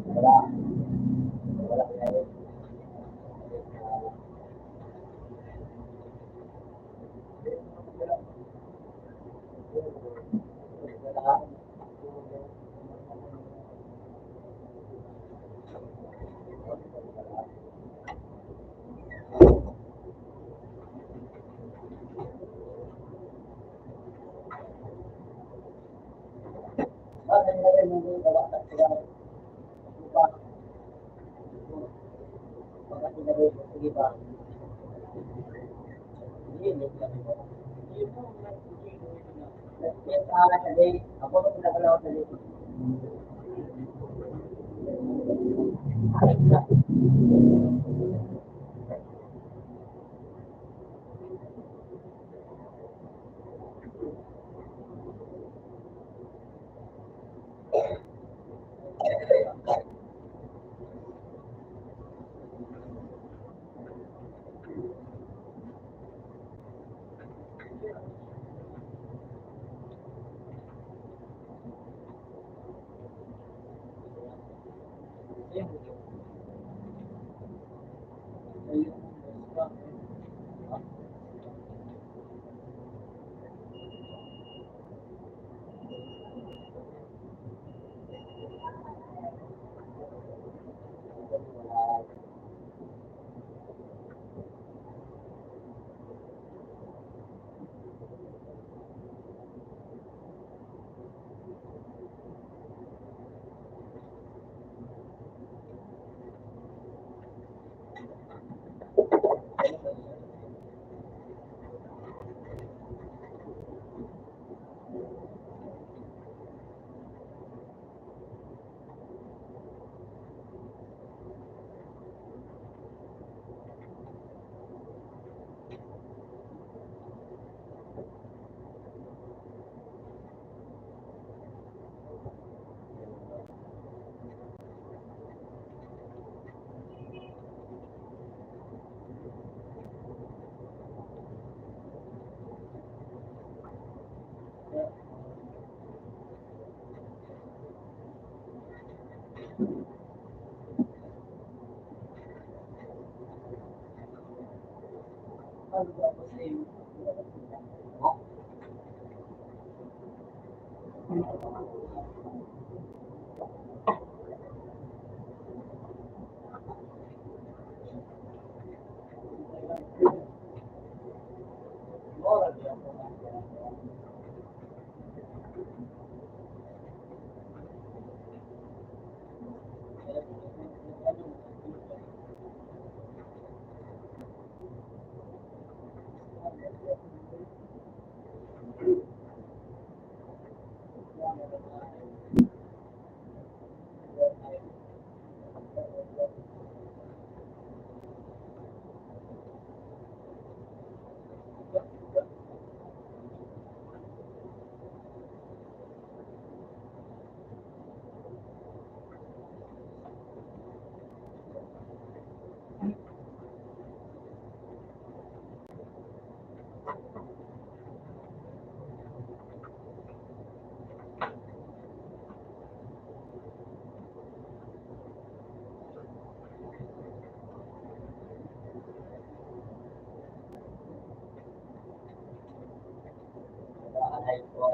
Wala. Wala kaya. Sige pa. Yun, yun lang ito. Yun po, nag-spend sa day. Ako nung pinagalaw sa day. Ano ba po sa iyo? Moral yan po. Ay po,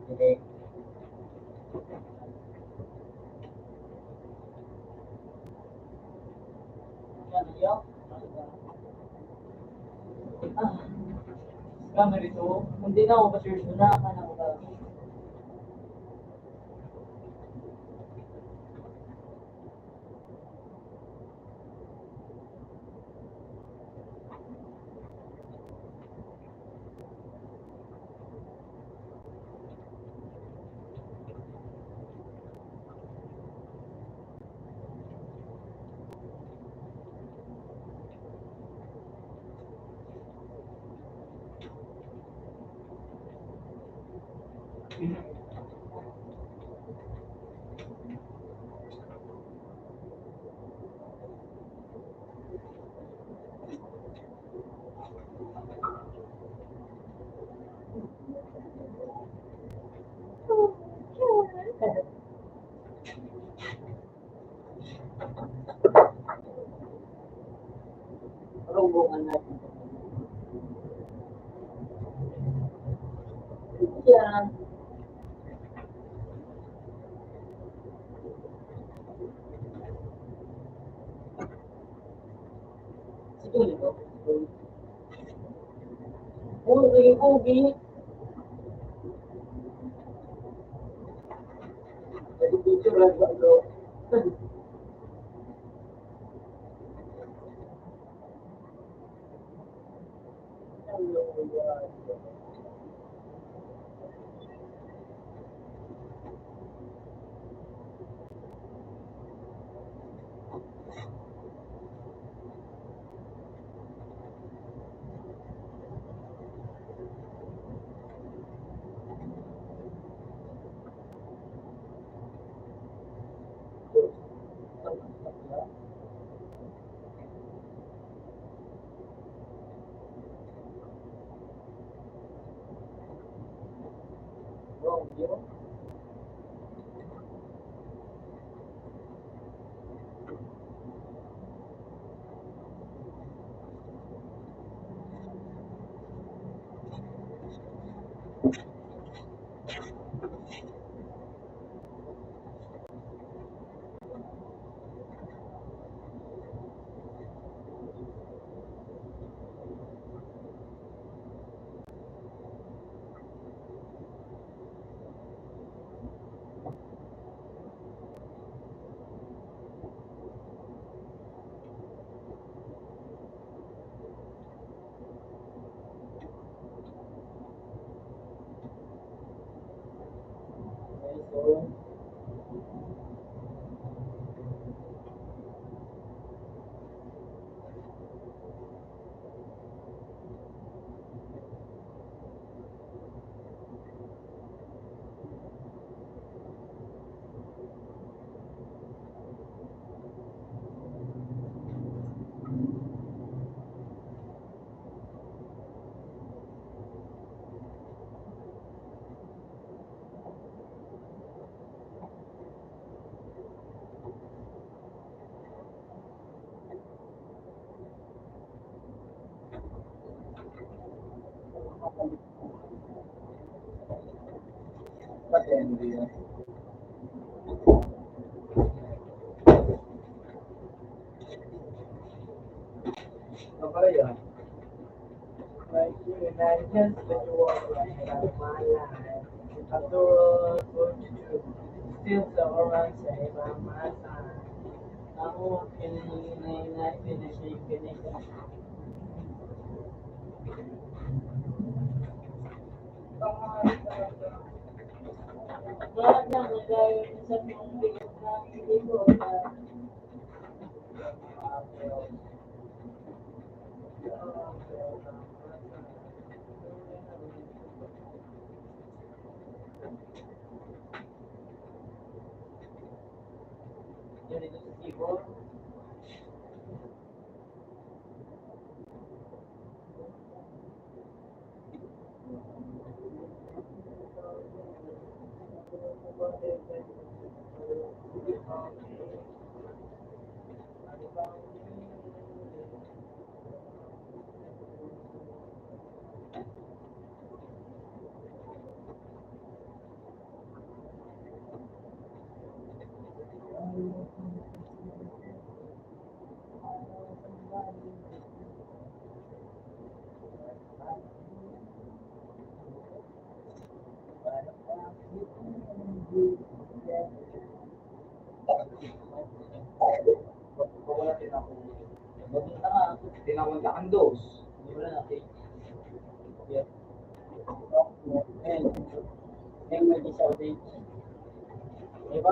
Hindi. Kami rito, hindi na ako kasi na ako ba? Rubungan natin. Yan. Sige ito. Ugi, ugi. Jadi picture lang ba bro? Bro, yun. Okay, so patente yan. Ano pala yan? Like you imagine that you walk like my life. After all, what you do, still so around say by my side. I'm walking in the night, finishing, finishing. Lahat ng nagayos sa mong bigat na hindi ko yun ito sa keyboard. Wala din ako. Magpunta ka. Tinawag ka ang dos. Hindi wala na. Yeah. And, yung may disadvantage. Diba?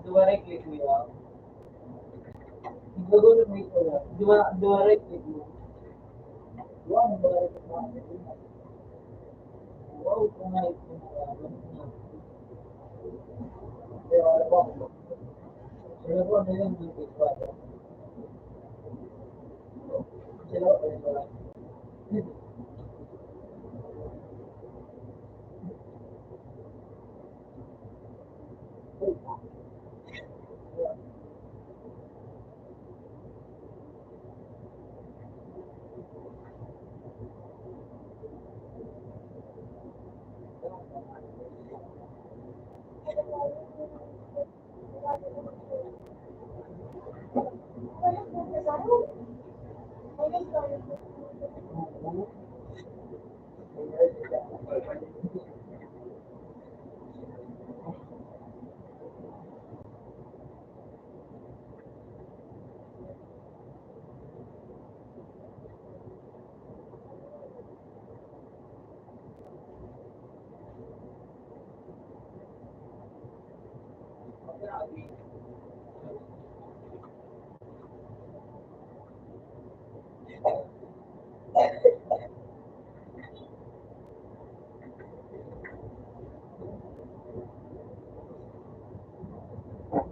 Dua right click mo yun. Siguro mo ito. Dua right click mo. Wow, balik ko. Wow, kumain ko na. Pero alam mo, sila po na yun yung ikwado. Sila po na yun.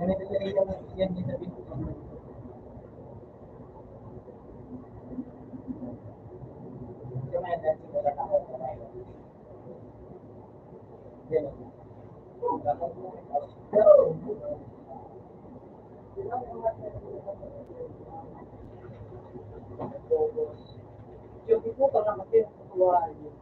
Ganito talaga yan yung sabihin ko. Kumain natin wala na ako. Yan. Yung ipo ka lang kasi kukuha yun.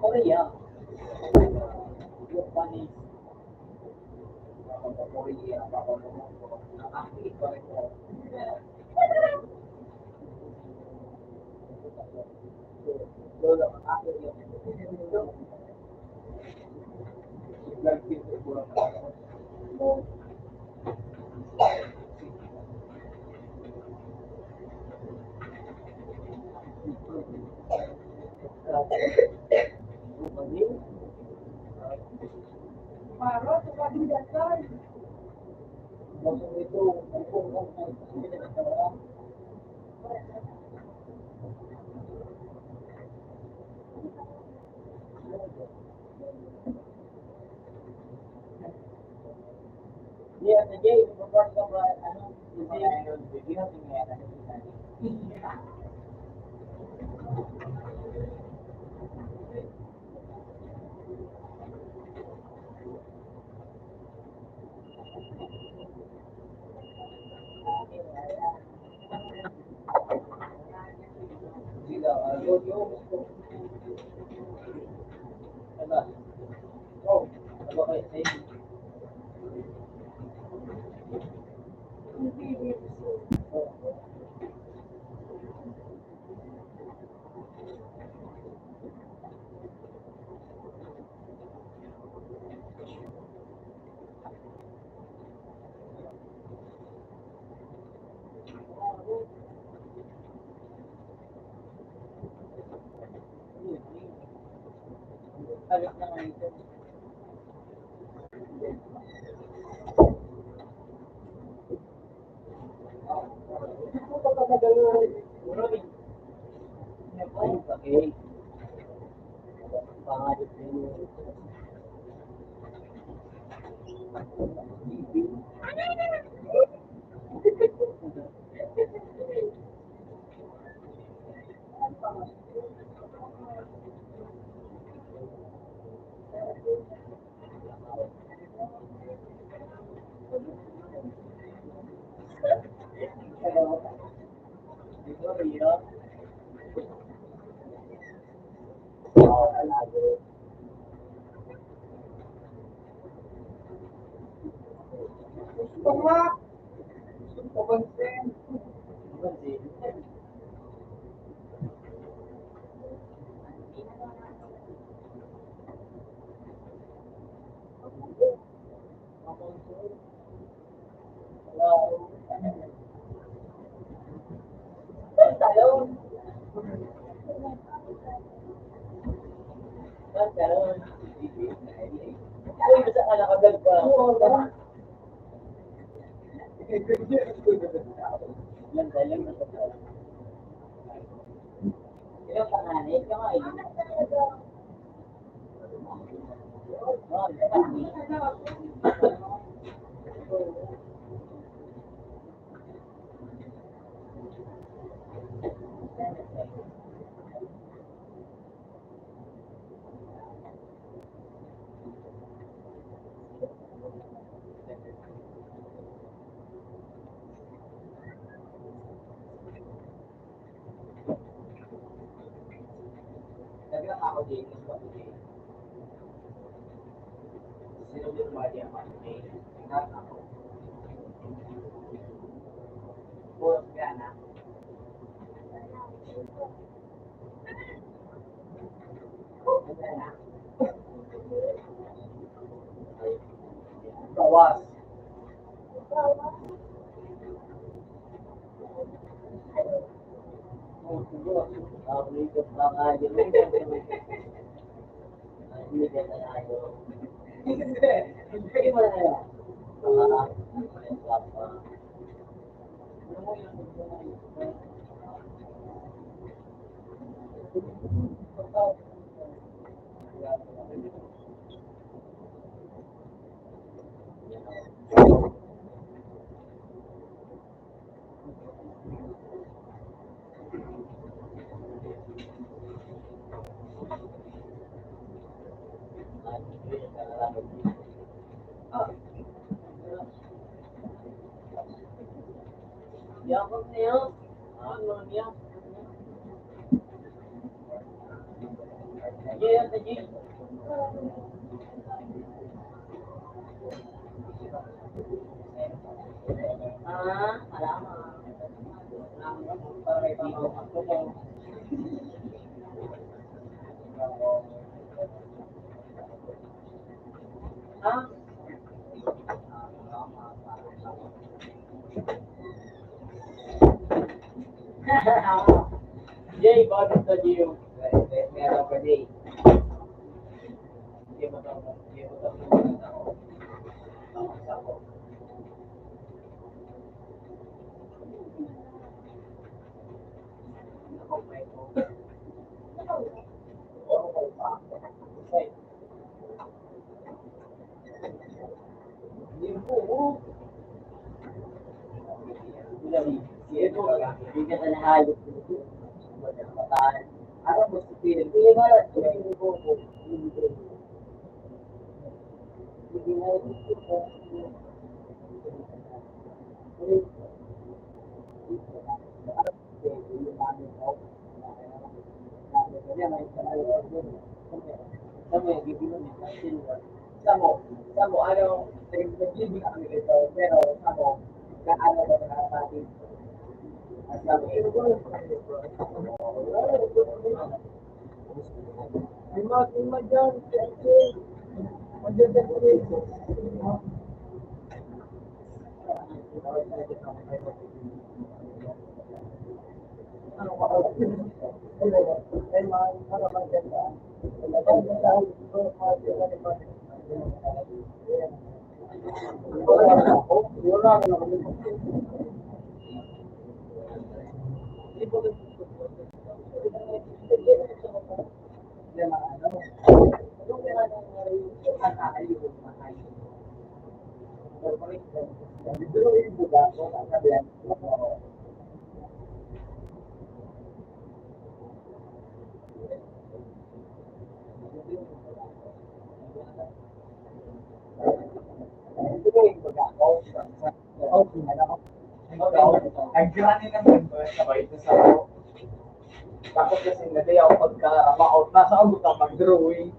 Korea. Yung panis. Korea. Yeah, the day before the ano, the video niya. Sila, yung ano, oh, ano kayo sa inyo? Alam na nga ito. na gano'n. Ay, bakit? Pangalit din yun. Uy, basta ka nakadag pa. Lang na sa ilang panganay ka nga eh. Naglang ako din ng pag-ibig. Sinunod mo din ang pag-ibig. Tingnan ako. Bukas ka na. Bawas. Ikot na nga yun. Hindi ka na ayaw. Hindi mo na ayaw. Yakap na yan. Ano yan? Ayan, ayan. Alamak. Para may pangawak ako mo. Jay, bakit sa Gio? Meron ka, Jay. Hindi mo ito. Hindi ka na hayop. Ano mo sa piling? Piling nga lang. Piling ko. Hindi nga lang. Samo, ano, nag-ibig kami ito, pero samo, kaano ba nakakapatid? Lima dyan, Nag-granny naman ko, sabay ito sa ako. Tapos kasi nagay ako pagka-out, nasa ako ka mag-drawing.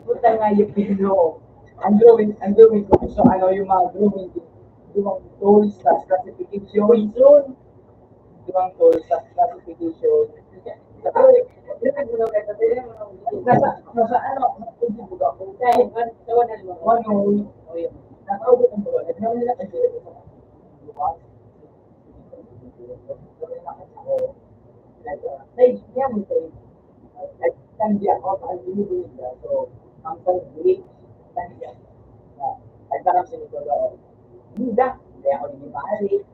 Punta nga yung pino. Ang drawing ko, so ano yung mga drawing ko. Yung tools, tas classification. Yung tools, tas classification. Nasa ano, nagbubuga ko. Kahit, ano, nakaubot ang buga. Nagnaman nila kasi, tanda ako sa alibig so ang pag-break tanda ay parang siniguro ako hindi kaya ako hindi maaari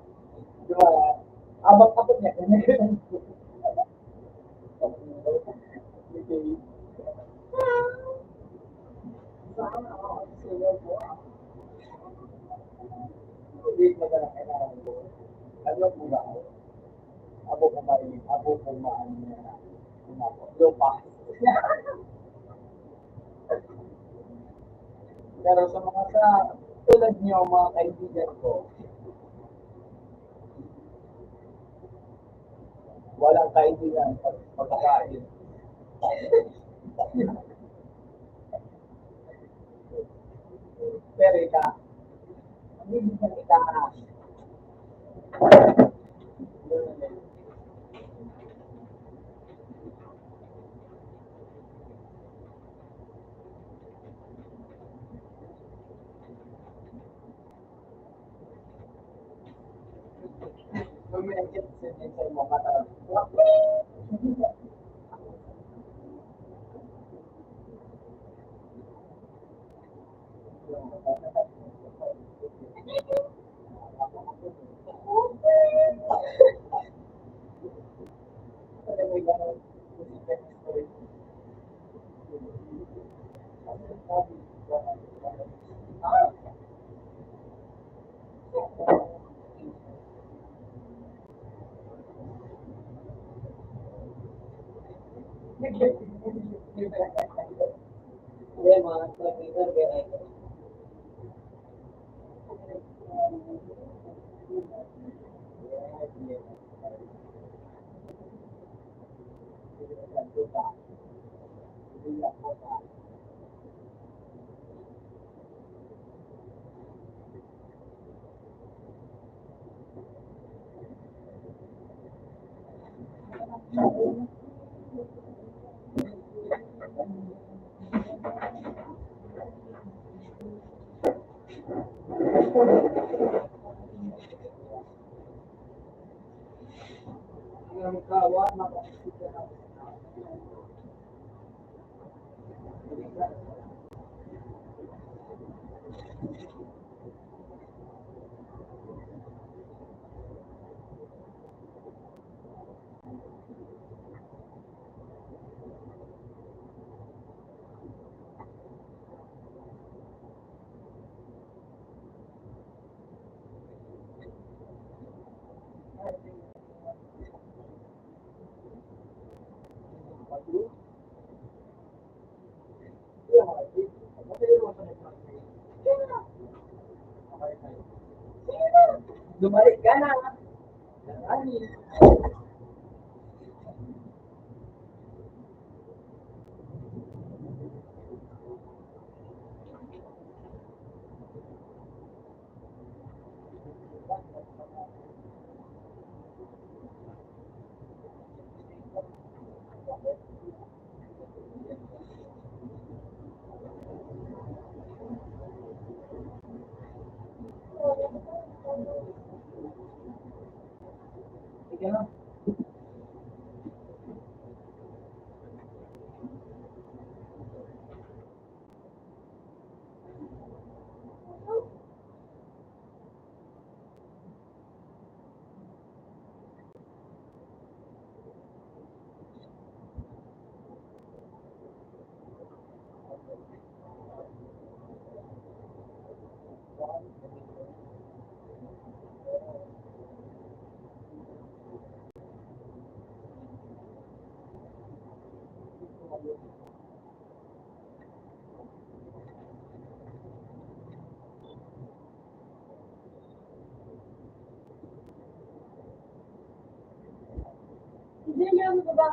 diba abang-abang niya okay hindi maganda kailangan ko ano po ba abo kumain na lupa. Pero sa mga tulad niyo, mga kaibigan ko, walang kaibigan pag pagkakain. Pero hindi ka itaas. Pag-medit sa mga mata. Mga kaibigan, ang kawa, Lumalik ka na. Ani. Sige na. ano ka ba?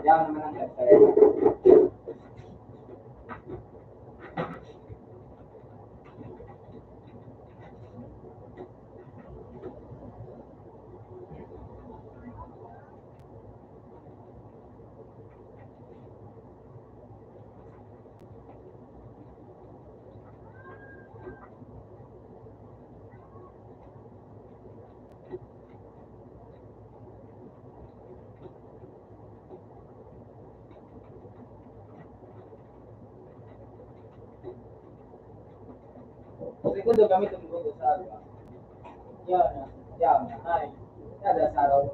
Yan naman ang left. Segundo gamit ang grupo sa alba. Yan. Ay. Kada sa araw.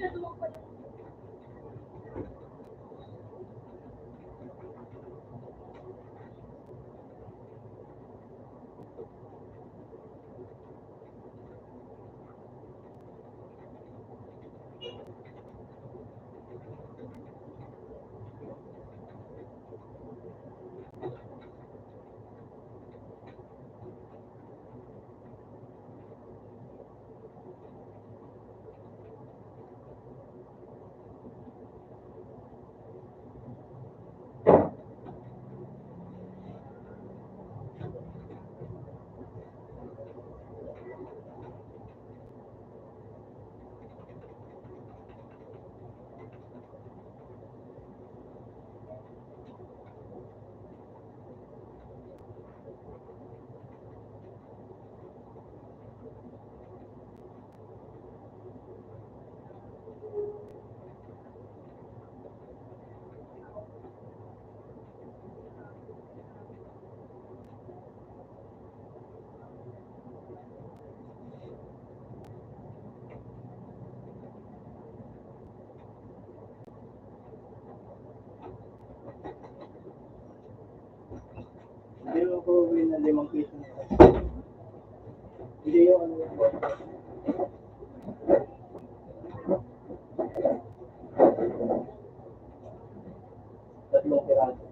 Hindi mo ko uwi na 5 piso na. Hindi yung ano yung boss. Tatlong piraso.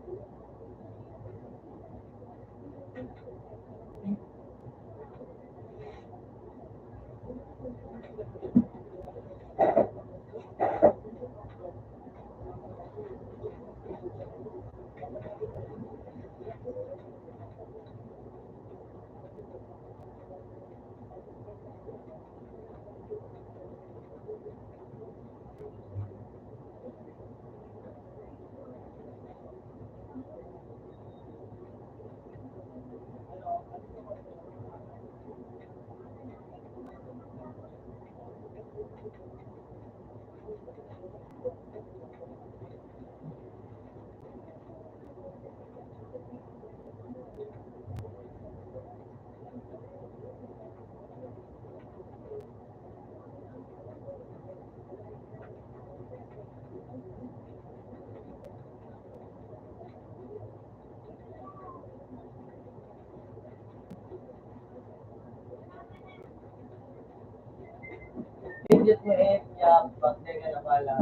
Pindot mo niya, pag teka na pala.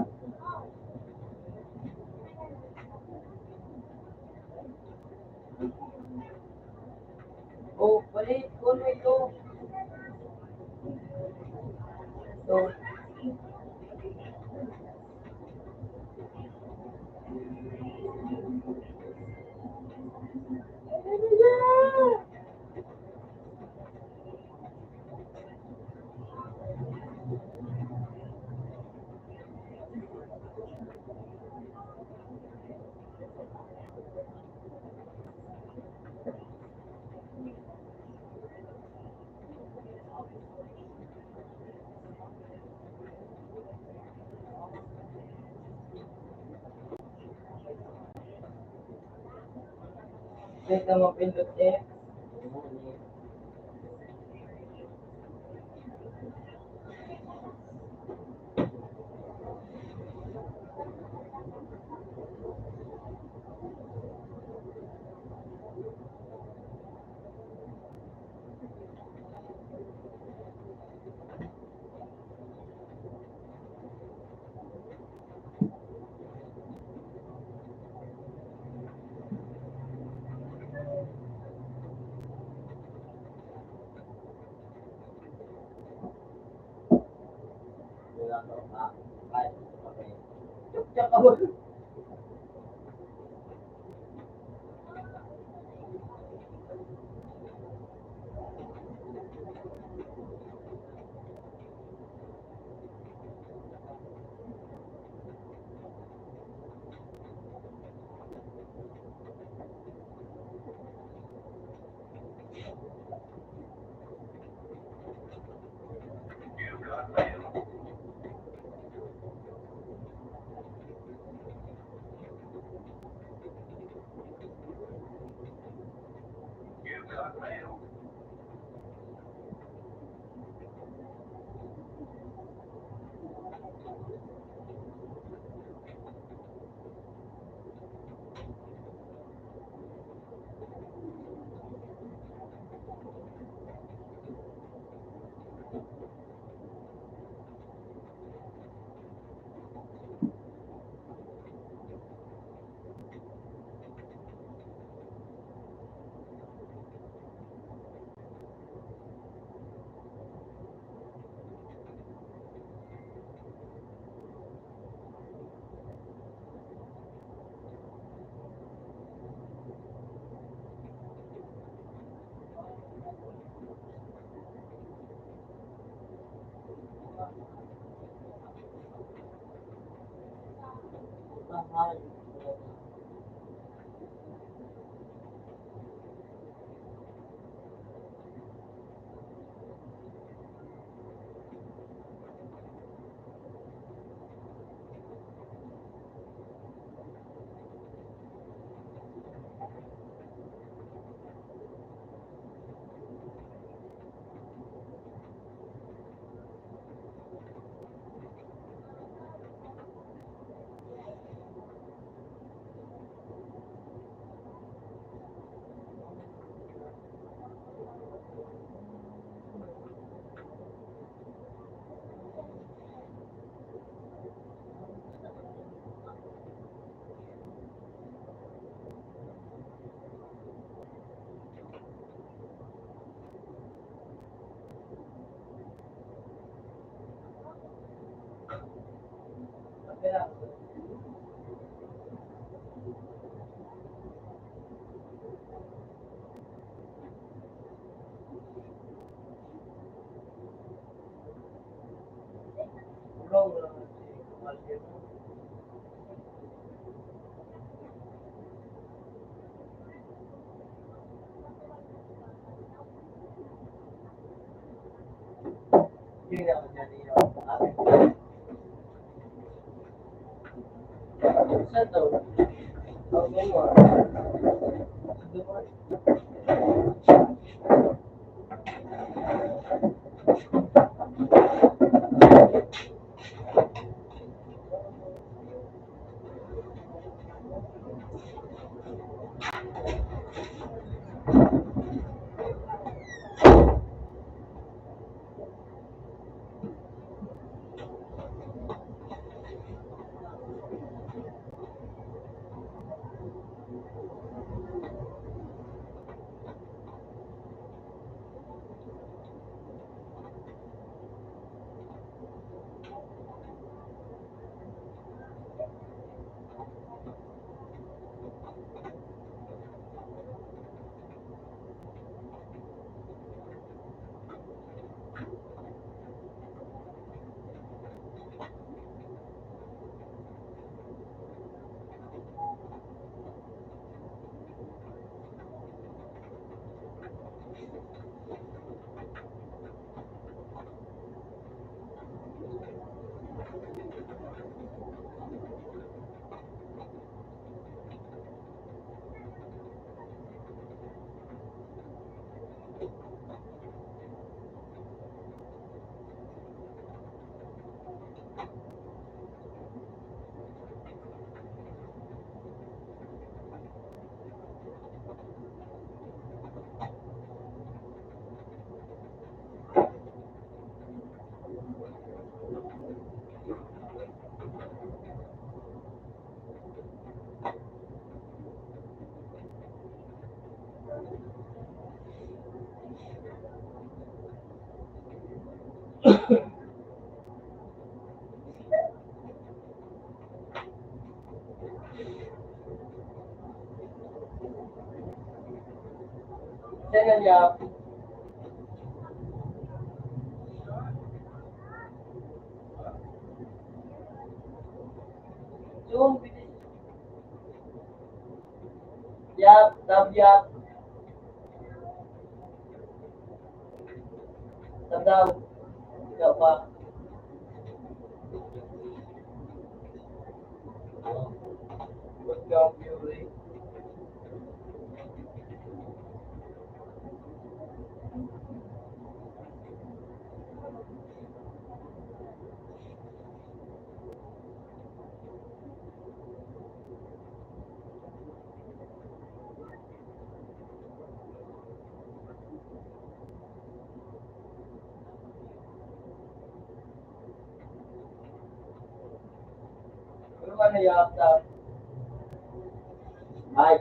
Oh, balik, kuno ito. So, teka mo pindot hayop talaga. Kaya, ulong lang si Kamalyan. Yun ako dyan yung akin. Sa to, ako mo. Jangan ya. Zoom. Yap, tab yap. Tab daw. Yap pa. What's your view? Ano yap tab? Ay.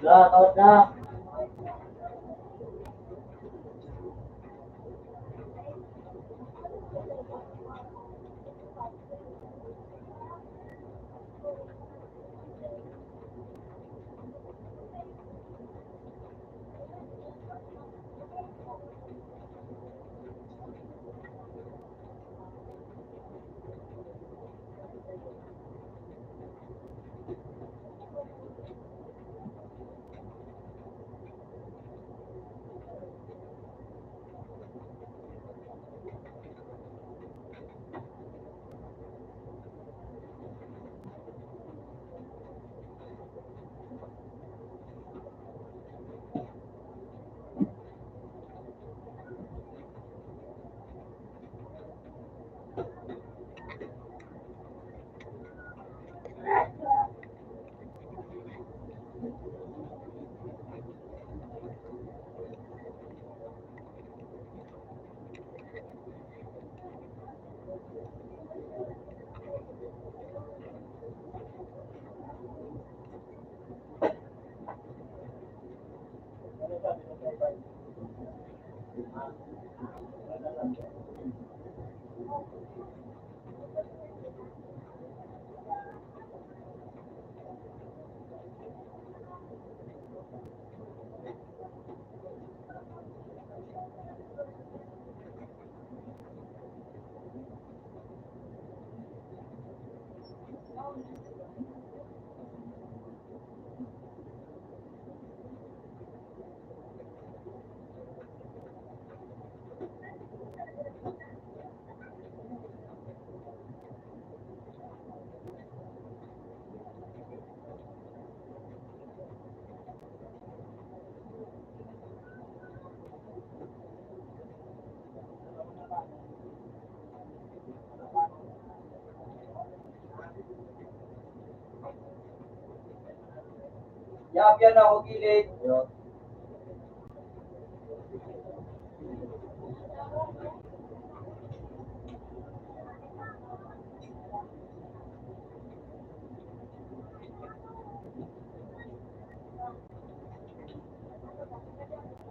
Na, tawad na. Yap yan ako gilid. Ayun.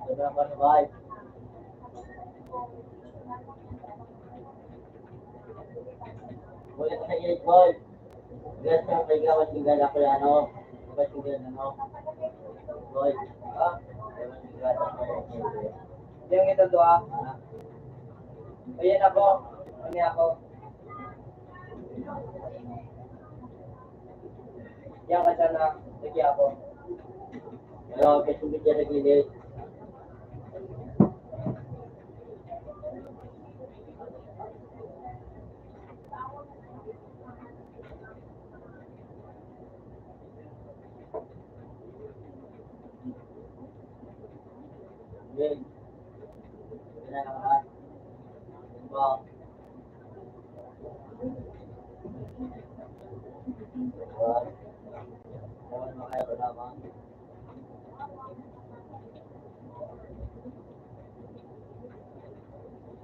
Sobrang kanibay. Ulit sa gilid, boy. Bigas ka, may gawas yung gala ko yan, ano? Bigas yung gala, ano? Boy. Ah, Gawas yung gala ko. yung ito doa. Ah, Ayan ako. Ano ako? Yan ka siya na. Sige ako. ayun, kasubit dyan sa gilid. Gilid. Yan na naman. Diba? Diba? Ewan mo kayo ko lamang.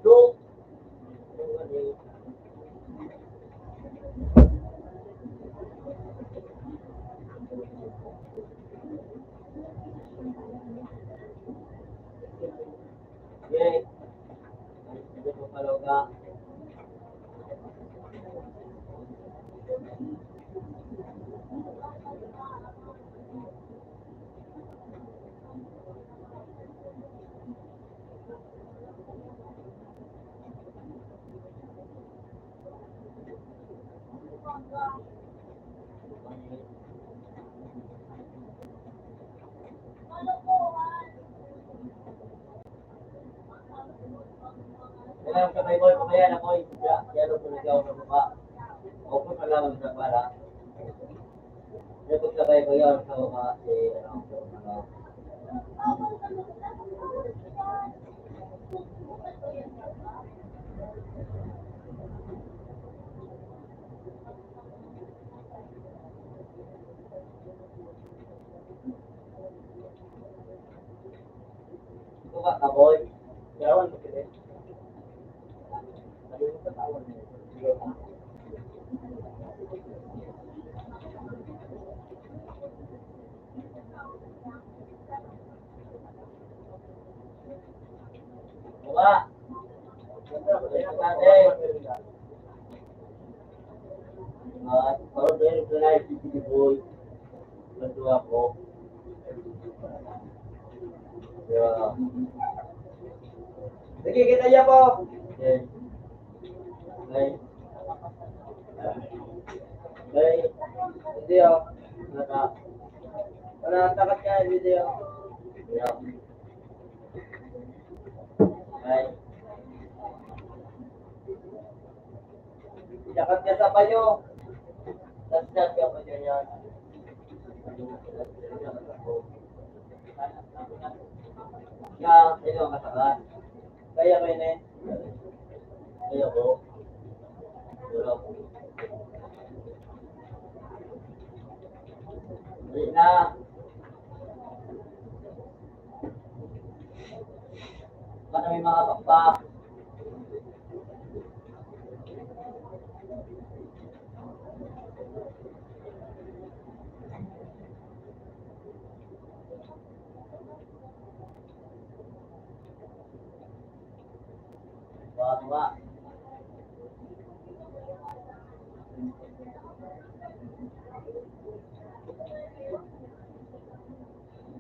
Look! Yay! Ito po palaw ka. Kailangan sa Bible ko kaya na ko, yalo ko nagawa sa mukha. O kung malaman sa para. Ito sa Bible yun sa mukha, ano. Ito ka, kaboy. Yawan mo sila. Sabi mo sa tawon niya. Sige mo. Wala. Kalau dia naik di boy, bantu aku. Ya. Sige, kita aja po. Okay. Baik. Baik. Video. Wala takat ka video. Ya. Baik. Jakat ka sa banyo. Dasdas ka pa dyan yan. Ya, ito ang kasakat. Kaya ko yun eh. Kaya ko. Duro. Hindi na. Baka may mga pakpak. Wah.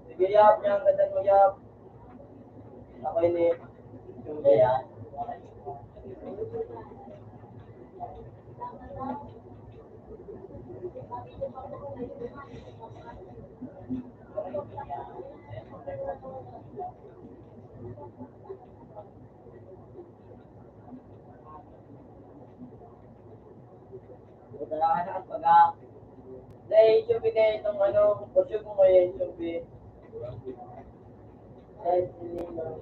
Sige, Yap. Yang ganda mo, Yap. Ako ini. Yung yan. Ito na ka sa pagka. Dahil HUB na itong ano, kurso ko ngayon HUB. Dahil sili ng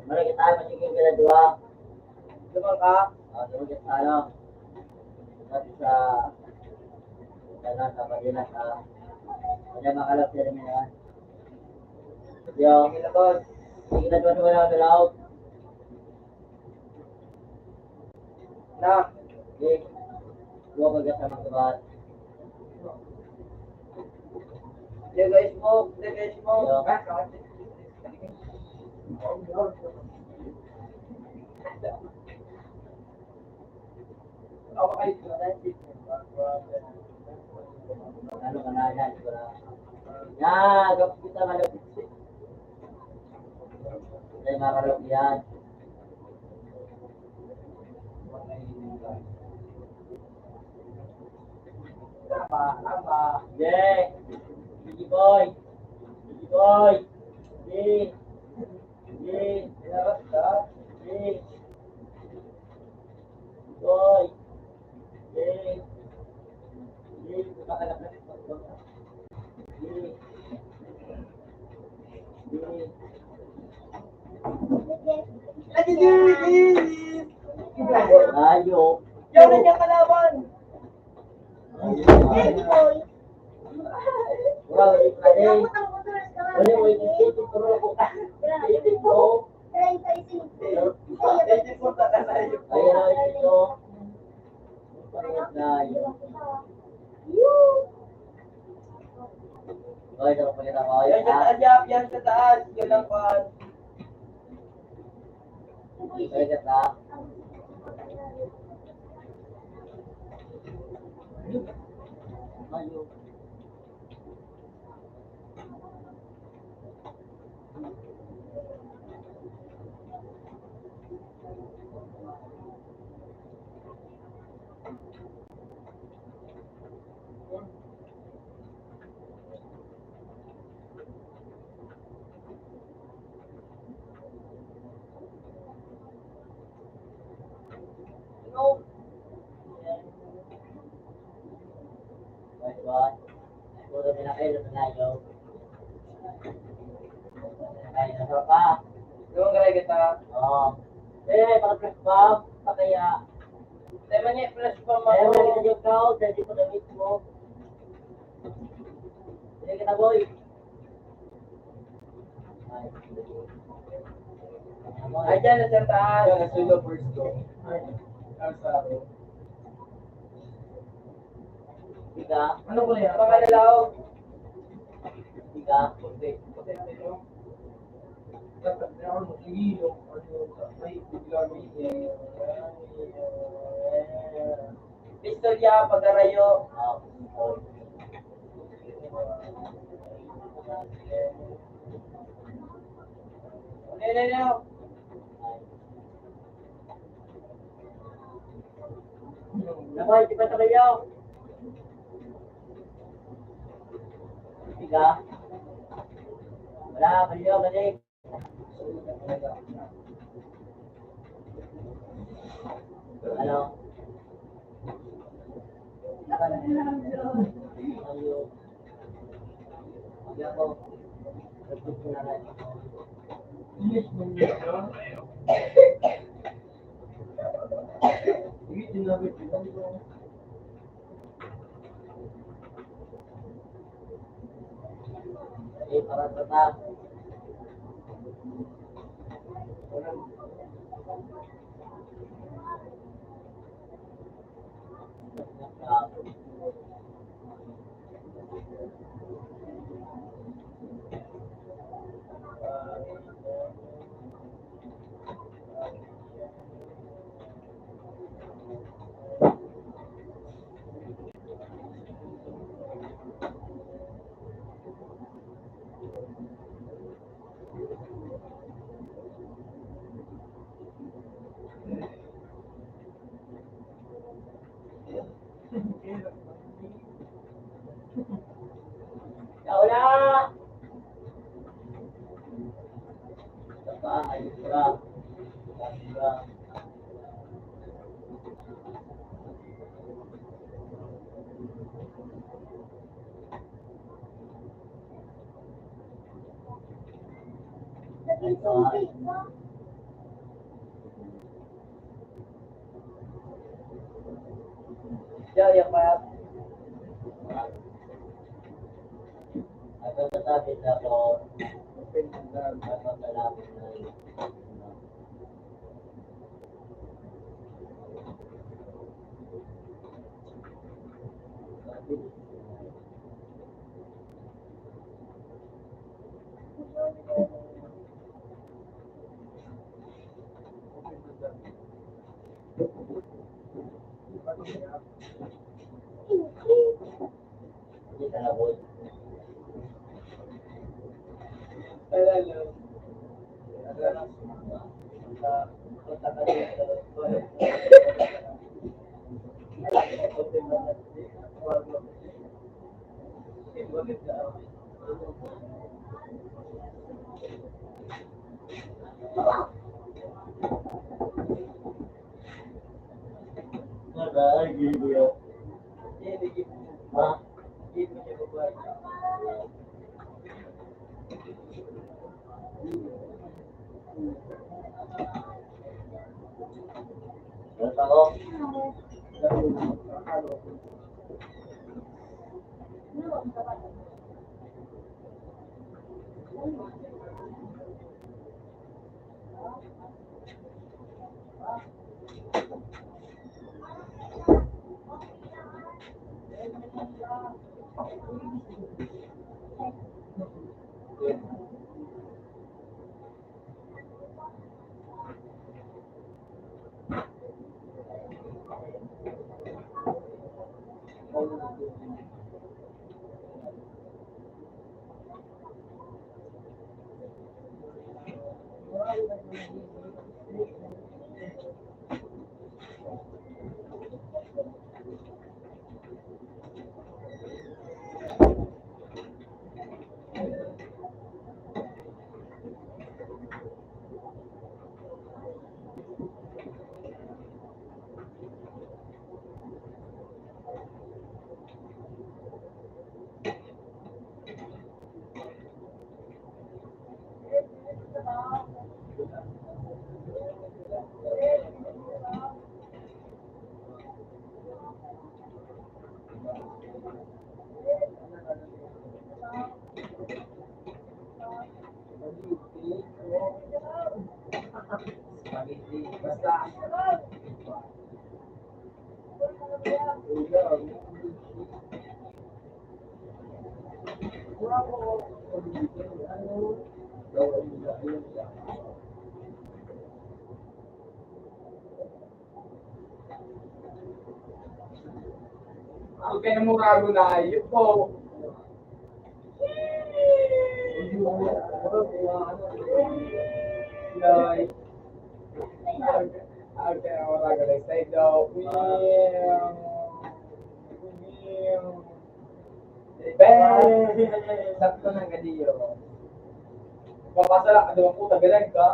mari kita masih kita dua. Coba kak, coba kita ano, nanti sa sa pagina sa ada makalap dari mana? Yo, kita bos, kita dua na laut. Nah, di dua bersama kebat. Dia guys smoke. Ano ka na yan? Ya, gap kita malapit. Hindi makalap yan. Apa? Yeah. Gigi boy. Boy. Layo. Yan na niyang kalaban. Baby boy. Wow, Ay, ano? ang motor ka. Ano mo ito pero ko. Ito. Try to isi. Ayan ito. Layo. Ay, daw pa kita ko. Yan sa taas, yan sa taas. Yan ang pan. Ay, kita. Layo. No. Bye-bye. Puro pinakain sa layo. Pinakain na sa pa. Yung kaya kita. Oo. Eh, pag-press pa, kaya. Tema niya, flash pa Kaya mo mo. kita yung crowd, dahil po damit mo. Sige kita, boy. Ay, dyan na sa taas. Yan, nasa yung first ko. Ang sa ako. Tiga, Ano ko na yan? Mga nalaw. tiga. Dapat na ako sige yung may bigla Pistorya, pag-arayo. Ano. Naboy, di ba ito kayo? Tiga. Wala, kayo, balik. Ano? Ayo. Mag ako. Nagtuto na rin. Eh, para tetap. Ya udah. Coba ayo kurang. Kurang. Naging sumpit mo. Diyan, yan pa. Akan tetapi kalau akan dalam kita nak buat. Ada lagi dia. Hah? Basta ko. Ako kaya murago na ayun po. Like, okay, murago na side daw. Bang! Sakto ng gadiyo. Papasala ka doon po, tagalag ka.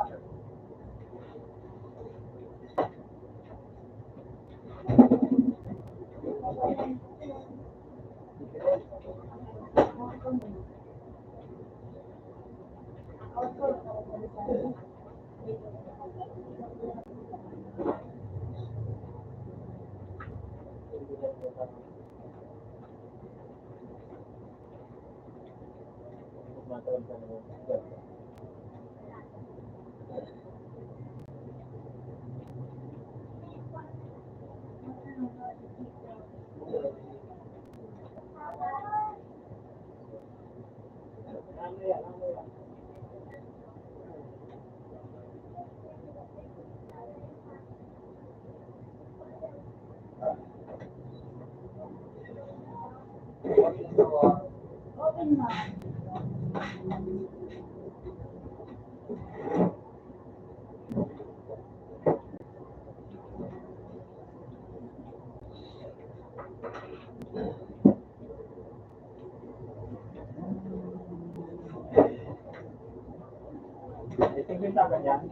Tingin sa kanya.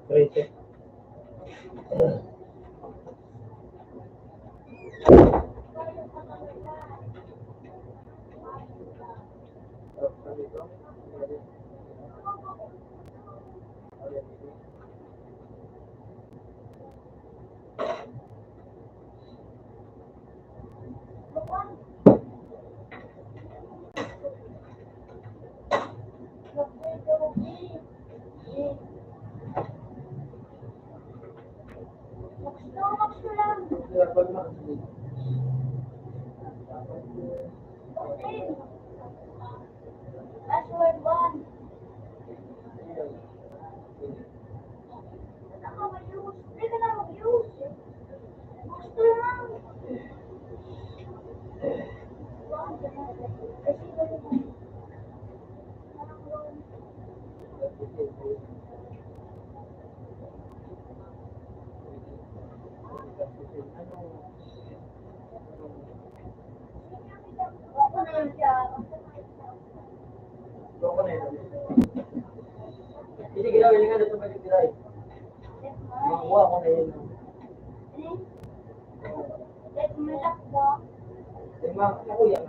Great. Password 1. Wala ka mag-use. Hindi ka na mag-use. Gusto lang. Ako na yun siya. Hindi ginawa nga na ito pagkitiray. Makakuha ko na yun. Let me lock mo. Ako yan.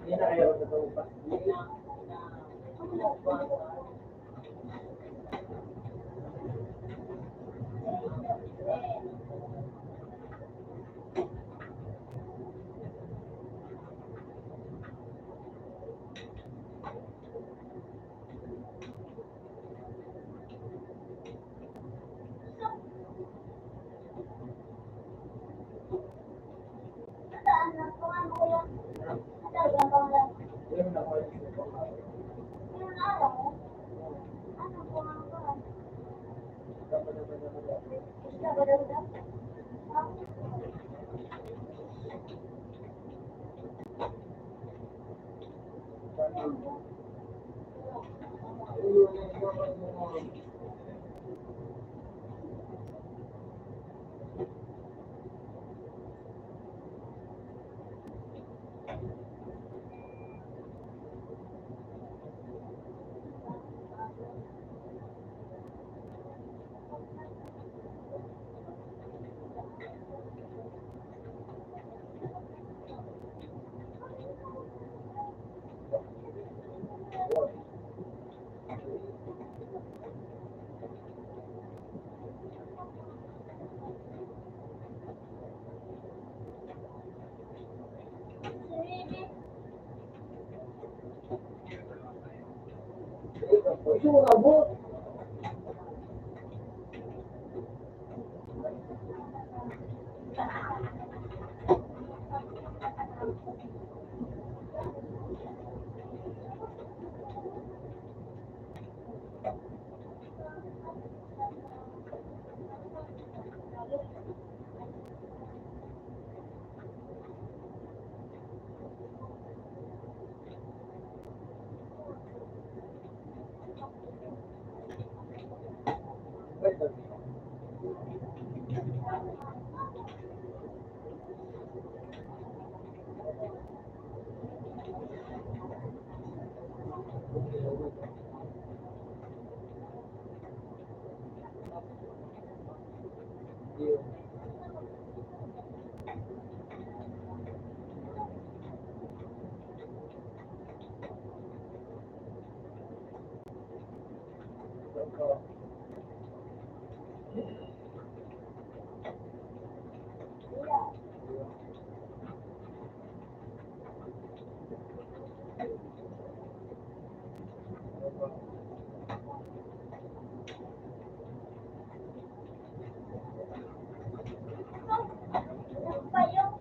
Yan na kayo sa tawag pa. Saan ang pangalan ko yan? Saan ang pangalan? Yan na kayo. Yung alam mo? Anong pangalan ko yan? Isla ba daw daw? Gusto mo abot? Ano pa yung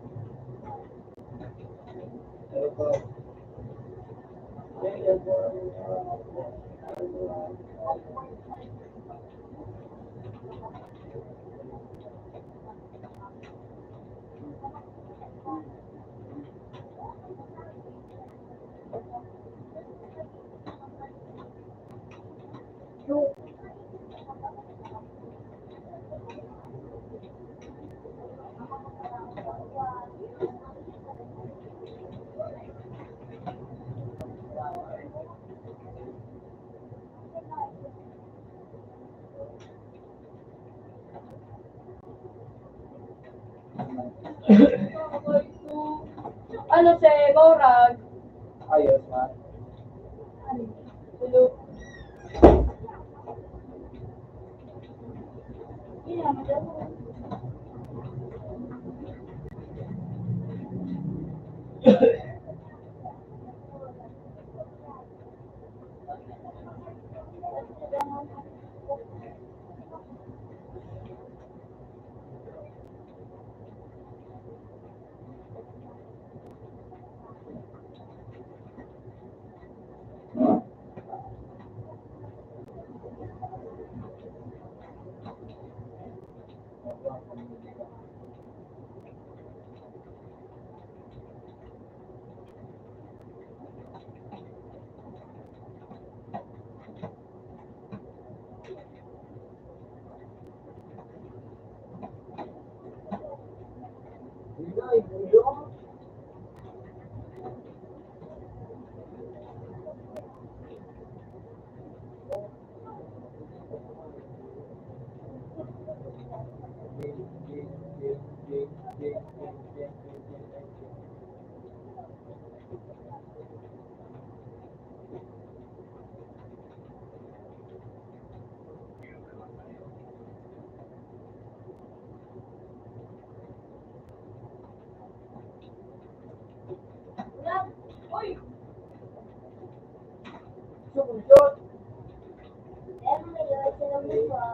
Ano si Morag? Ayos man. Hello. yun naman daw. Ay, buyo. Uy! Sumunod. Eh, ngayon, sila mo pa.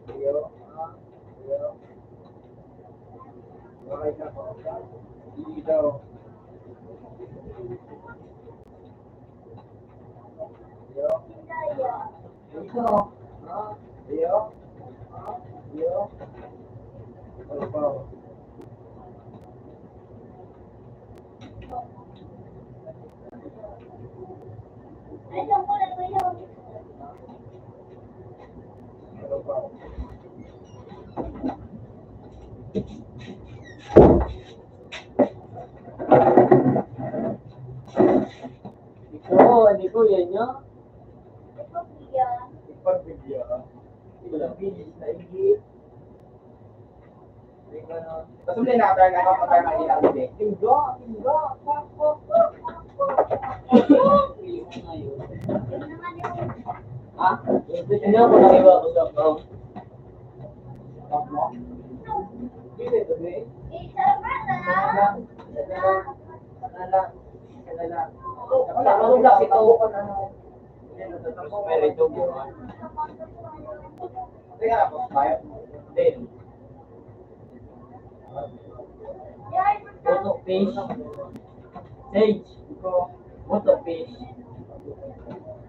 Buyo. Buyo. Okay na po. Hindi daw. Buyo. Hindaya. Buyo. Buyo. Buyo. Ano pa? Ay, yung kulay ko yun. Ano pa? Ikaw, hindi ko yan niya. Ito, Pia. Ipagbigyan. Ilabilis na igit. Tapos may nakatay na kapatay na ilang din. Tingga, tingga. Yun naman yung Ha? Hindi ako nakiba ko sa pang. Mo? Hindi, gabi. isa pa na. Ano lang ito? Meron ito mo. Kaya ako, tayo. Then. Yay, Buto fish. Sage. Buto fish.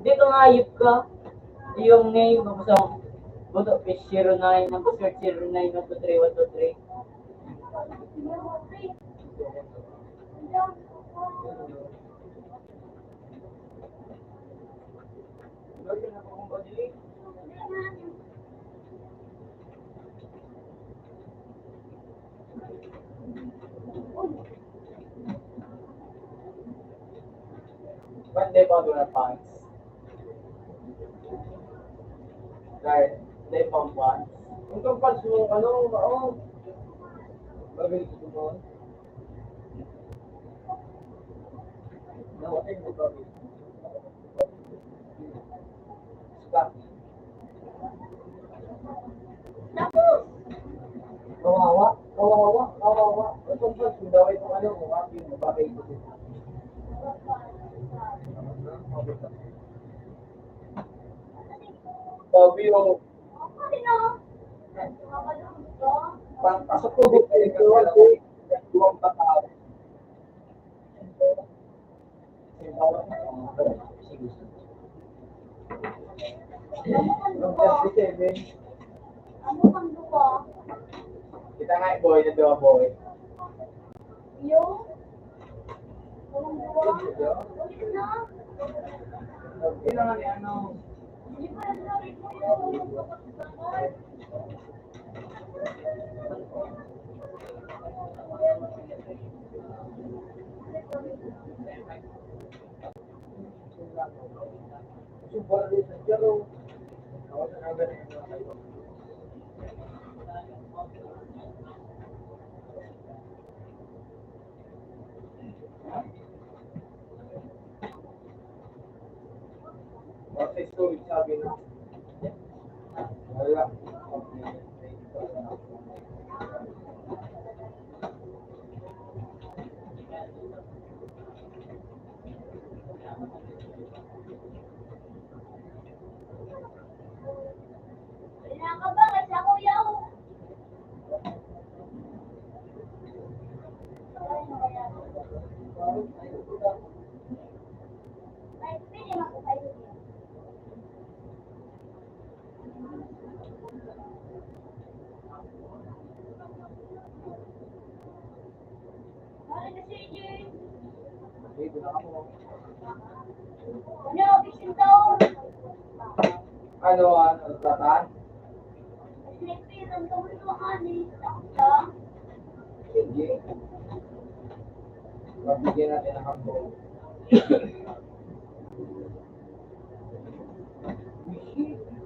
Dito nga ayop ka. Yung name mo sa Buto fish 09. Ang search 09 123 123. Monday pa doon ang pants. Dahil, day pang pants. Kung kang pants mo, mabilis ko mo. Nawatin mo ba? Stop. Tapos! Kawawa. Itong pants mo daw, itong bakit ito. Sabi mo, pasok ko dito ito, duwang patao. Ano kang duwa? Kita nga boy, na dua boy. Yung? Anong duwa? Ulit na? Kailangan ni ano, Hindi pa nasabi ko yung super rin sa jaro. Kawasan ang ganun yung kayo. Kasi story sabi na. Wala. Pinakabagas ako yaw. Ay, pili ako kayo. Ano na si Jane? Dito na ako. Ano, bisin daw? Ano, tataan? Sinipiran daw ito, honey. Takot. Sige. Mabigyan natin ang hambog.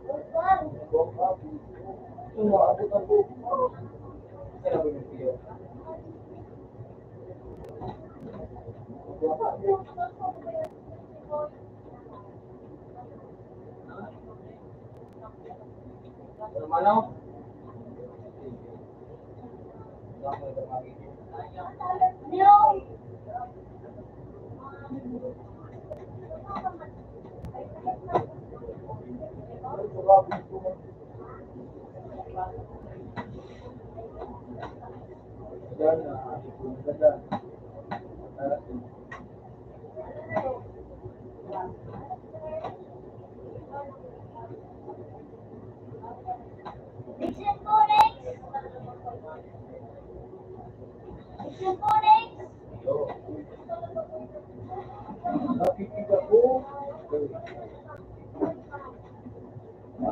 Ulpan. Sumaabot ako. Sinabi mo siya. Ano? Ano? Bisin ko next. Bisin ko next. Nakikita ko.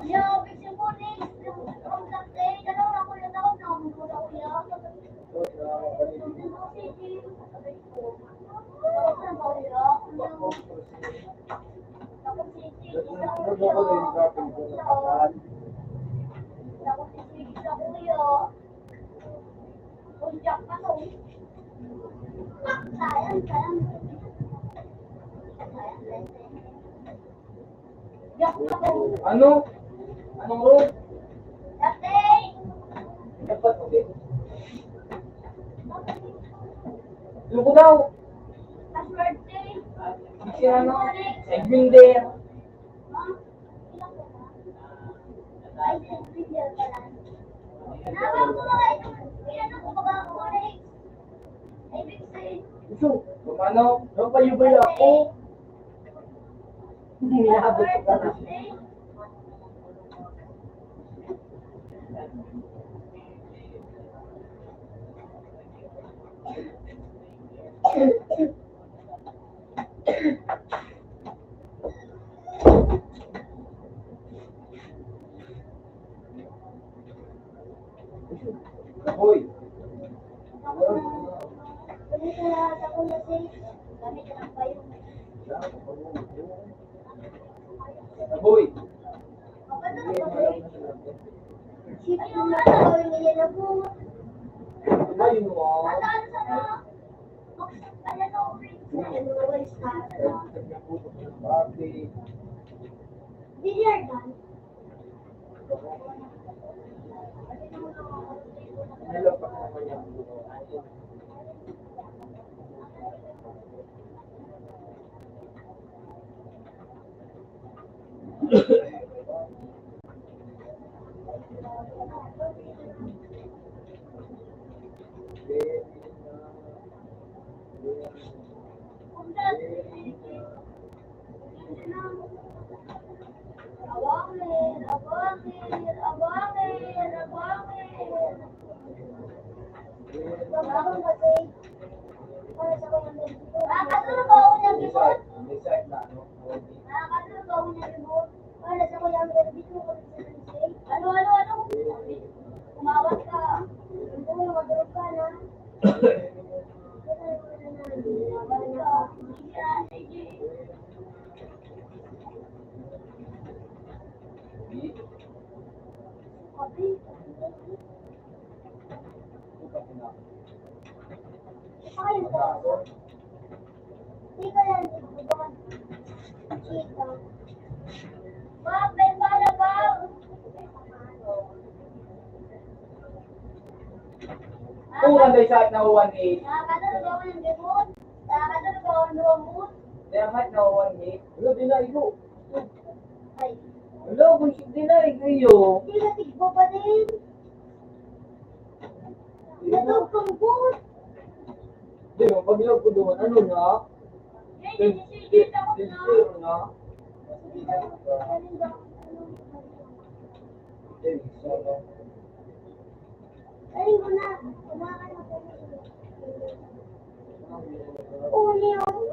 Yo, bisin ko next. Ang laki. Dalawa ako yung tao na umula ko yan. Ano? Anong room? Dati! Dapat hindi. Ano ko daw? Happy birthday! Si ano? Edwin there. Ay, video pala. Nawag ko ba kayo? Pinano ko ba ako ulit? Ay, big say. So, kumano? Napayubay ako. Hinahabot ko ka na. Hoy. Kami sa lahat ako na say. Kami ka ng payo. Hoy. Kapag na ba say? Sip yung natawin niya na po. Ayun mo. Ano sa na? Ano na orange? Ano na orange ka? Billiard gun? Hello pa naman yan. Abangin, abangin, abangin, abangin. Abangin kasi. Para sa kanyang dito. Nakakatulog ba ako ng libot? Nakakatulog ba ako ng libot? Para sa kanyang dito. Ano, ano, ano? Kumawat ka. Ano, matulog ka na. Kurang dari saat nawawan ni. Nakakatulog ako ng libot. Nakakatulog ako ng lumot. Dapat nawawan ni. Hello, di na ito. Ay, Hello, kung di na ito. hindi ka tigbo pa din. Natog kang boot. Di mo, pag ilaw ko doon, ano na? Zero na. Aling ko na. Kumakan ako. Uli oh.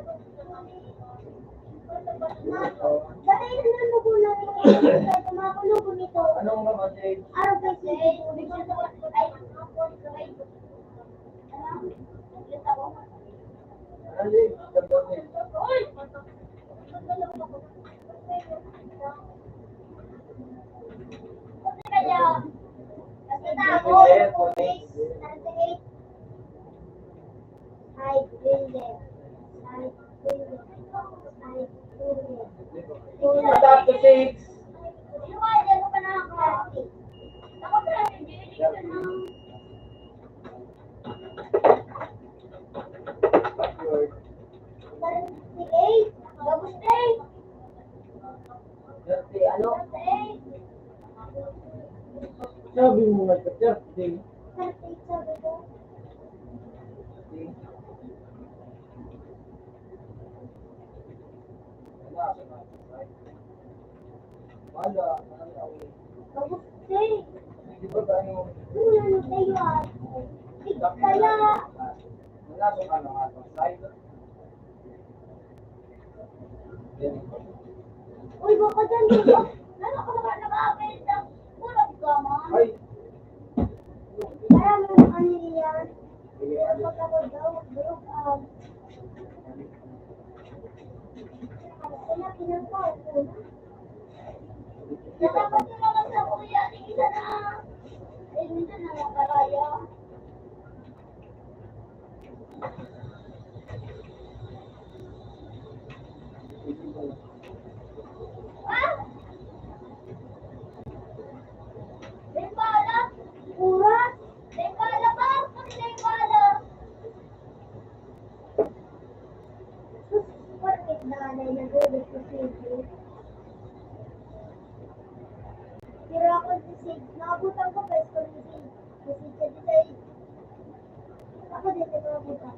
Dahil naman mo kung lang yung kumakulong ko nito. Anong mamatay? Araw kasi. Ano yun? Ganda mo yun. Matap to six. Backward. Dati, ano? Sabi mo nga sa birthday. Wala. Di ba tayo? Wala kung ano nga sa side. Uy, baka dyan dito. Ano ka nakakabenta? Kurang ka man. Ay! Kaya mo na kanili yan. Kapag ako daw, durog ang. Kaya pinagpaw ko. Dapat nila ka sa kuya. Isa na. Ay, minsan na nakaraya. Ah! Bala? Pura? Bala ba? Kasi bala. Bakit nanay nag-ulit ko sige? Pero ako si Sig, nakabutan ko pa ito ni Sig. Kasi siya di sa'yo. Ako din, nakabutan.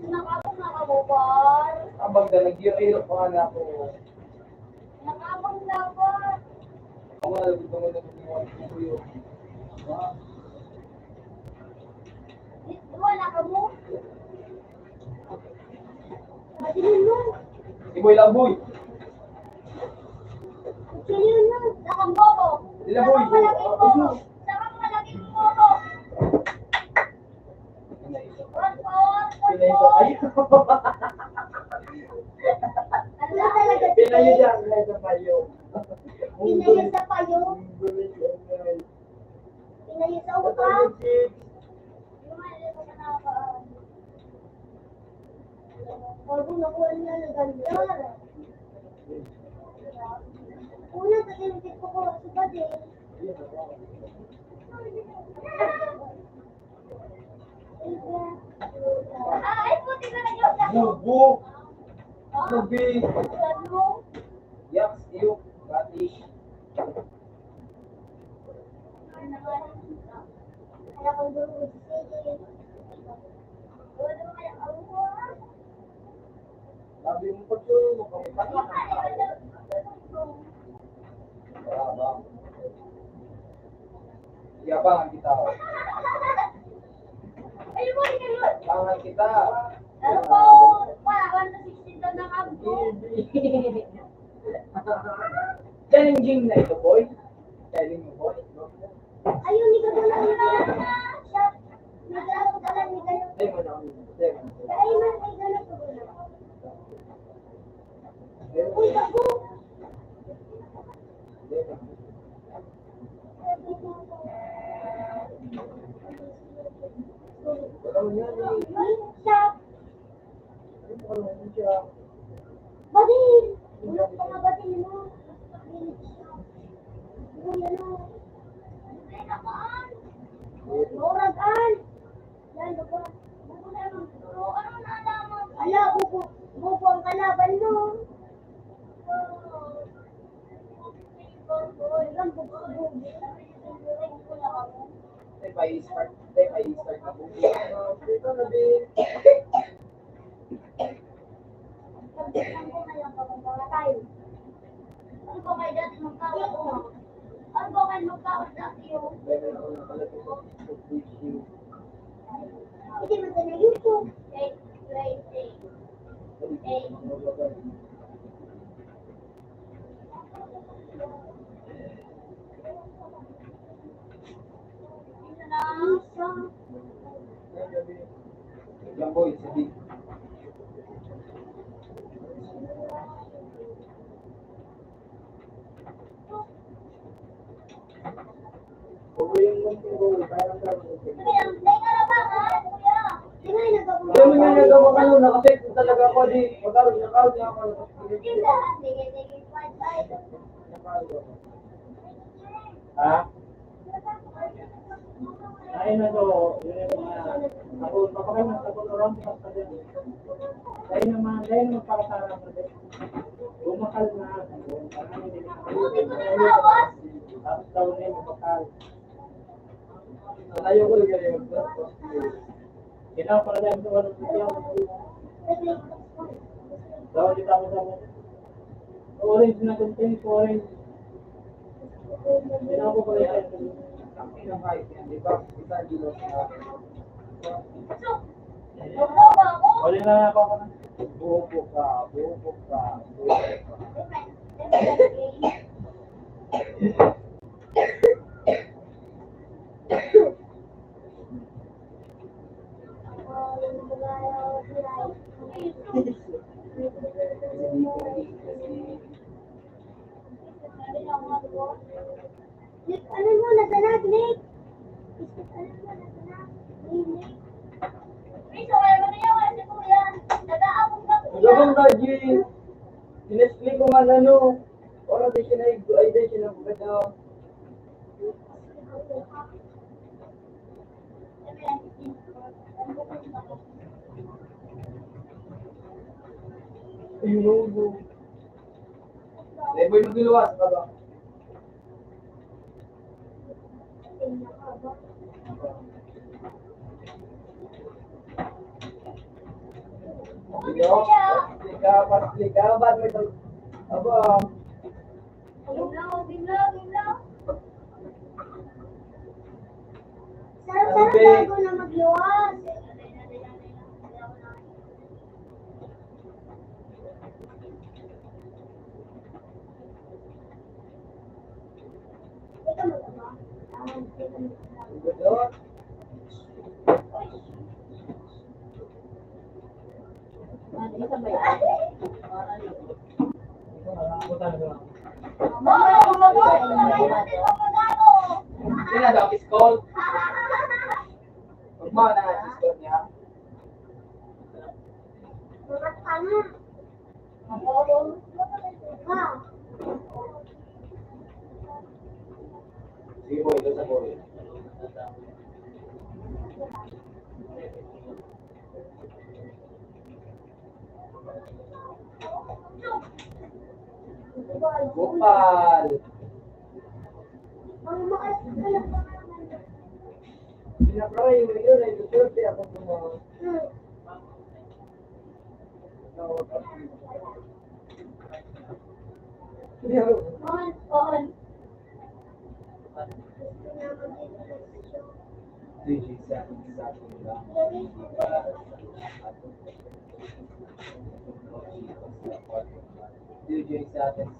Nakabang na ka mo, Bar. Abang na, nag-hero pa nga na ako. Nakabang na, Bar. Ako nga, gusto mo na gumawa ng kuyo. Wala ka mo. Matilin mo. Iboy Lamboy. Matilin mo. Sakang bobo. Sila, boy. Sakang malaking bobo. Sakang malaking bobo. Ron, power. Pinaito. Ay! Ano talaga si Pinayo Ken? dyan. Pinayo sa payo. Pinayo sa payo. Pinayo sa upa. Bago nakuha niya ng ganda. Una, tatinitip ko sa bade. Ay, puti na nagyos ako. Bubo. Sabi. Ano? Yaks, iyo. Katish. Kaya kong dulo. Sige. Wala naman kaya ako. Sabi mo pa siya, makamutan na. Wala ba? Yabangan kita. Ay, mo rin kayo. Yabangan kita. Ano po? Wala na 16 na nakabdo. Challenging na ito, boy. Challenging mo, boy. Ayun, hindi ka muna na. Siya. Naglalaro ka lang, hindi kayo. Hindi mo na. Hindi mo na. Ay, man, may gano'n ko muna. Uy, ako. Siya. Badin. Ulok pa nga badin mo. Uy, ano? Ay, nakaan. Mauragan. Yan, buko. Buko na naman. Ano na alaman? Ala, buko. Buko ang kalaban mo. Ilang buko. Pa-i-start na po. Dito na din. Pagdating ko na lang kapag mga tayo. Ano ba kayo dati magkawat mo? Ano ba kayo magkawat dati yun? Hindi mo sa YouTube. Wait. Yan, boy. Sige. Hindi mo niya nagawa kayo, nakaset talaga ako di. Magkaroon na ako. Ha? Ay na to, yun yung mga ako baka naman sa kulurang sa din. Dahil naman para sa natin. Bumakal na ako. Tapos daw na yung bakal. Ayaw ko lang yung kinaw para dahil sa walang siya. Daw di tama sa orange na content orange. Kinaw ko pala yan. Ang pinakahit yan, di ba? Isa dito sa... Wala na ako na. Buko ka. Ano mo, nasanag, Nick? Ano mo, nasanag? Nick? Riso, kaya mo na yan, kasi ko yan. Nag-aabong ka ko Gabang Raji, sinesplay ko man ano, oras din siya na ay din siya na pagkada. Ayun, Leboy magluwas ka ba? Video? Ligawan mo ito. Aba. Sarap-sarap bago na magluwas. Ikaw mo ba? Video? Isa ba yan? Ako talaga. Hindi na daw, iskol. Huwag mo na iskol niya. Surat ka na. Ha? Sige boy, doon sa boy. Bupal. Ang makas ka lang ba naman? Pinapray mo yun, ay gusto ako mo. On. DJ sa akin lang. DJ sa atin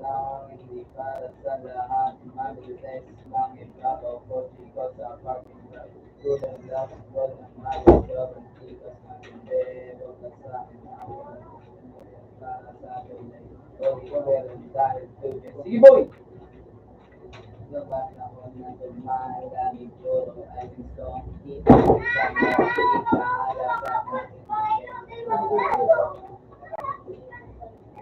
lang, hindi para sa lahat. Mag-test lang, ibabaw ko, chiko sa parking lot. Tulad lang, ko ng mag-job, ang chikas na hindi, huwag ka sa akin ako. Para sa akin ay, huwag ko meron dahil DJ. Sige boy! Gawa ako na tumarami ko, ay gusto ang kita sa mga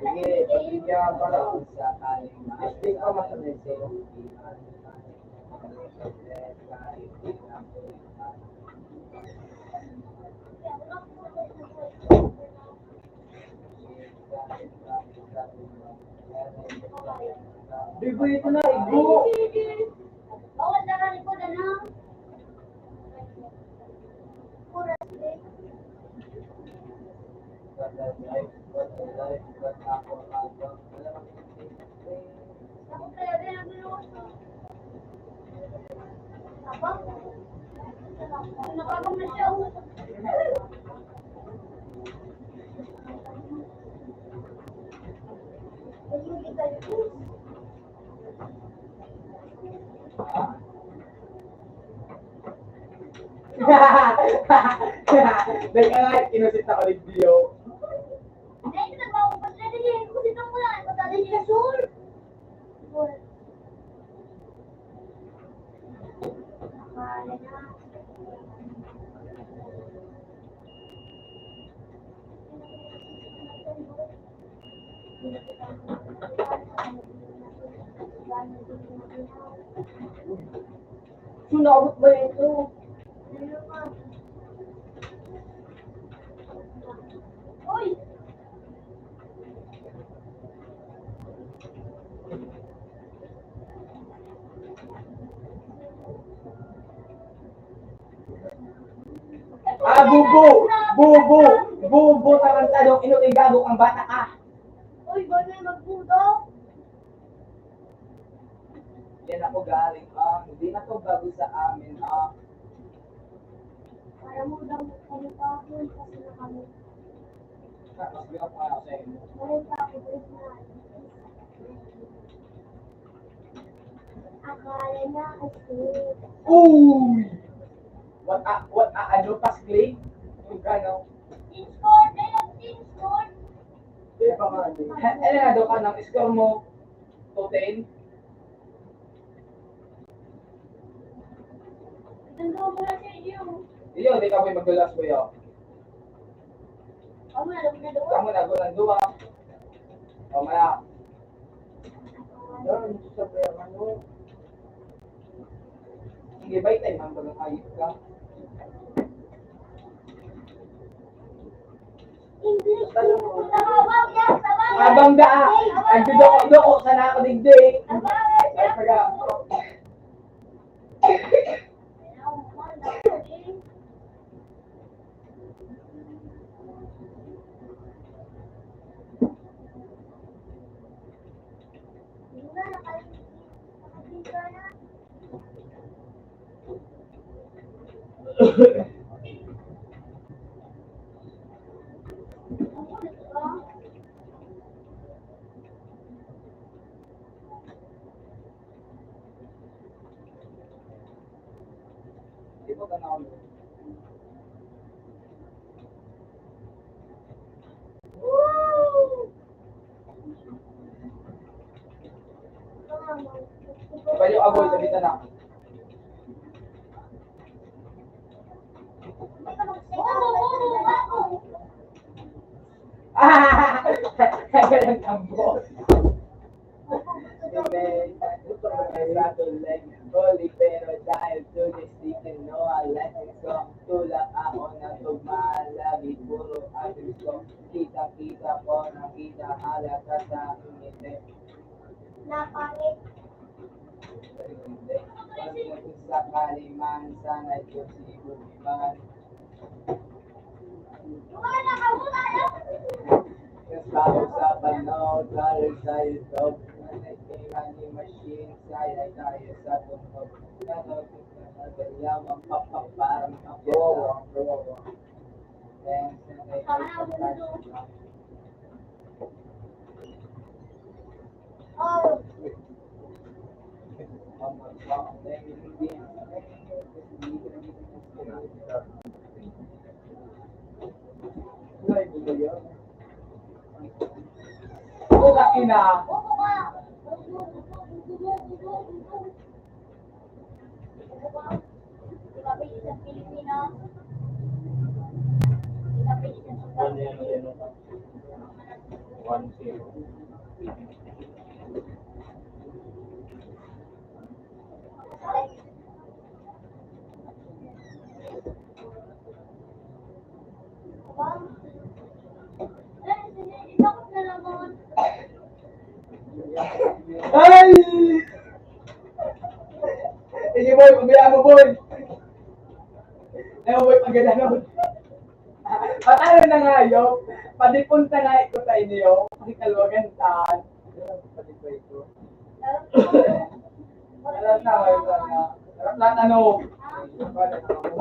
sige, pagkikya para kung sakaling ma-stick ka masanay sa'yo. Bibo ito na, ibo! Bawal na ka likod, ano? Kuras, eh. Ako kaya din ang binuos, oh. Abang? Nakabang na siya, oh. Ayun, di ka likod. Dahil kinusit ako ng video. Ay, nagbawa ko pa sila din. Kung dito mo lang, matali nila, Sol. Akala na. Sunabot ba ito? Ano ka? Uy! Bubo! Bubo! Bubo tarantado, inuigado ang bata ka! Uy, ba na magbudo? Yan ako galing, hindi na to bago sa amin, Para mo daw kami pa ako kasi na kami. Tapos bigyan ko nga sa inyo. Meron pa ako ulit na. Akala na kasi. Uy! Ano pas click? Yung gano? Team-score! Ayun, team-score! Hindi pa nga. Ano nga daw ka ng score mo? 2-10? Ganda mo na sa iyo. Iyo, di ka mo magdulas ko yun. Ako na lang na doon. Kamu na ko ng duwa. O maya. Yan, sa pera ano. Sige, bay tayo man bagang ayip ka. English. Tabawag yan! Tabawag! Abang daa! Ang dudoko-doko sa nakadigdig. Tabawag! Ay, paga. Di ba ka na ako? Iba yung agoy, sabi na lang. Ah! Kaya lang tambo. Holy pero dahil tulis di no alas ko tulak ako ng tugmaan lagi puro atis ko kita ko nakita halata sa ngiti Napangit. sa kaliman sana Diyos ibubiman Wala na ka, wala na. kasama sa panaw dahil sa YouTube nagtingan ni machine saya tayo sa tungkol Nagayamang papaparang ako. Oh, Puta ina. buko ka. Ikapit sa Pilipinas. Ikapit sa Ano yan, ano? 1-0. Bakit na naman? Ay! Sige boy, pagbayaan mo boy. Ayaw boy, paganda nun. Patalo na nga yun. Padipunta na ito sa inyo. Kasi kalwagan saan. Padipay ko. Alam na ngayon nga. Harap lahat ano.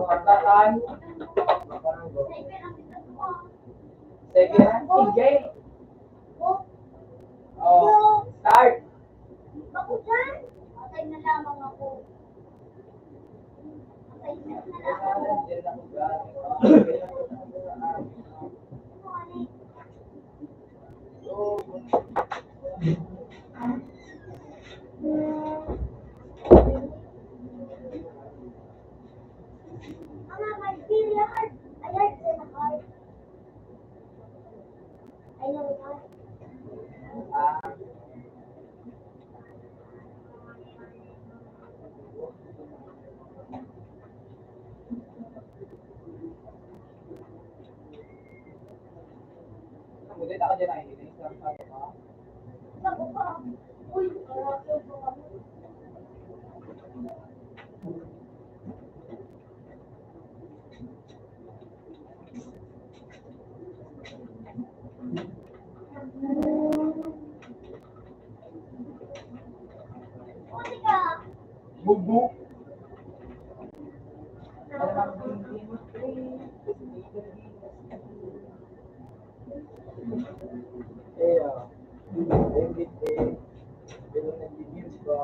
Pagtataan. Sige na. Sige. Oh, start. Ako dyan? Atay na lamang ako. Atay na lamang ako. Mama, my billiard. I like it hard. I know it hard. Kemudian tak aja naik ini. Sabi ko, uy, karate ko kami. Pwede ka. Bubu. Iya. Everyday. Pero nag-news ba?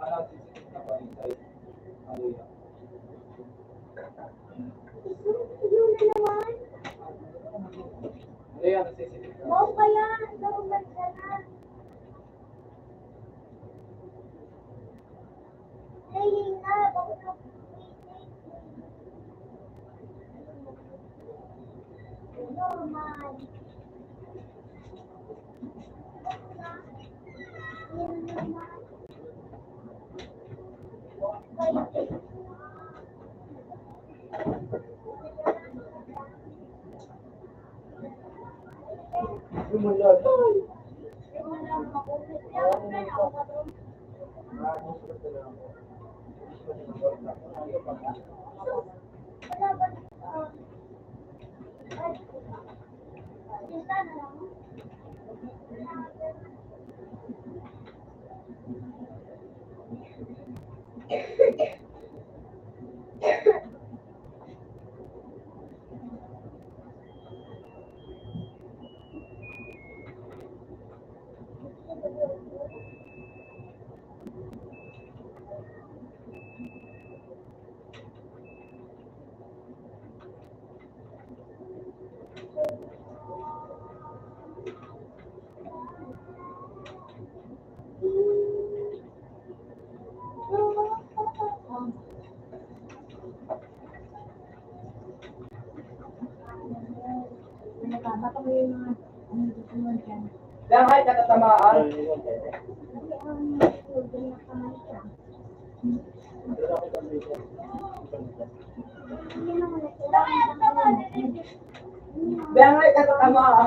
Parang sensitive na pa inside. Hallelujah. Yun na naman. Hallelujah, sensitive ka. Wow pa yan. Normal ka na. Saying na. Bakit na normal. Yan naman. Waiting. Sumunod. Kaya kahit katatamaan, kaya kahit katatamaan,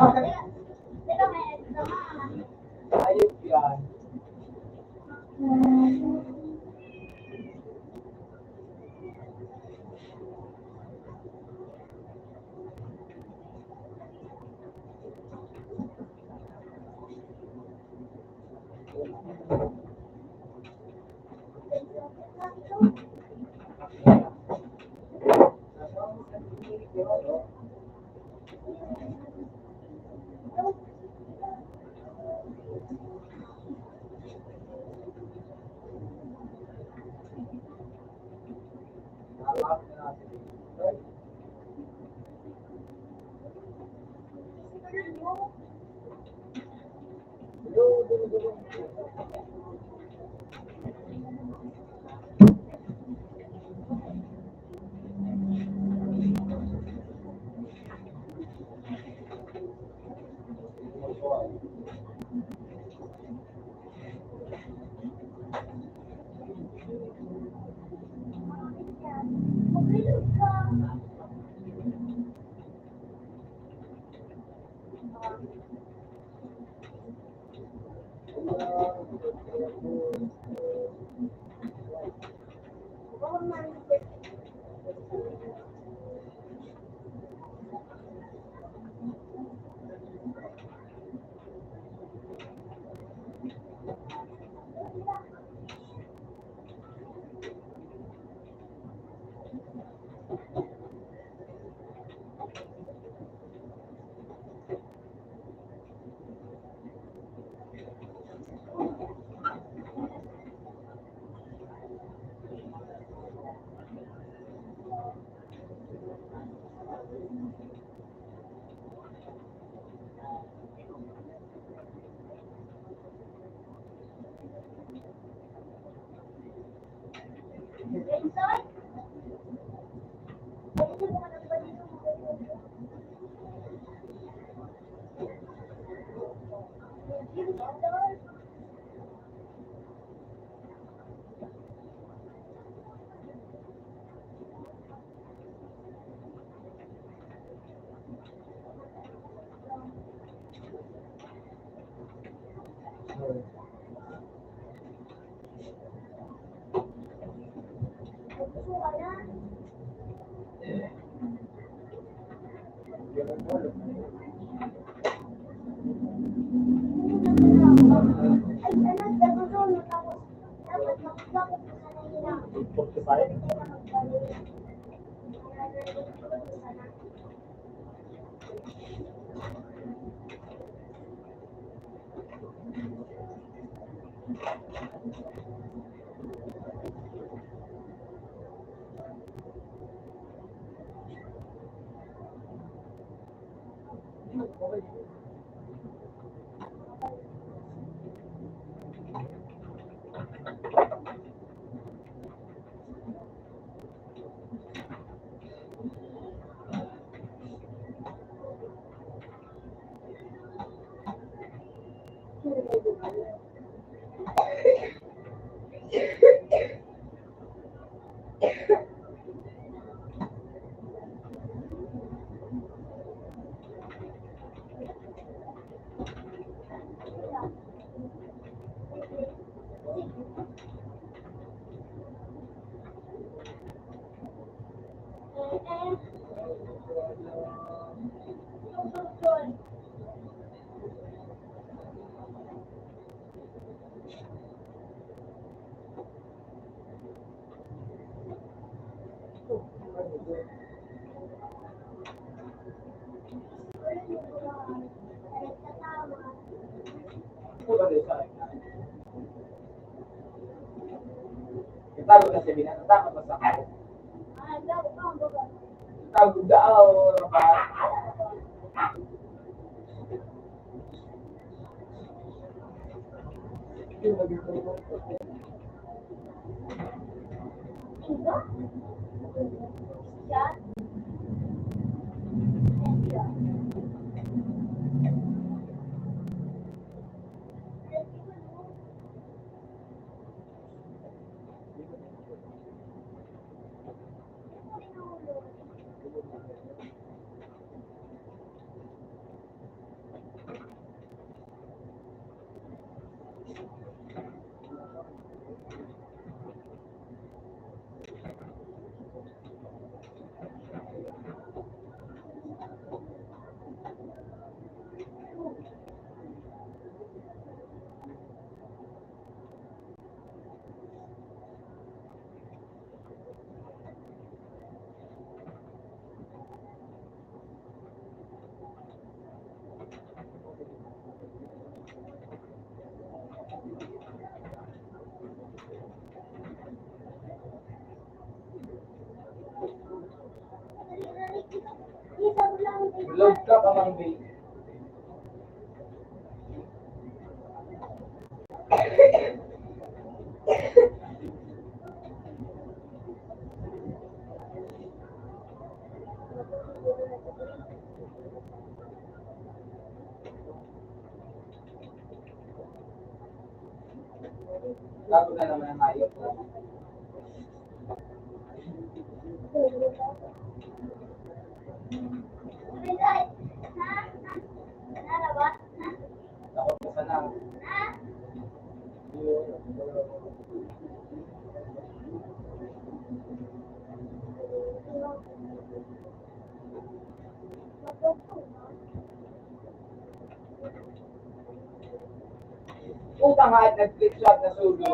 ayos yan. Itago na siya binatang mo sa ako. Itago daw, rapat. Love ka pa mang baby. Lago na naman ang hayop. Takot ka sana. Puta nga at nag-flip shot na sulo.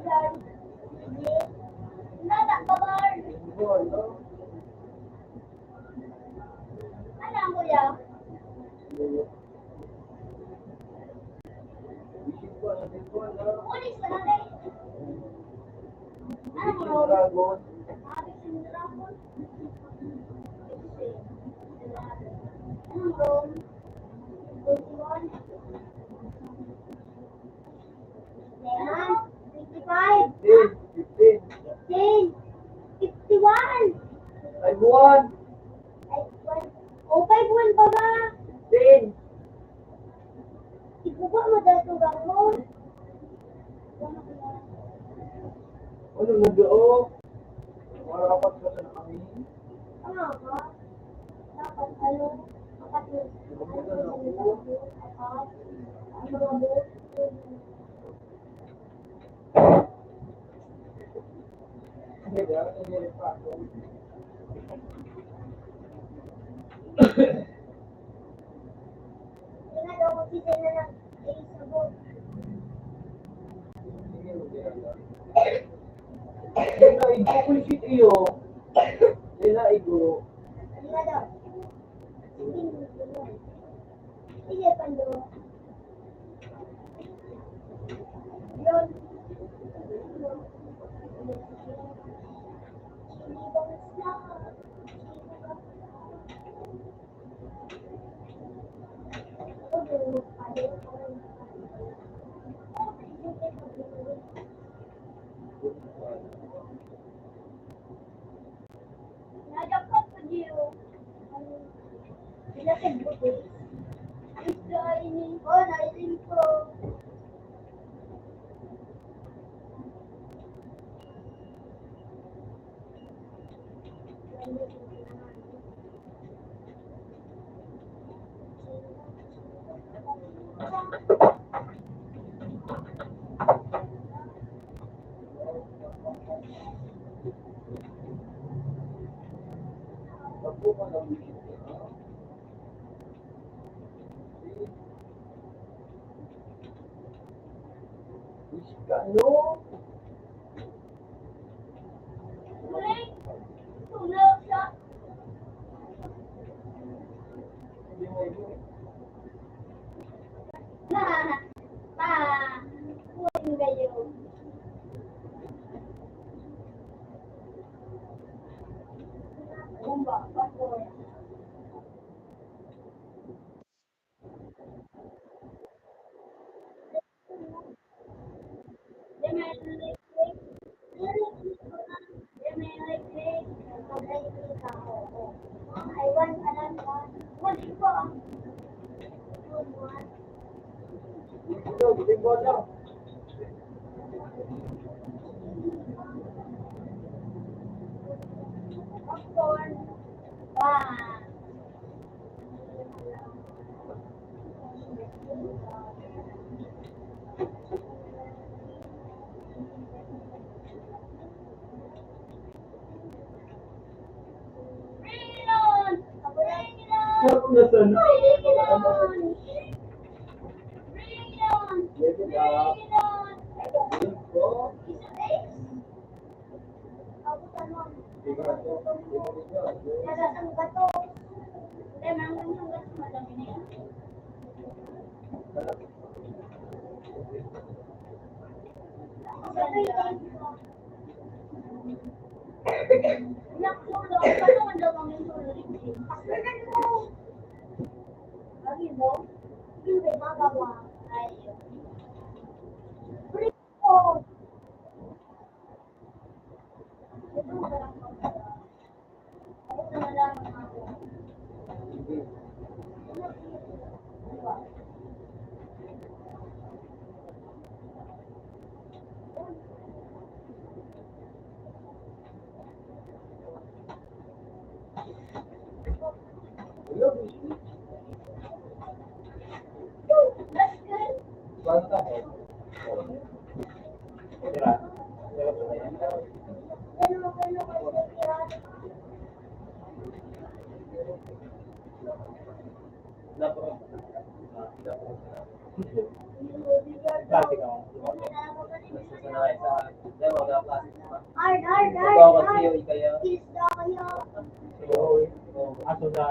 Richard. Sige. Nada ka ba? Ano ang kuya? Ulis ka natin. Ano mo? Dragon. Habis yung dragon. Ano mo? 21. Ayan. 25. 15. 15. 51. Ay, buwan. Ay, 5 pa ba? 10. Ikuha mo dahil itong gamon. Ano na doon? Wala kapat ka sa kami. Ano ba? Dapat ano? Dapat yun. Ano ba ba? Hindi ba? Hindi pa ako. Tingnan daw kung sila na lang ay sabot. Sila igo ko yung shit iyo. Sila igo. Tingnan daw. Sige, pando. Yun. Nadapat ko diyo. Pinatid ko din. Kainin ko, nainin ko. Ako pa lang yung shit iyo. Wish ka, no? Ulit. Tulog siya. Hindi mo igo. Kunin kayo. Bumba, papoy. I want another one. What do you want? Ito, bitin ko lang. Popcorn. Wow. Bring it on! Bring it on! Sarap na sana. Bring it on! Bring it on! Bring it up. Bring it on! Ito. Isa days. Abutan mo. Nagasang gato. Hindi, mangang yung gato. Madami na yan. Isa days. Naksulo. Paano man daw ang yung sulo rin? Pagkagan mo. Lagi mo? Hindi, magawa. Ayun. Bring ko. Ito ba lang ako? Ako na lang ako. That's good. Basta mo. Tira. Ganun kayo tira. Dapat. Bigyan daw. Dati ka. Ano na ako kanina? Sanay sa Yan, mga klase pa. Hard. Ikaw kasi yung kaya. Kiss daw kayo. Aso sa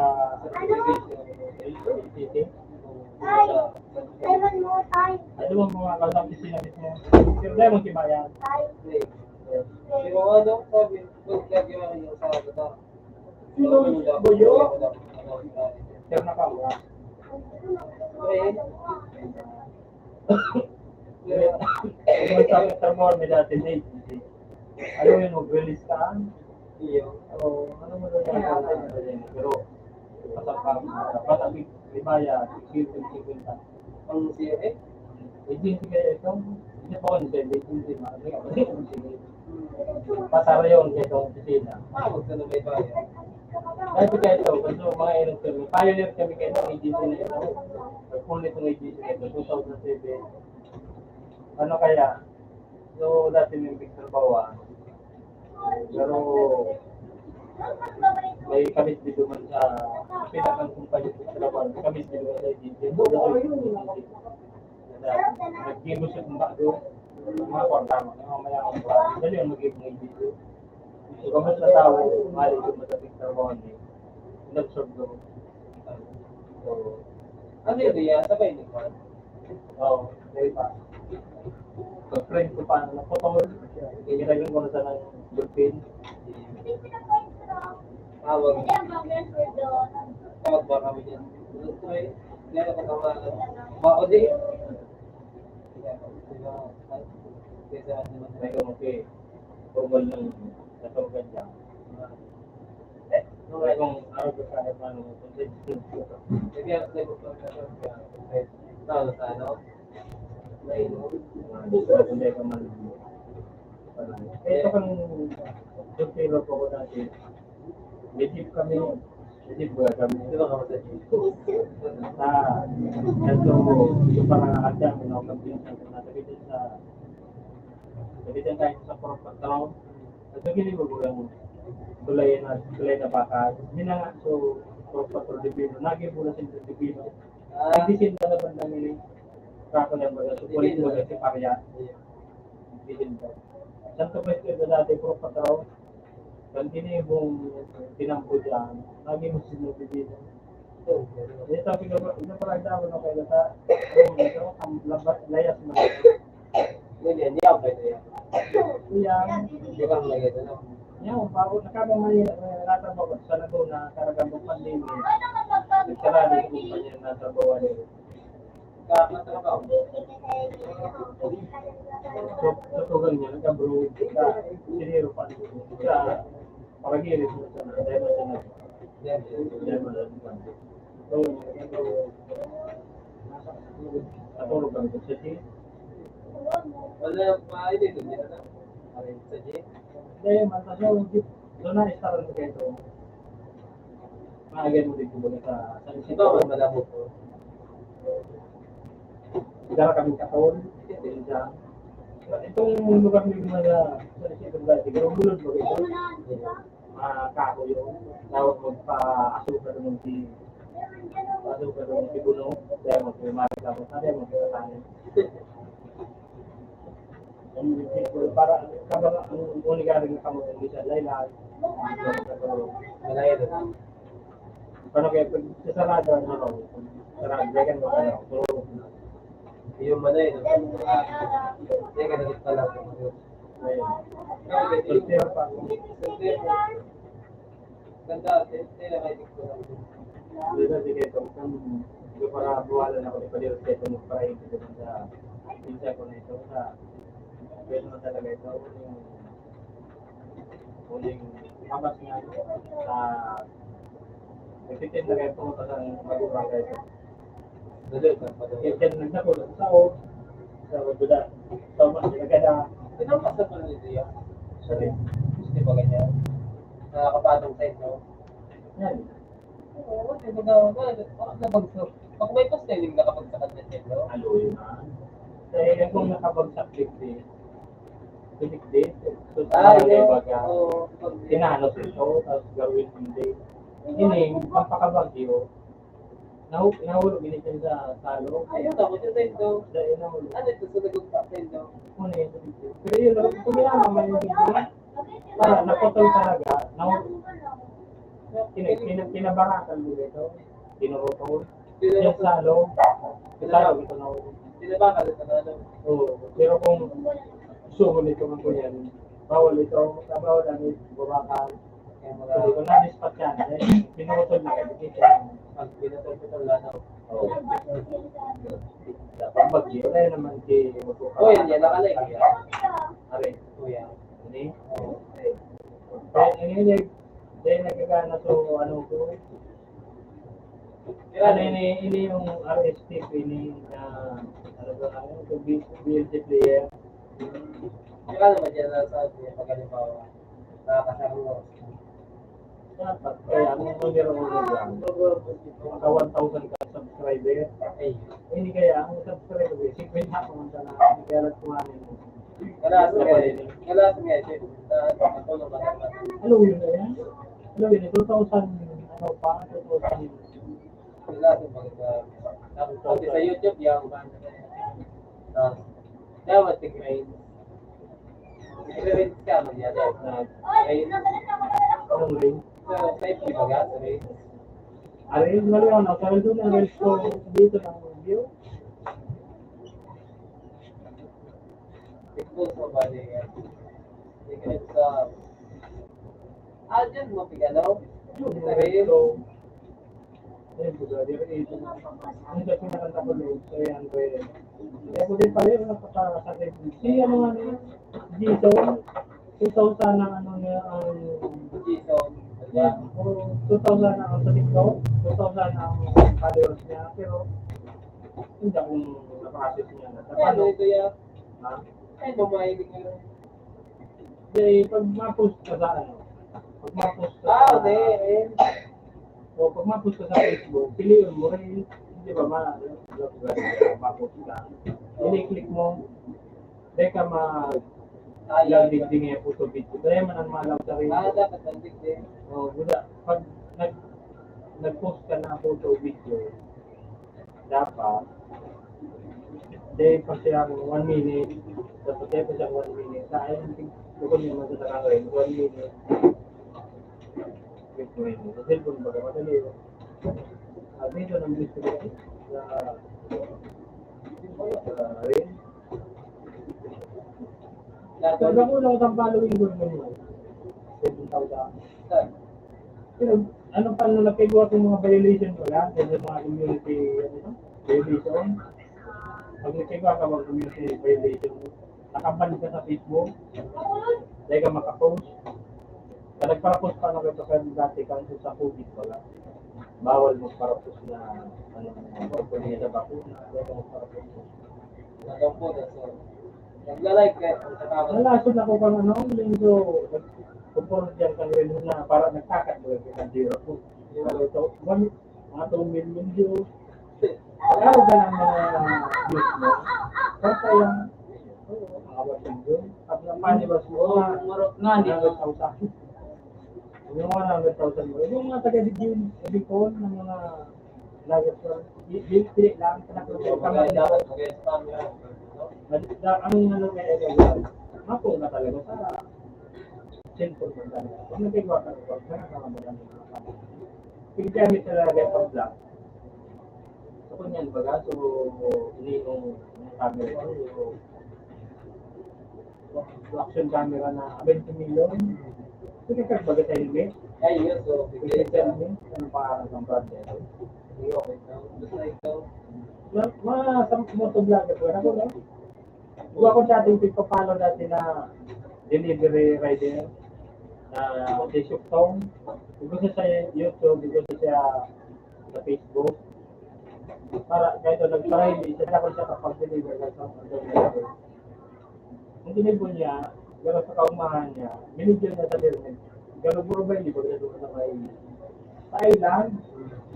city. Ay, Simon mo, tay. Ano mo mga kalapit sinabit mo? Pero dahil mong kibayan. Tay. Pero ano, sabi, huwag gagawin yung sa bata. Sino Boyo? Pero nakawa. Kung sa trabaho may dati na agency. Ano yun, mag-release ka? Iyo. O ano mo doon yung pero pasapang patabig, libaya, 50-50. Ang siya eh. Agency kaya ito, hindi pa ako nila, agency ma. Pasara yun kaya itong opisina. Huwag ka na may bayan. Kahit kaya ito, kasi mga ilang kami, pioneer kami kaya itong agency na ito. Full itong agency na ito, 2007. Ano kaya? So, dati may Victor Bawa. Pero, may kabis dito man sa pinakang kumpanya sa trabaho. May kabis dito man sa agency. Nag-gibo siya kung bago. Mga kwartama. Mga mayamang ba. Dali yung mag-gibo ng agency. So, kamas na tao, mali ko masabing trabaho niya. In-absorb ko. So, Ano yun yan? Sabay ni Juan. oo, very fast. Pag-friend ko pa na potol, ginagawa ko na sa ng bulpin. Tawag. Hindi ang bagay for doon. Tawag ba kami dyan? Gusto eh. Meron ka kama. Bako di. Kesa naman. May kumaki, formal ng natawagan niya. Kung araw ko kahit paano, Maybe ang slave of God. Tawag sa ano? hindi ka man. Ito kang sustilo ko ko dati. May jeep kami, may jeep ba kami? Di ba kama sa Diyos? Ito, yung parang nakakasya, may nakakabinsan ko natabitin sa nabitin tayo sa Purok-Patraw. Ito ginigo ko yung tulay na baka. Hindi na nga, so Purok-Patraw Divino. Naging mula sa Divino. Hindi sinta na bandang nila. Kako na ba? So, kulit mo kasi parya. Hindi sinta. Santo Cristo ito dati, Purok-Patraw. Kantini yung tinampo dyan. Naging Muslim Divino. Jadi tapi kalau itu pernah tahu no kayak kata itu lambat layas mo. Hindi, hindi ako pwede yan. Yang Hindi ka lagi ito, no? yang bago nakabang rata mo sa Laguna karagam ng pandemya. Nagkarali ko pa niya na trabaho niya. Kakatrabaho. So tutugan niya nagabro ka siniro pa sa pagigilid mo sa demo sa demo. So atulog kami sa city. Wala pa, hindi doon dito na. Sa J. Dahil matasyaw, doon na istaran ko kayo. Maagay mo dito muna sa Ito ang malabo ko. Sigara kami kahon, din siya. Itong lugar ng mga sa isipin dati, pero bulod mo ito. Kako yun. Tawag magpa-asuka naman si asuka naman si Buno. Dahil mag-marik lang ko. Dahil mag-katanin. Para kabang ang unigaring na kamot ng isa, laylay. Malaya doon. Paano kaya pag sasarado ano ko? Sarado, legan mo ano. Yung malaya doon. Hindi ka nagit pala. Sultero pa ako. Ganda, sila may dikto. Dito sige ito, kung para buwalan ako, ipadirot kayo ito para ito sa pinsa ko na ito sa pwede mo talaga ito uling habas nga sa nagtitin na kayo pumunta sa maguraga ito. Dudot na pa doon. Kaya nagnakulot sa o sa Buda. Sa mga nagada Pinapasa pa nito yan. sa rin. Gusto ba ganyan? Nakakapatong sa inyo. Yan. Oo, di ba daw? Bakit nabagsak? Pag may pasteling nakapagsakan na siya, no? Aloy na. Kaya kung nakabagsak digdi, digdi, so sa mga baga, tinanos ito, tapos gawin hindi. Ini, pampakabagyo, Nahulog ginit yan sa salo. Ayun ako, sa tendo. Dahil nahulog. Ano ito sa lagot pa, tendo? Ano yun? Pero yun, tumiyama man yung video. Para naputol talaga. Kinabarakan mo dito. Tinurutol. Yung salo. Salo, ito nahulog. Sila ba ka sa lalo? Oo. Pero kung sumo nito man po yan, bawal ito. Bawal ang bumakan. Kaya Kasi kung mga na-dispatch yan, pinurutol na kayo. Dito. pag pinatol-pitol lalo. Oo. Dapat bagyo na yun naman si Oh, yan, yan, nakalay. Are. Kuya. Ini. Oo. Kaya ini nagkakana so ano ko. Ano ini yung RSTP ini na ano ba ano to BLT player. Kaya naman dyan sa pag halimbawa, nakakasama mo. Dapat kaya ang numero mo dyan. Maka 1,000 ka subscriber. Ay, Hindi kaya ang subscriber 50 ako man sana. Hindi kaya lang kumanin mo. kala sa mga chef, matulong ba naman? Ano yun na yan? Ano yun? 2,000 ano pa? 2,000 Kala sa mga, tapos sa YouTube, yung dapat tigray. Tigray ka mo yan. anong ring? So, safety ba ka? Sorry. Arrange mo lang, nakaroon doon ang arrange ko dito ng view. Expose mo ba niya? Tigray sa... dyan mo pigalaw? Sorry. So, ayun po, ito. Ano sa pinakanta ko doon? So, yan ko yun. Kaya po din pala yung nakapara sa TV. Si ano nga niya? Dito. 2,000 ang ano niya, ang... Jason. Yeah, 2,000 ang sa TikTok. 2,000 ang followers niya. Pero, hindi akong na-process niya. Ano ito yan? Ha? Ay, bumahilig nyo. Hindi, pag ma-post ka sa ano? Pag ma-post ka Okay. O pag ma-post ka sa Facebook, piliin mo rin. Hindi ba ma-post ka? Ili-click mo. Dahil ka ma-landing yung photo video. Dahil man ang malaw sa rin. Dapat nandig din. O, buda. Pag nag-post ka na photo video, dapat dahil pa siya 1 minute, dapat dahil pa siya 1 minute. Dahil kung yung matataka rin, 1 minute. Wait, sa cellphone ba? Madali yun. Dito ng gusto ko sa rin. So, ako lang ang following ko naman. 7,000. Pero, ano pa nung napagawa kong mga violation ko lang, kasi mga community violation. Pag napagawa ka mga community violation, nakaban ka sa Facebook, dahil ka makapost. Nagpara-post pa na ito kaya dati kang sa COVID pala. Bawal magpara-post na pagpuli sa bakuna. Dahil ka magpara-post. Nagaw po na so. Nagla-like ka sa kapag. Nalasod ako kang ano, linggo, nagpupunod dyan kang rin na para nagkakat mo yung zero po. Ito, mga 2 million views. Kaya ka ng mga views mo. Kasi yung, awas yung views. At napanibas mo, Nga, di ba? 100,000. Yung mga 100,000 mo, yung mga taga-Bicol ng mga vloggers ko, pili lang, Dapat mag-spam yan. ang ano kaya ito, mapong na talaga sa cellphone mo talaga. Pag nagagawa ka ng work, nakakamagan ng mga kapatid. Pagkamit talaga ang vlog. So, kunyan baga, so, ini yung camera ko, yung action camera na 20 million. So, baga sa helmet. Ay, yun. So, bigay Sa ka. helmet, anong pangarap ng project? Hindi, okay na. Basta ikaw. Mga motovlogger ko, ako lang. Kung ako sa ating pagpapalo dati na delivery rider na si Shuktong, gusto sa YouTube, gusto siya sa Facebook. Para kahit nag-try, isa na ko siya kapag-deliver ng delivery. Ang deliver niya, gano'n sa kaumahan niya, binigyan niya sa internet. Gano'n puro ba, hindi ko rin doon sa may Thailand.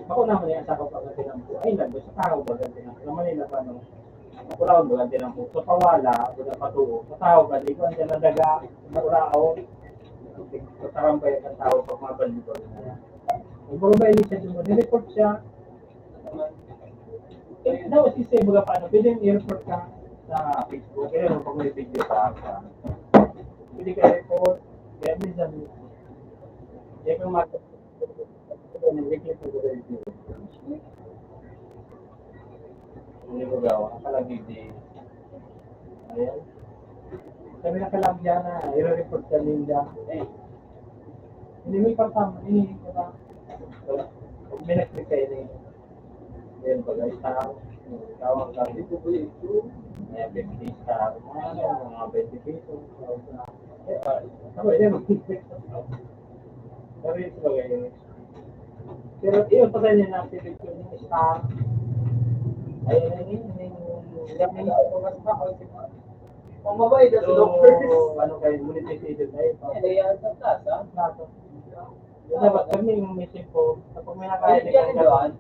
Ako naman yung asako pag tinampo. Island, sa tao ba tinampo? Sa Manila pa no? Nakulaon ba tinampo? Sa Pawala, sa Patuo. Sa tao ba? Di ko ang nadaga, nakulao. Sa tarambay ang tao pag mga balito. Puro ba ilisya doon? Nireport siya. Dapat isip mo ka paano, pwede yung i-report ka sa Facebook, kaya mo pag may video ka. Pwede ka report, kaya minsan, kaya kang mata, nag-click mo sa video. Hindi ko gawa, nakalagay din. Ayan. Sabi nakalagyan na, i-report sa ninja. Hindi mo ipasama, hindi ko na. Pag may nag-click kayo na yun. Ayan ba guys, tawag ka dito po yung may 50 star, mga 20 pesos. Ako, hindi mag-click. Pero ito ba guys? Pero iyon pa ganyan natin ito yung star. Ayun, yung mas pa, Kung mabay, that's doctors. ano kayo, monetization tayo. Kaya sa taas, ha? Dapat kami yung message ko, kapag may nakain Yan doon.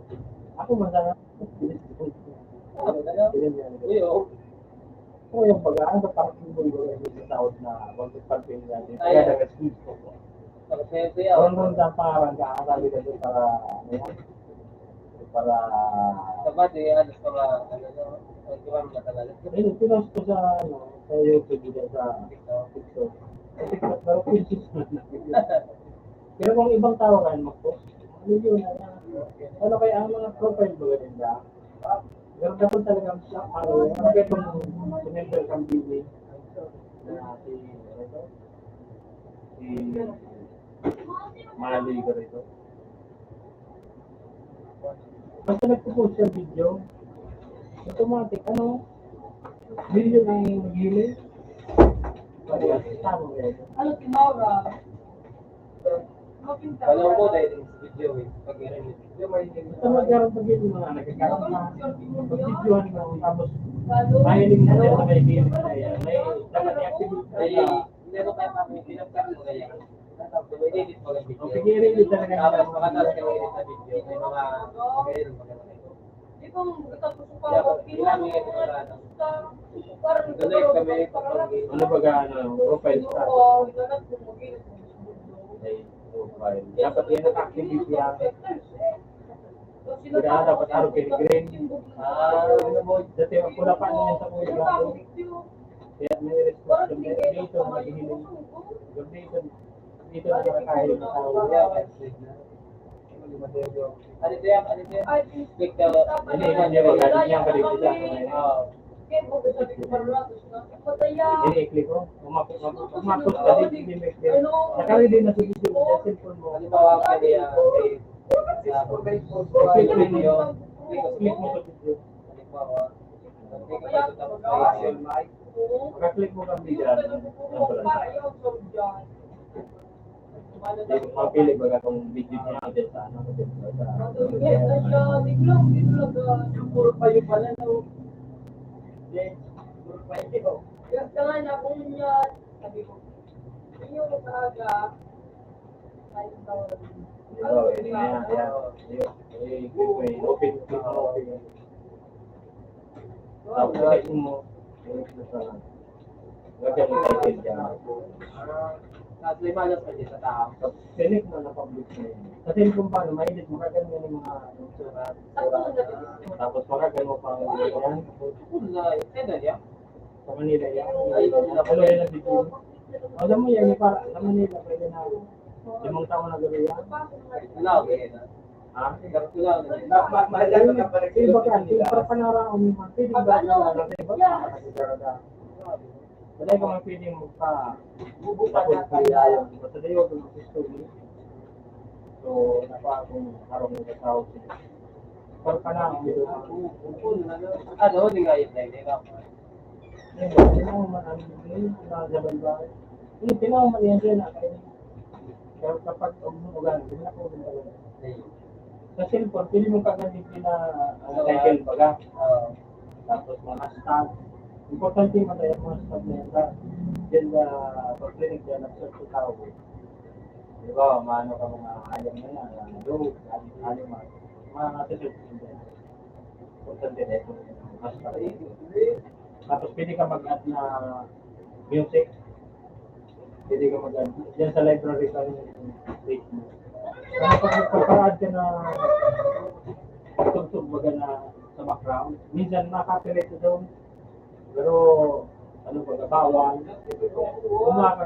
ako masarap. Uy, oh. Kung yung pag-aan sa parking mo yung sahod na 1.5 natin, Ay. kaya nag-skip ko. Tapos ngayon kuya, Kung sa pangarang kakasabi ka doon para, ano yan? Para, sabat eh, ano sa mga, ano, ang kiwang matagal. ayun, pinost ko sa, ano, sa YouTube dito sa TikTok. Sa TikTok, pero pinsis na. Pero kung ibang tao ka, mag-post, ano yun, ano kaya ang mga profile ba ganun ba? Pero dapat talaga, ano kaya itong sinenter kang bili na si, ano ito? Si Mali ko rito. Basta nagpo-post yung video, automatic, ano, video na yung mag-healing. Tama ba ito? Ano, Timora? Mapinta. Alam mo dahil sa video eh, pag i-release video, may Basta magkaroon pag yun mga nagkakaroon na pag-videohan mo, tapos mahiling na sila na may healing na yan. May dapat i-activate na ay, yan. hindi ano kaya kami, pinagkaroon mo kaya. Tapos i-edit mo ang video. O sige, i-release talaga nila. Tapos makataas ka i-edit sa video, may mga ganyan maganda. Ikaw, katapos ko Kaya, pa, kailangan ito sa ano. parang Ganun kami kapag Ano ba ano, profile sa Oo, hinanap ko mo, ginit mo. ay profile. Dapat yan naka-activate yan. Kaya dapat araw green. Ano mo, dati ang pula pa naman sa kuya gato. Kaya may restriction dito na maghihiling. Dito na nakakain ng tao. ano ito yan, ano ito yan? Click the, Hindi ba galing yan kalit sa Oo. i-click ko. Umapos ka din, hindi make sense. Nakari din na sa video sa cellphone mo. Halimbawa ka niya kay Click mo video, click mo sa video. halimbawa, click ka pa tapos kay Maka-click mo kang video. Hindi mo mapili ba kung video niya din sa ano din sa puro pa yung pala no. Puro pa yung Kaya na kung yan, sabi ko, yung maaga, ay tawag. Open. Tapos click mo. Lagyan mo title dyan. Tapos may malas pa din sa tao. Select mo na public na yun. Kasi kung paano, ma-edit mo kagad mo yung mga surat. Tapos makagano pa ang yan. Kung na, send na niya. Sa Manila yan. Ano yan ang video? Alam mo yan, para sa Manila, pwede na 5 taon na gano'n yan. Wala, okay na. Ha? Pero wala na. Iba ka, para panaraan mo man. Pwede ba na lang? Iba ka, wala ka man pwedeng magpa-bubukapon kaya basta dayo kung mag-story. So, napakong harong ng tawag sila. Para panaraan mo doon. Ano, hindi nga yun na hindi nga. Hindi mo man ang nasa bahay. Hindi, tinaw man yan dyan. Pero kapag umugan, hindi na po talaga. Sa cellphone, pwede mo kagamitin na title baga. Tapos mga hashtag. Importante yung mga hashtag na yan. Diyan na pag-clinic dyan, nag-search yung tao. Di ba, maano ka mga alam na yan. Doon, alam mga nasa-search dyan. Importante na ito. Hashtag. Tapos pwede ka mag-add na music. Pwede ka mag-add. Diyan sa library ka yung page mo. Kaya pag nagpaparaad ka na tugtog kumbaga na sa background. Minsan nakaka-copyright na doon. Pero, ano ba, bawal. Gumawa ka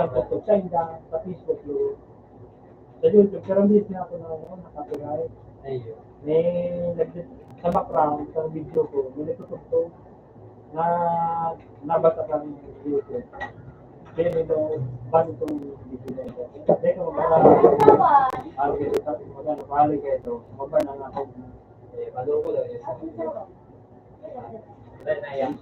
ng TikTok sa inda, sa Facebook yun. Sa YouTube, pero hindi na ako na-copyright. Ayun. May sa background, sa video ko, may nagtutugtog na nabasa ka ng YouTube. Kaya nito, bago itong video na ito. Teka, magkano kayo ito, magkano na ako. Bago ko lang. Wala na yan.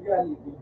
Jollibee.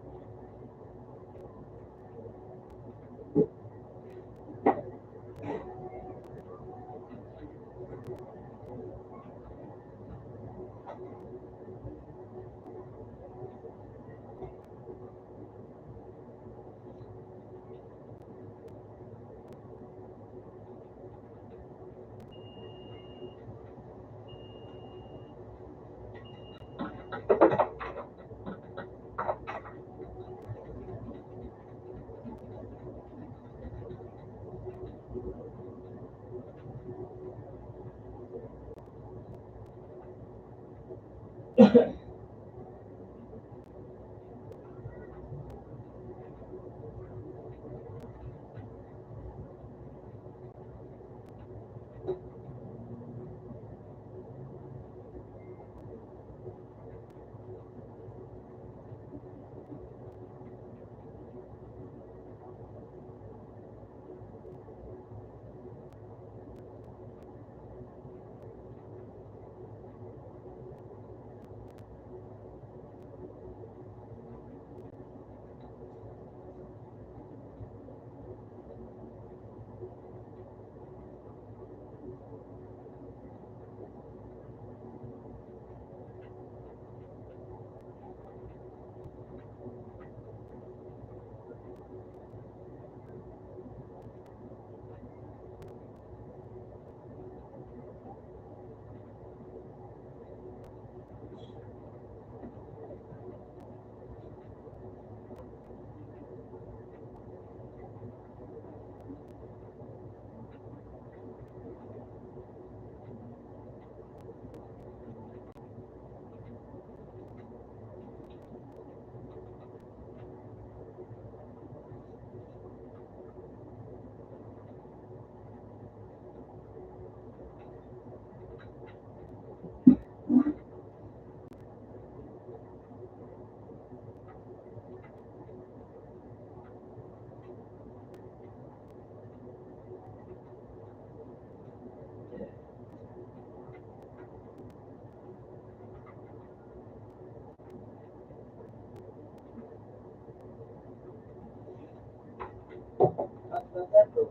At satu.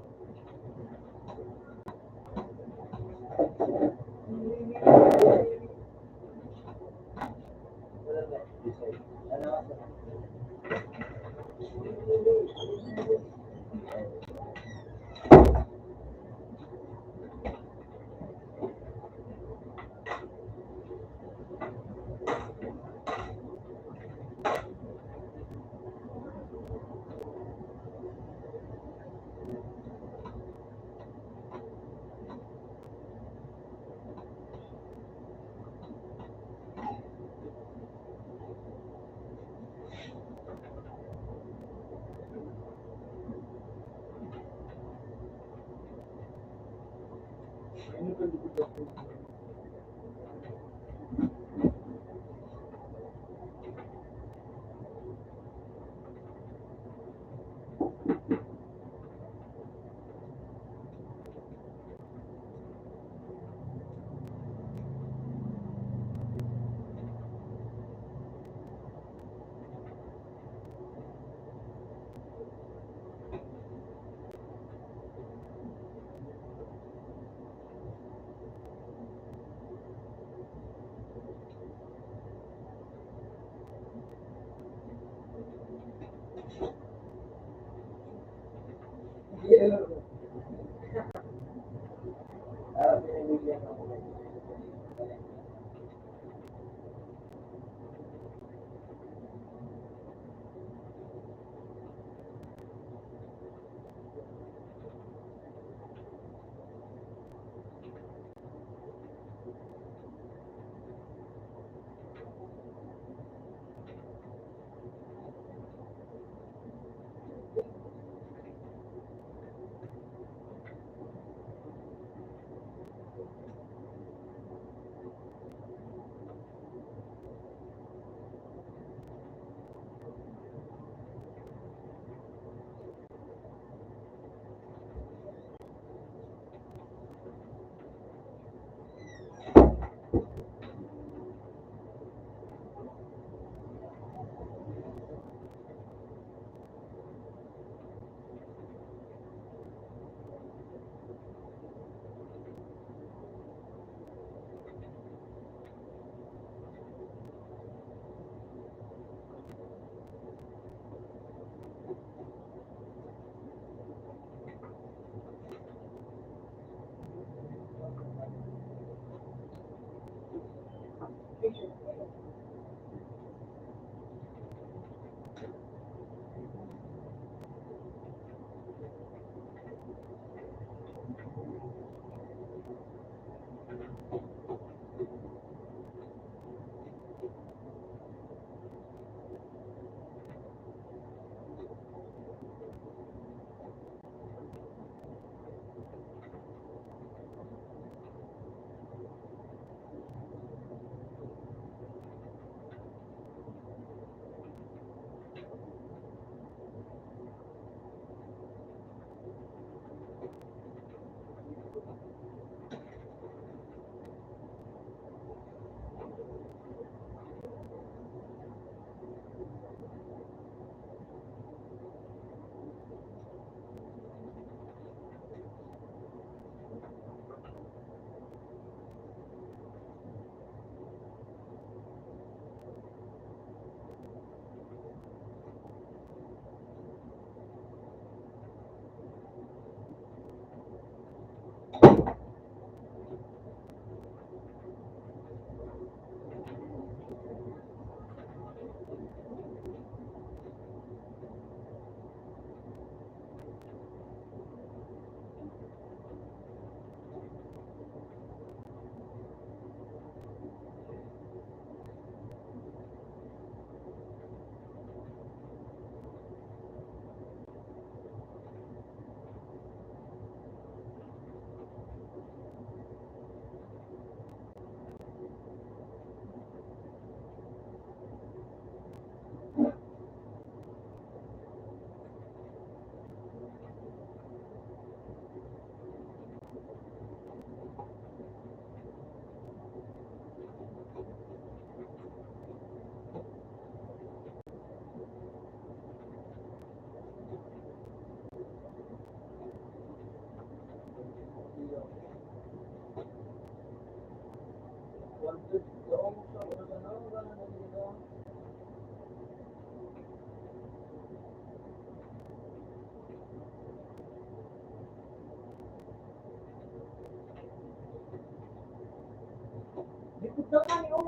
Likod naman yun.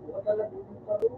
Wala talaga yung paro.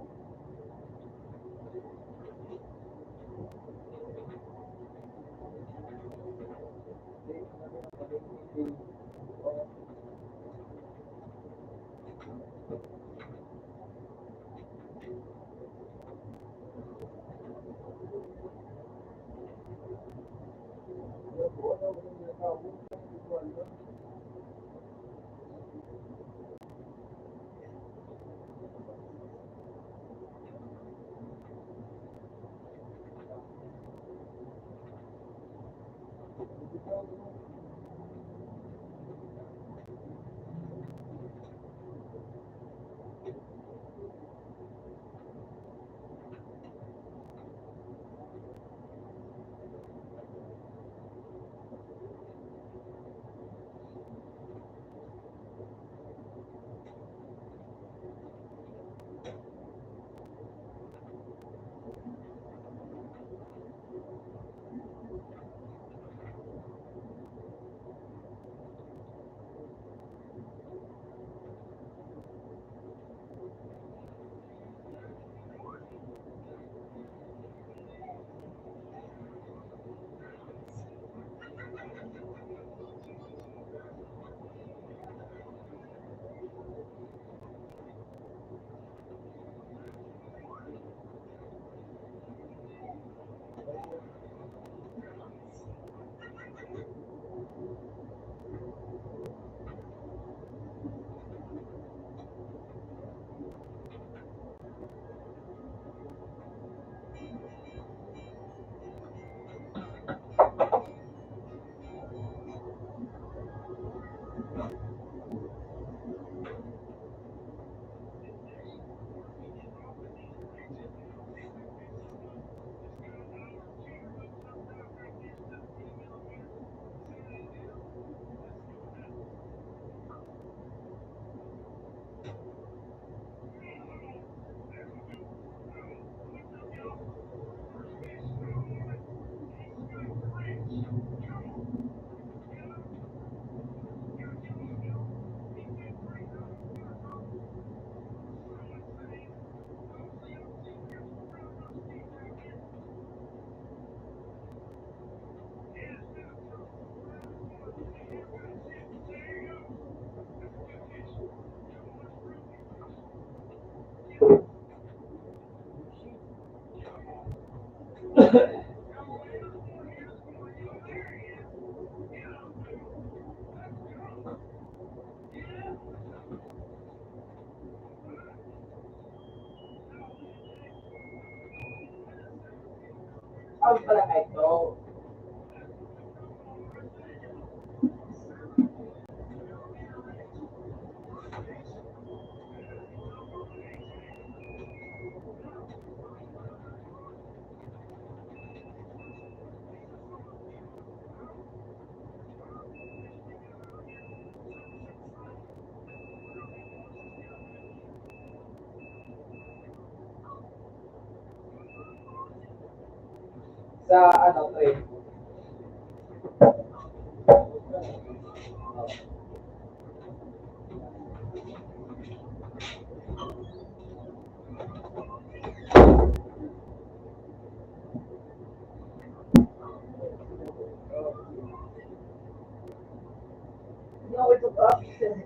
Tawag pala kahit to. Sa ano, train. Hindi ako ito practice.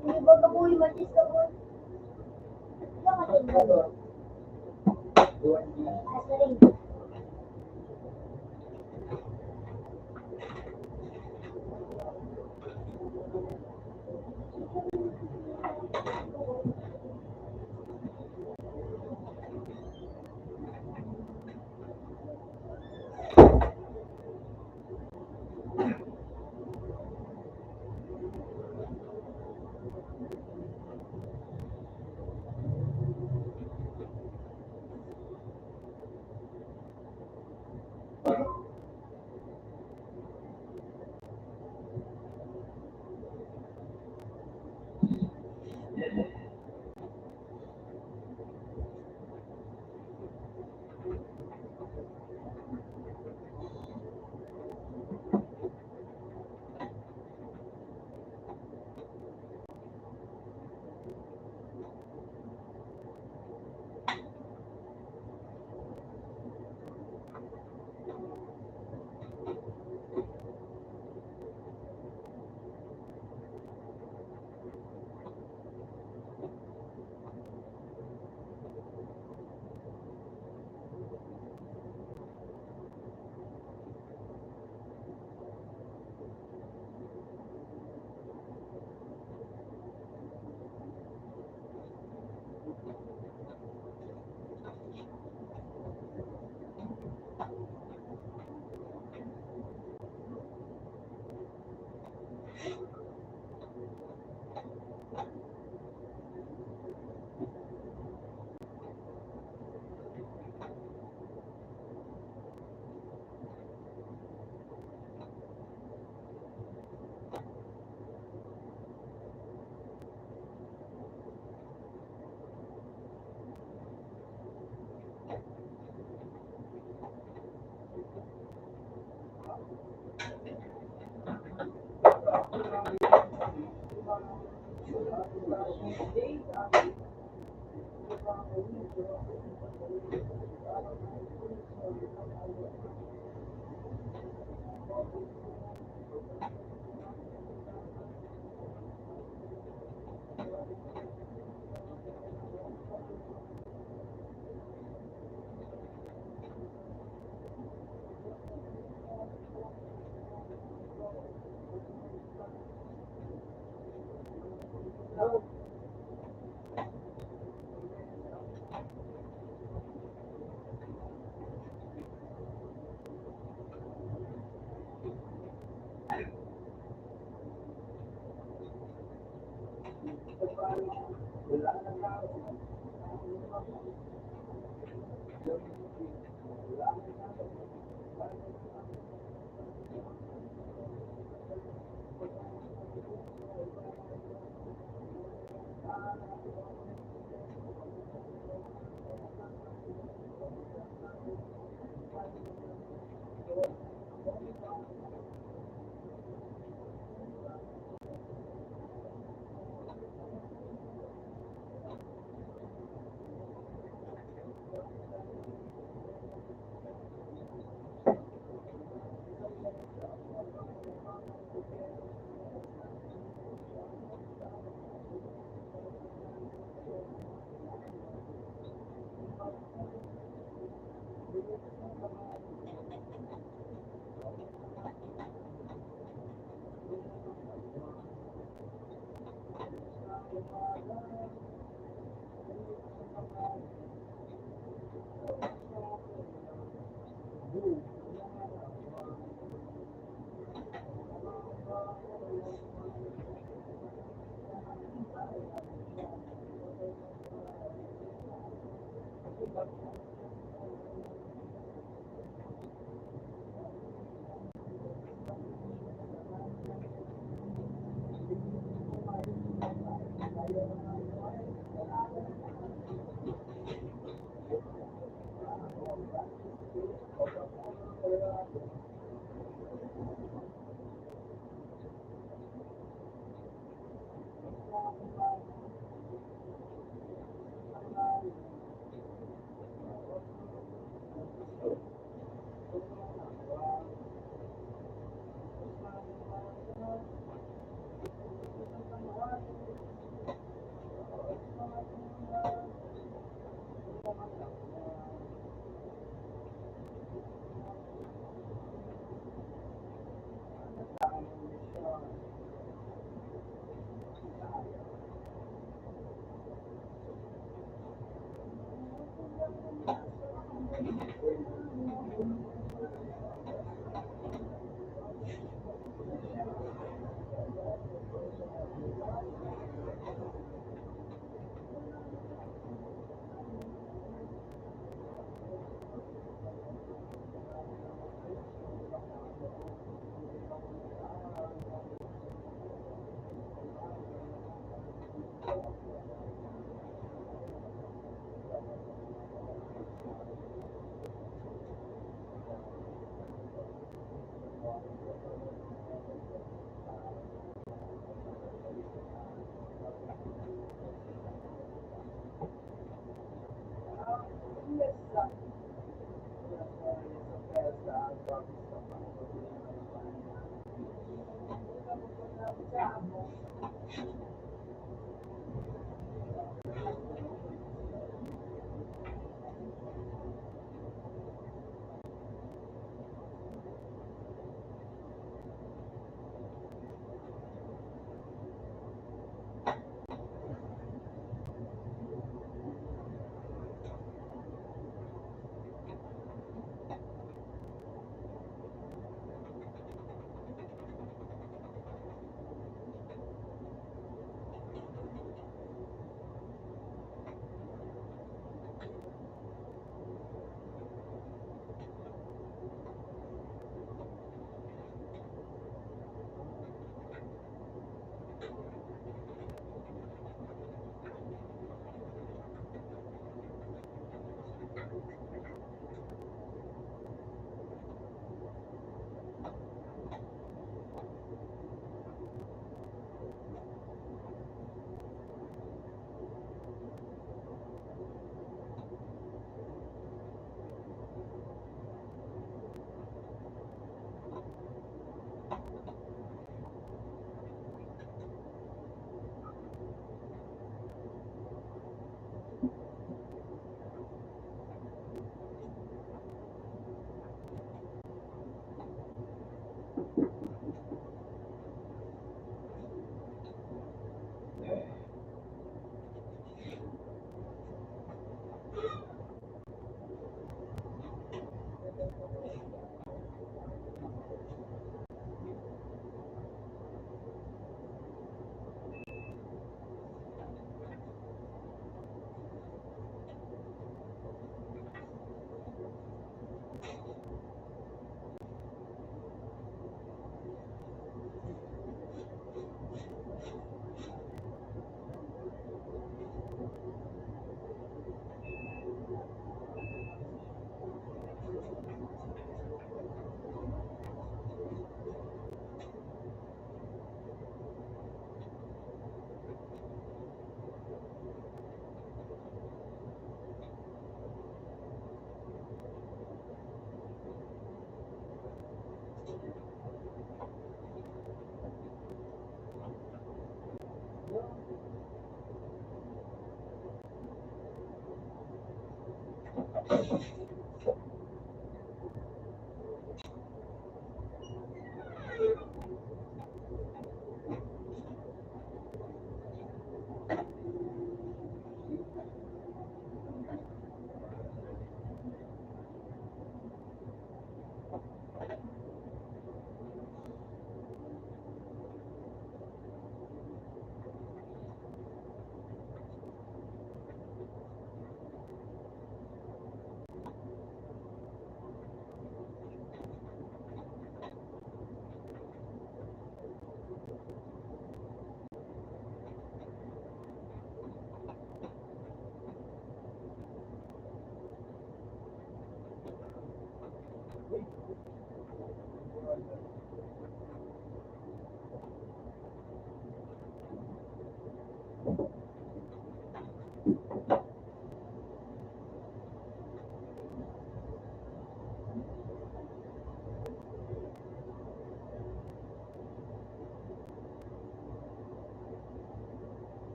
Hindi ba kabuhi matis ka po? Ito ka din ba? Asaling.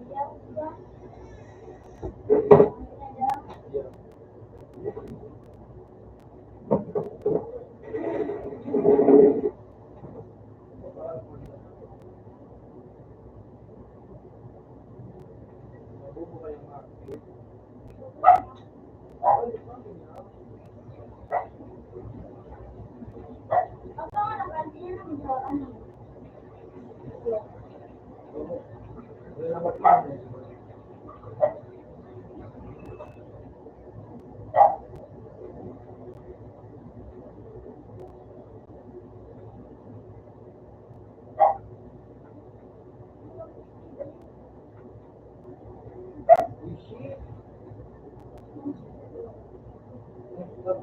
Iya, udah. Iya. Sa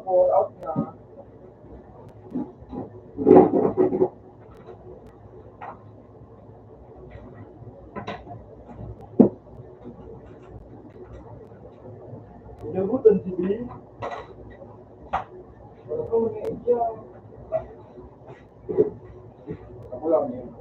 pour out na. Inabutan si B. Wala ko mga idea. Ako lang yun.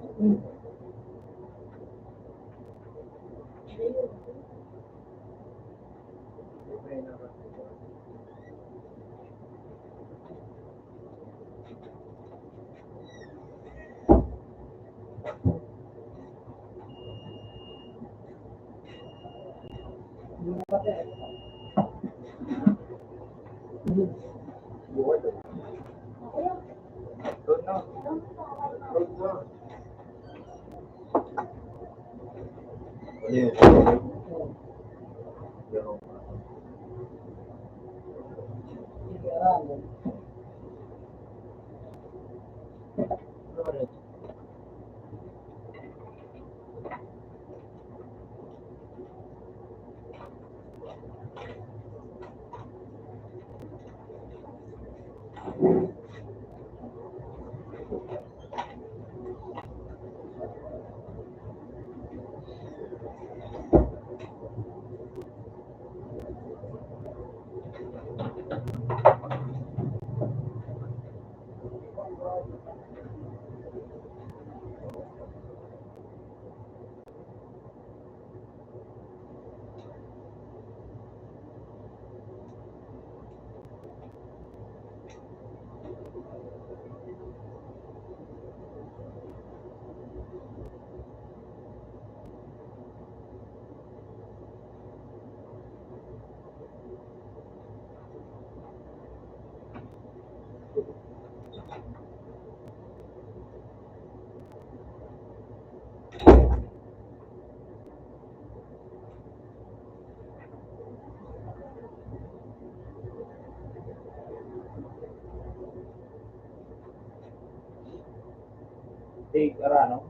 Take Arano.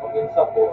Mag-isa po.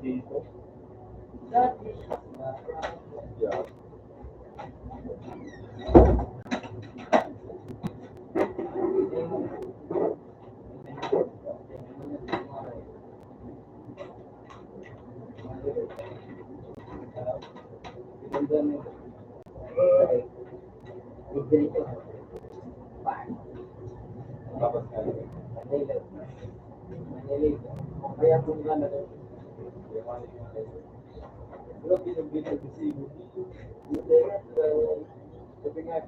Dito. Dati, Yeah. Tapos Kaya kung gano'n, pero pinag-binag kasi sabi nga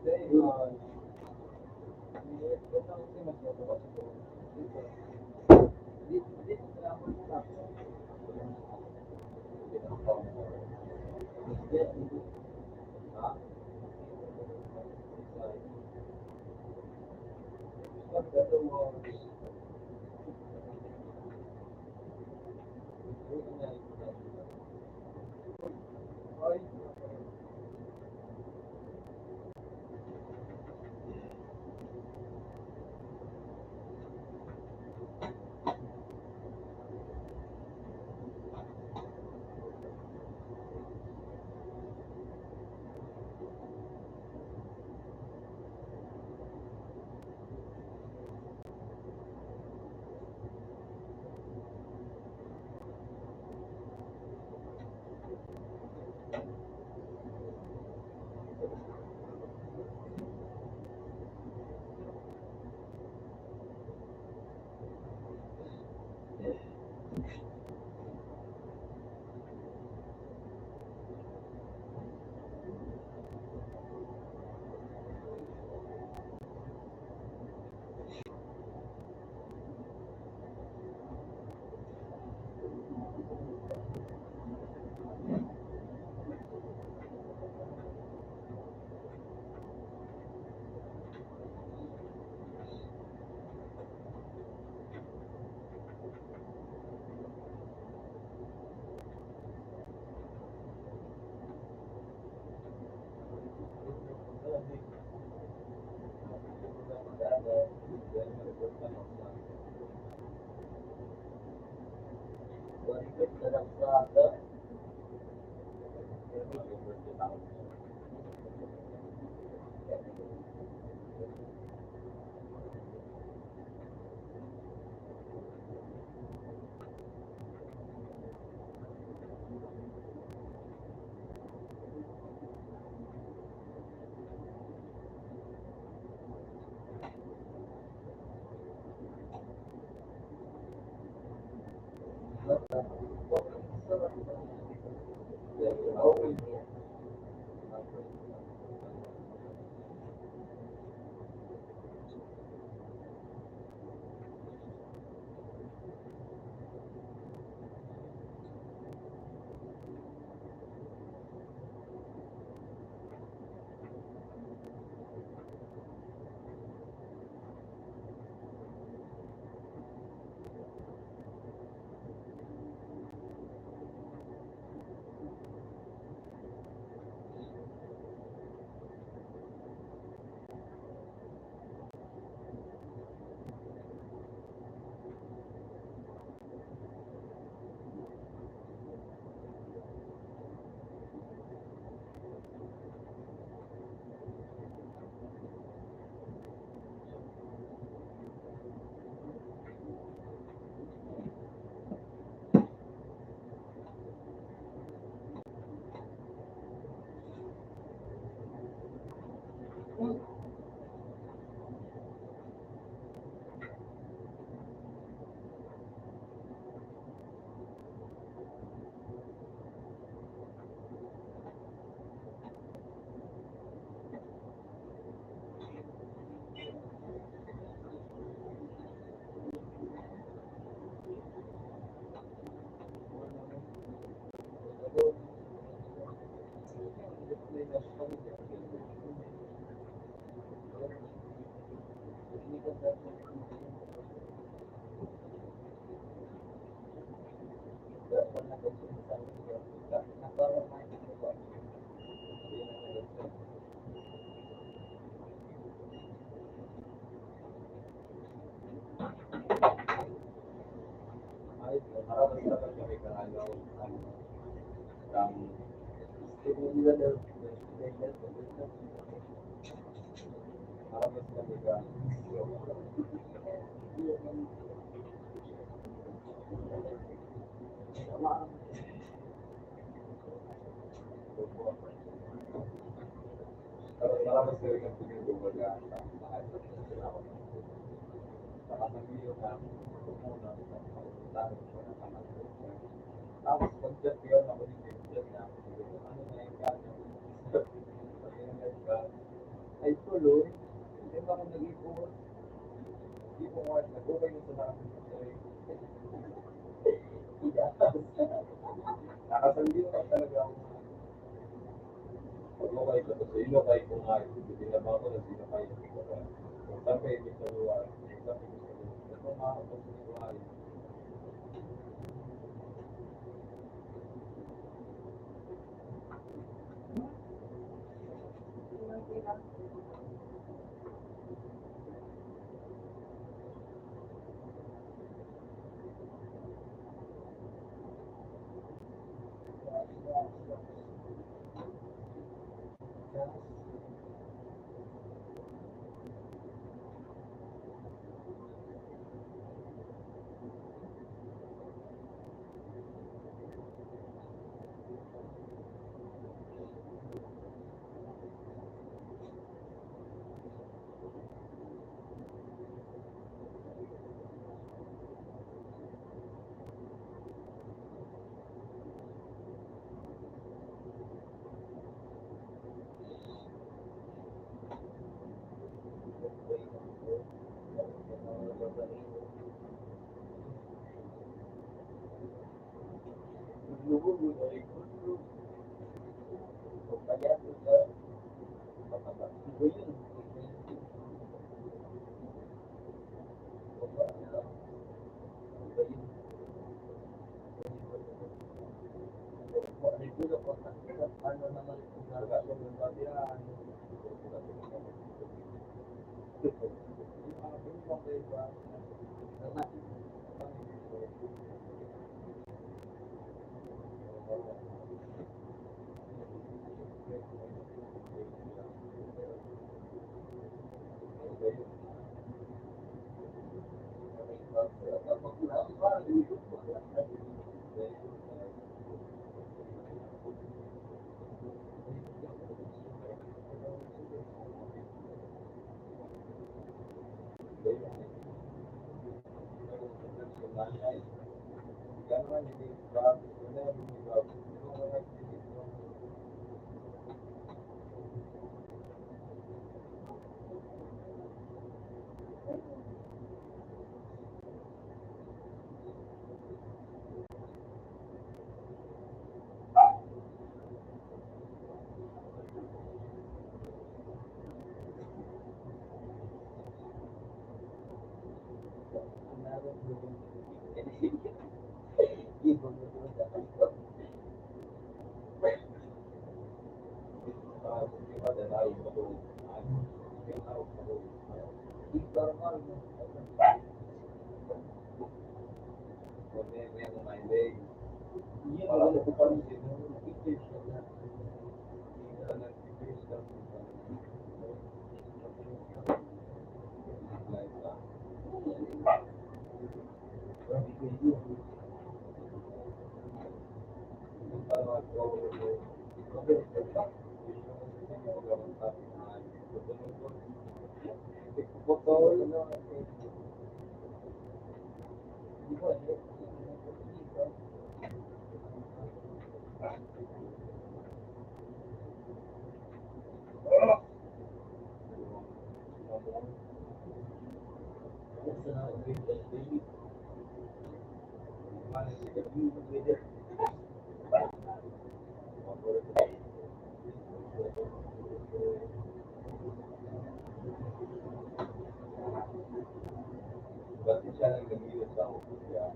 siya ng gamitin sa utos niya.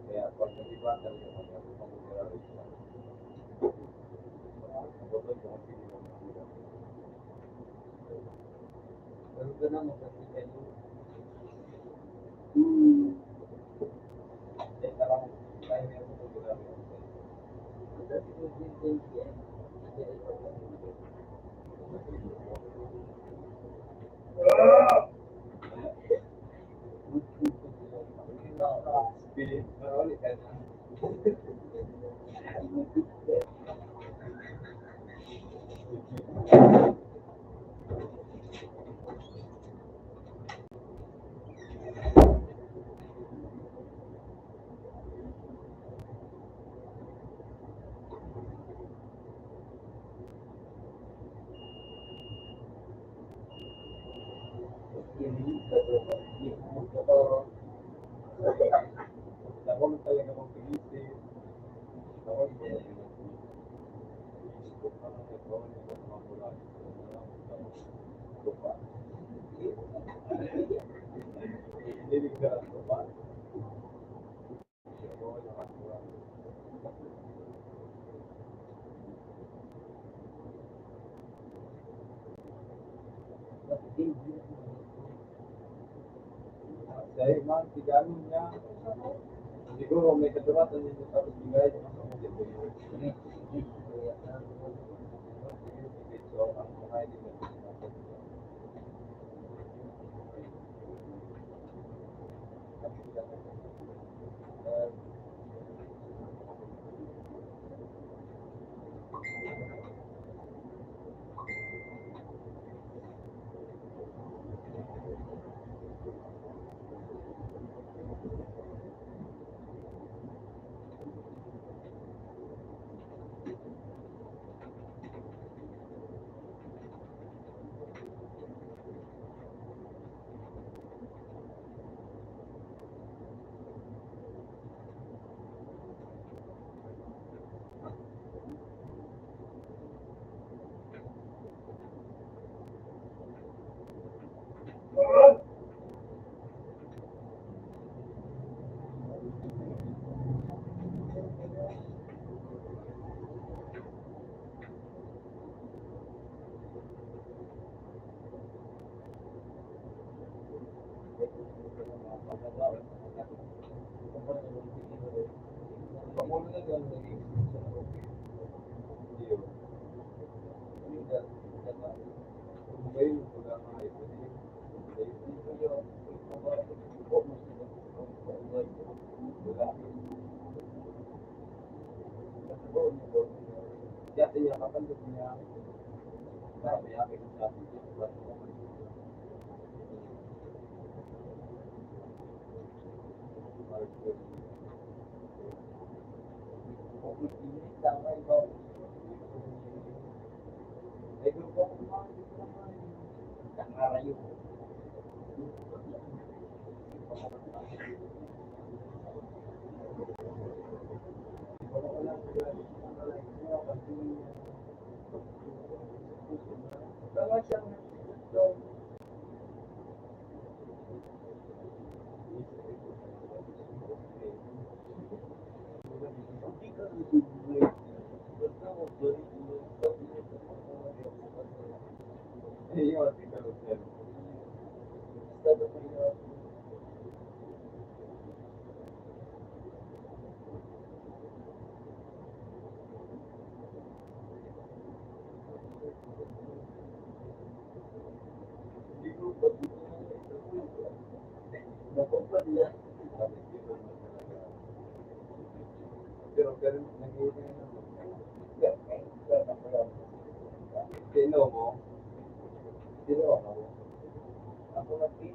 Kaya pag nag-ibatan niya, mag-pamugara rin siya. Kapag yung pili mo ng ulam. Pero ganun mo kasi kayo. Teka lang, kaya niya sa pamugara rin siya. Kasi kung din siya, Spirit, marami ka na. Ako na talaga magpilisip. Ako na talaga mag-isip. Parang ito, hindi ko mapula. Lupa. Hindi ka lupa. Saya man, tigano niya. Siguro may katuratan niya sa pagbigay ng mga kapatid. So, ang mga hindi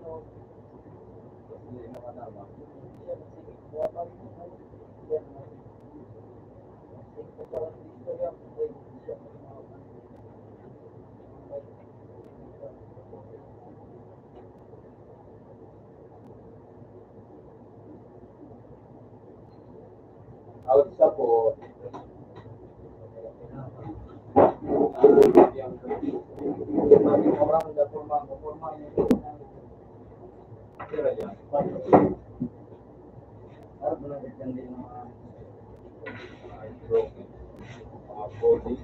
mo out sa po yang orang udah formal Tira yan. Harap na lang din ng mga broken, mga body.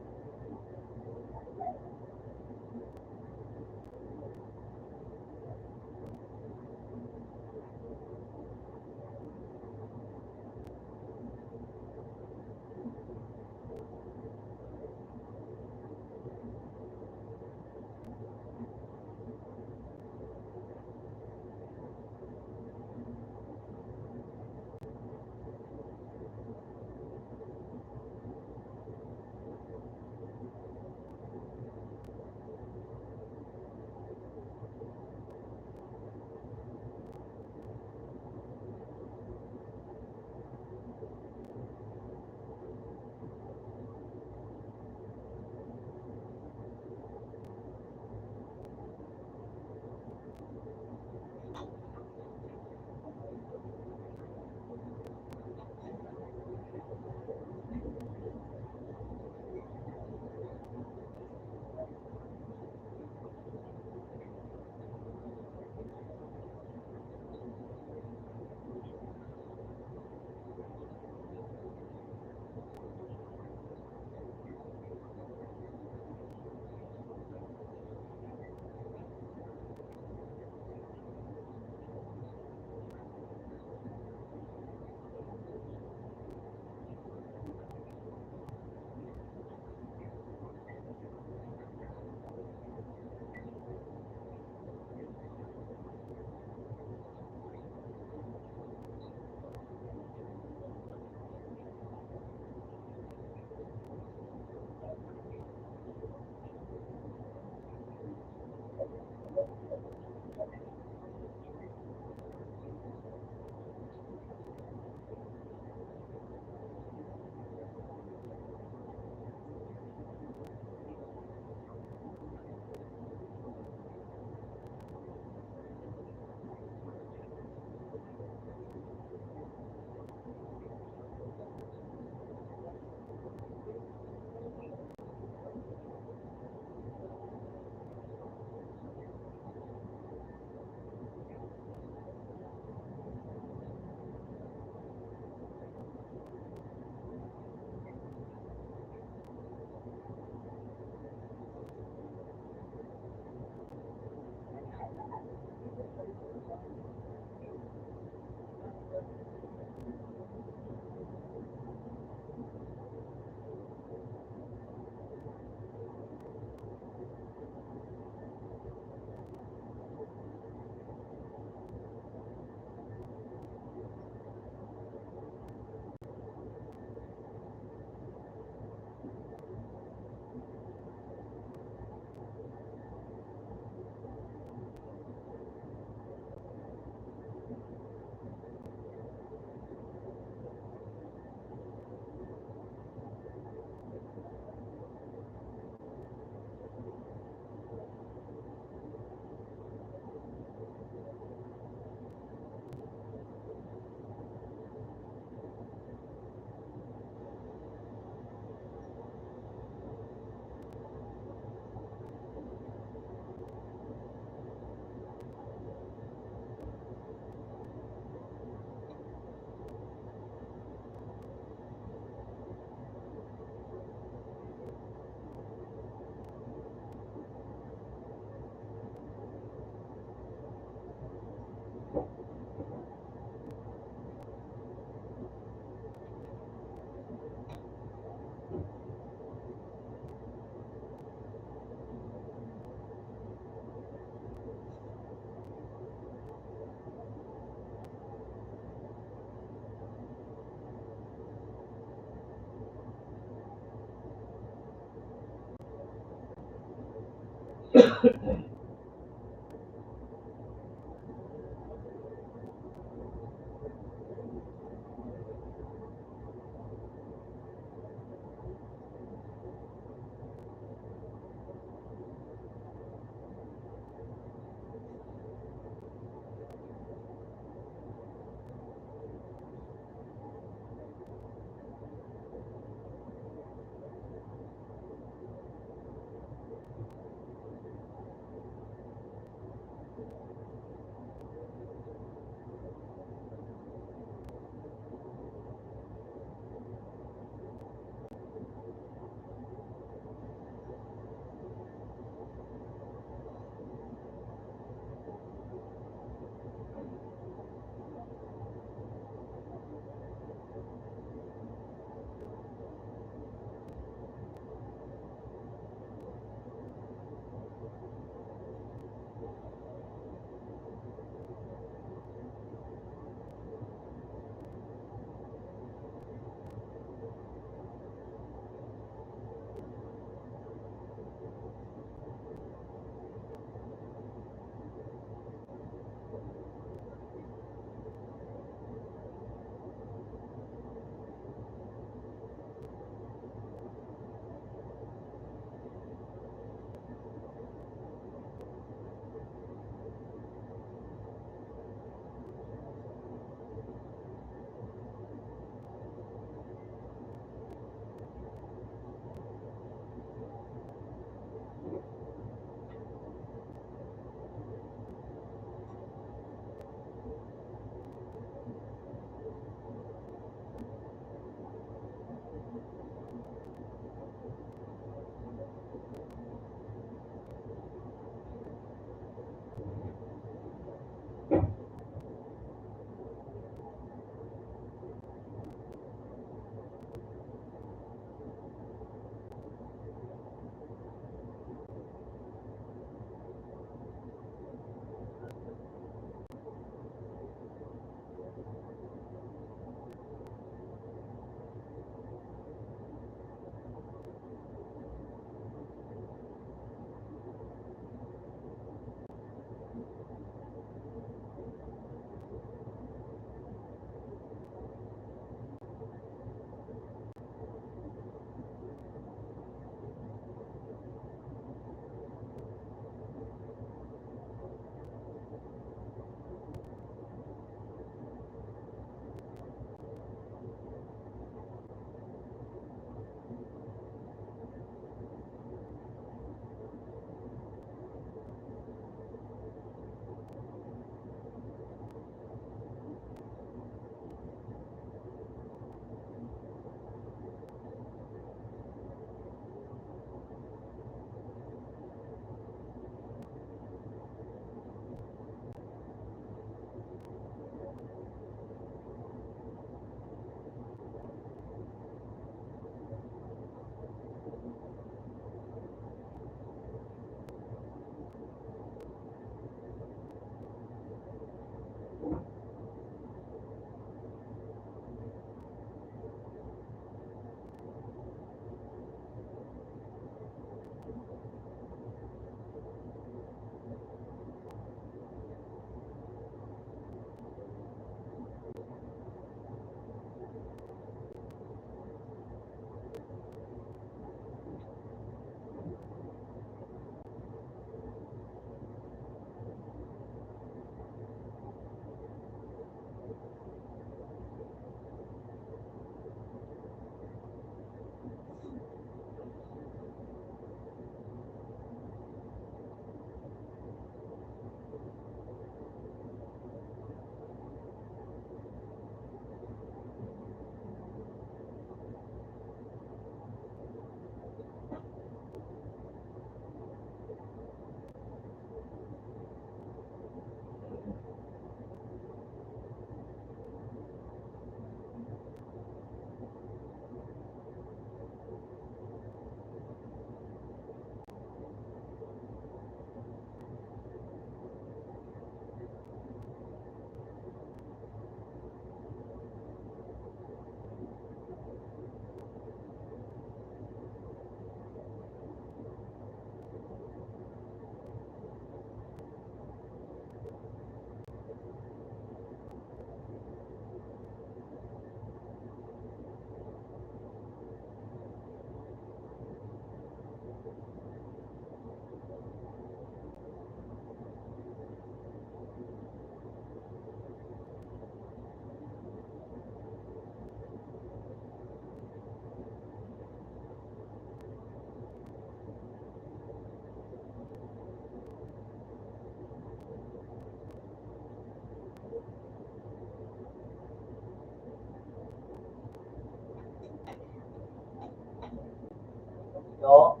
Yo.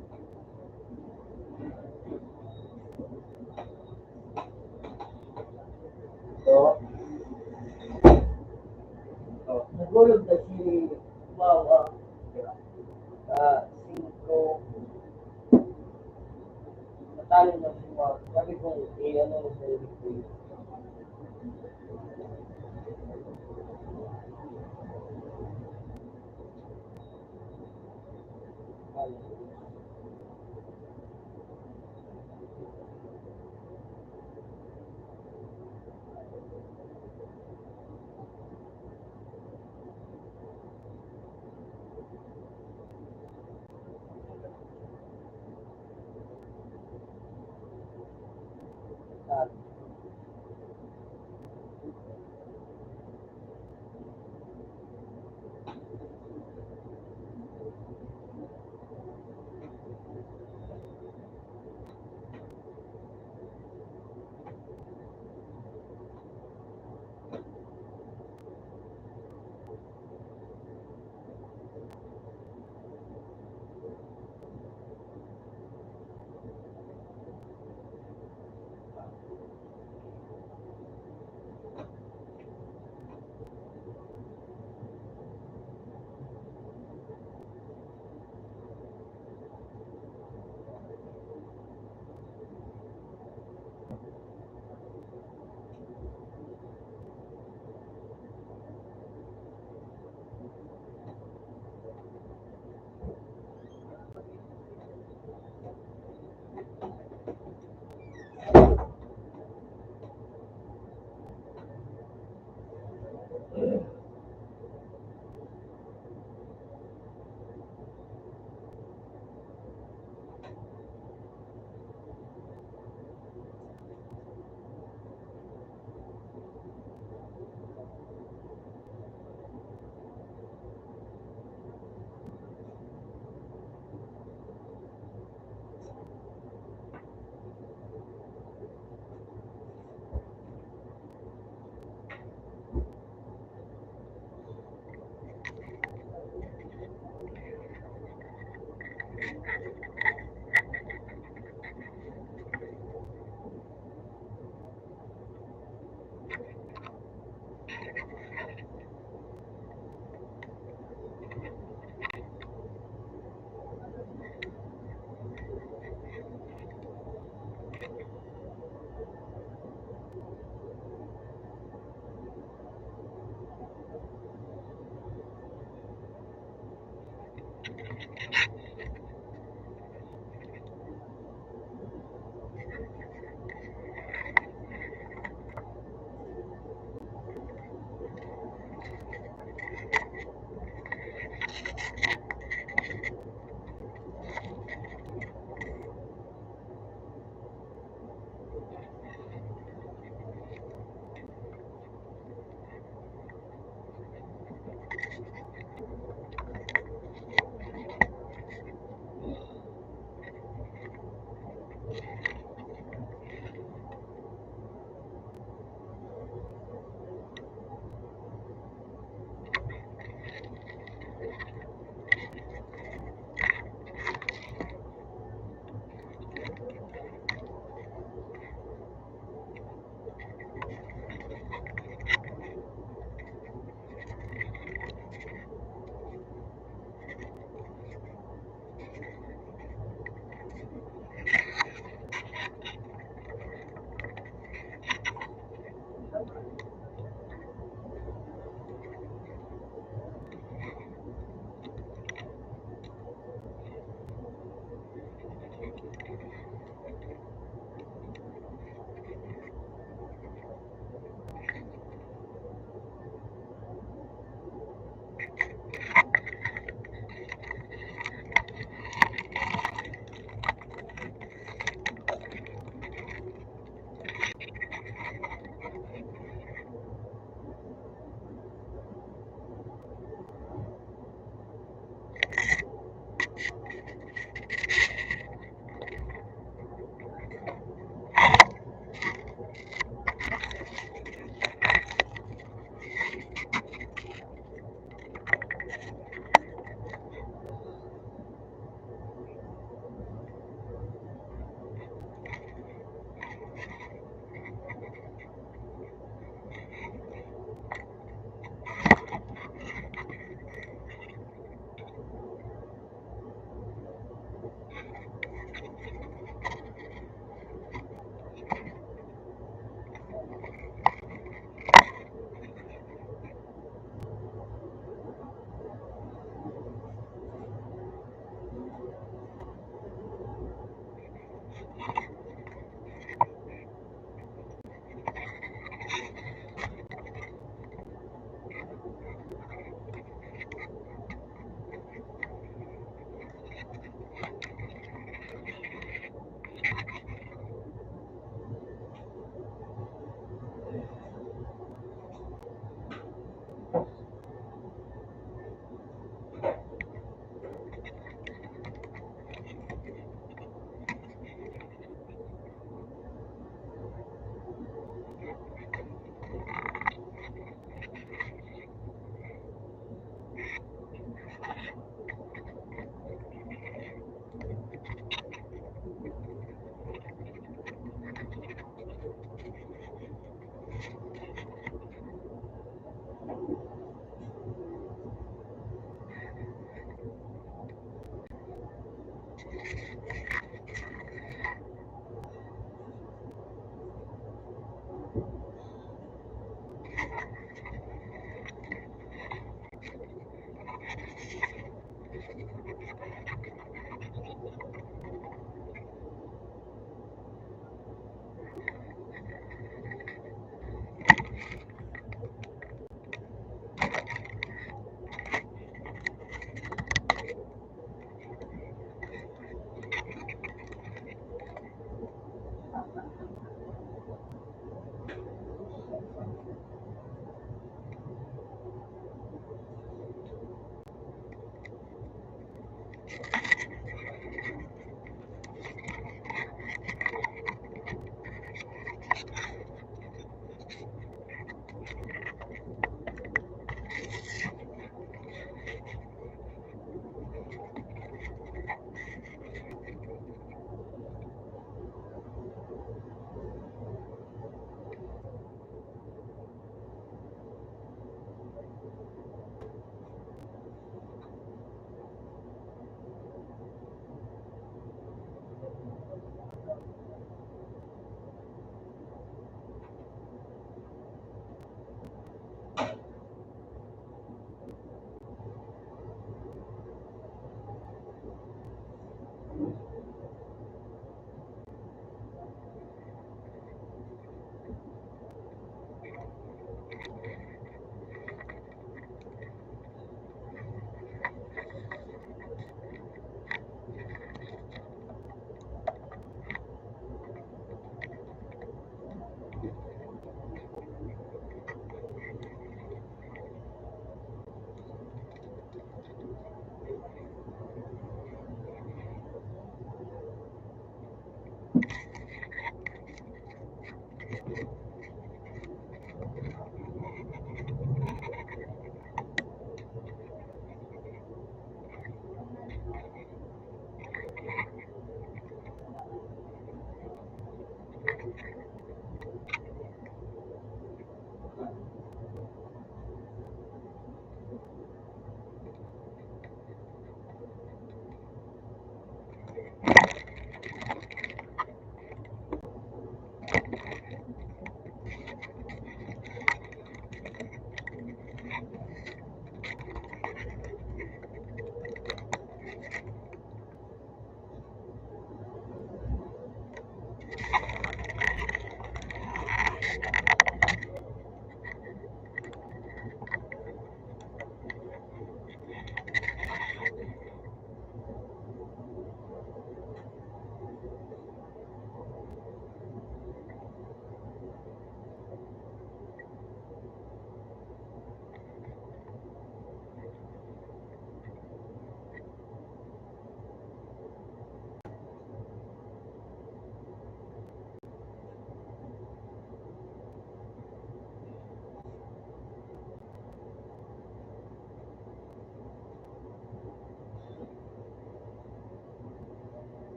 Yo. Oh, Nagulog na si Wawa. 5. Natalo na si Wawa. Sabi ko, ano na sa ibig ko yun.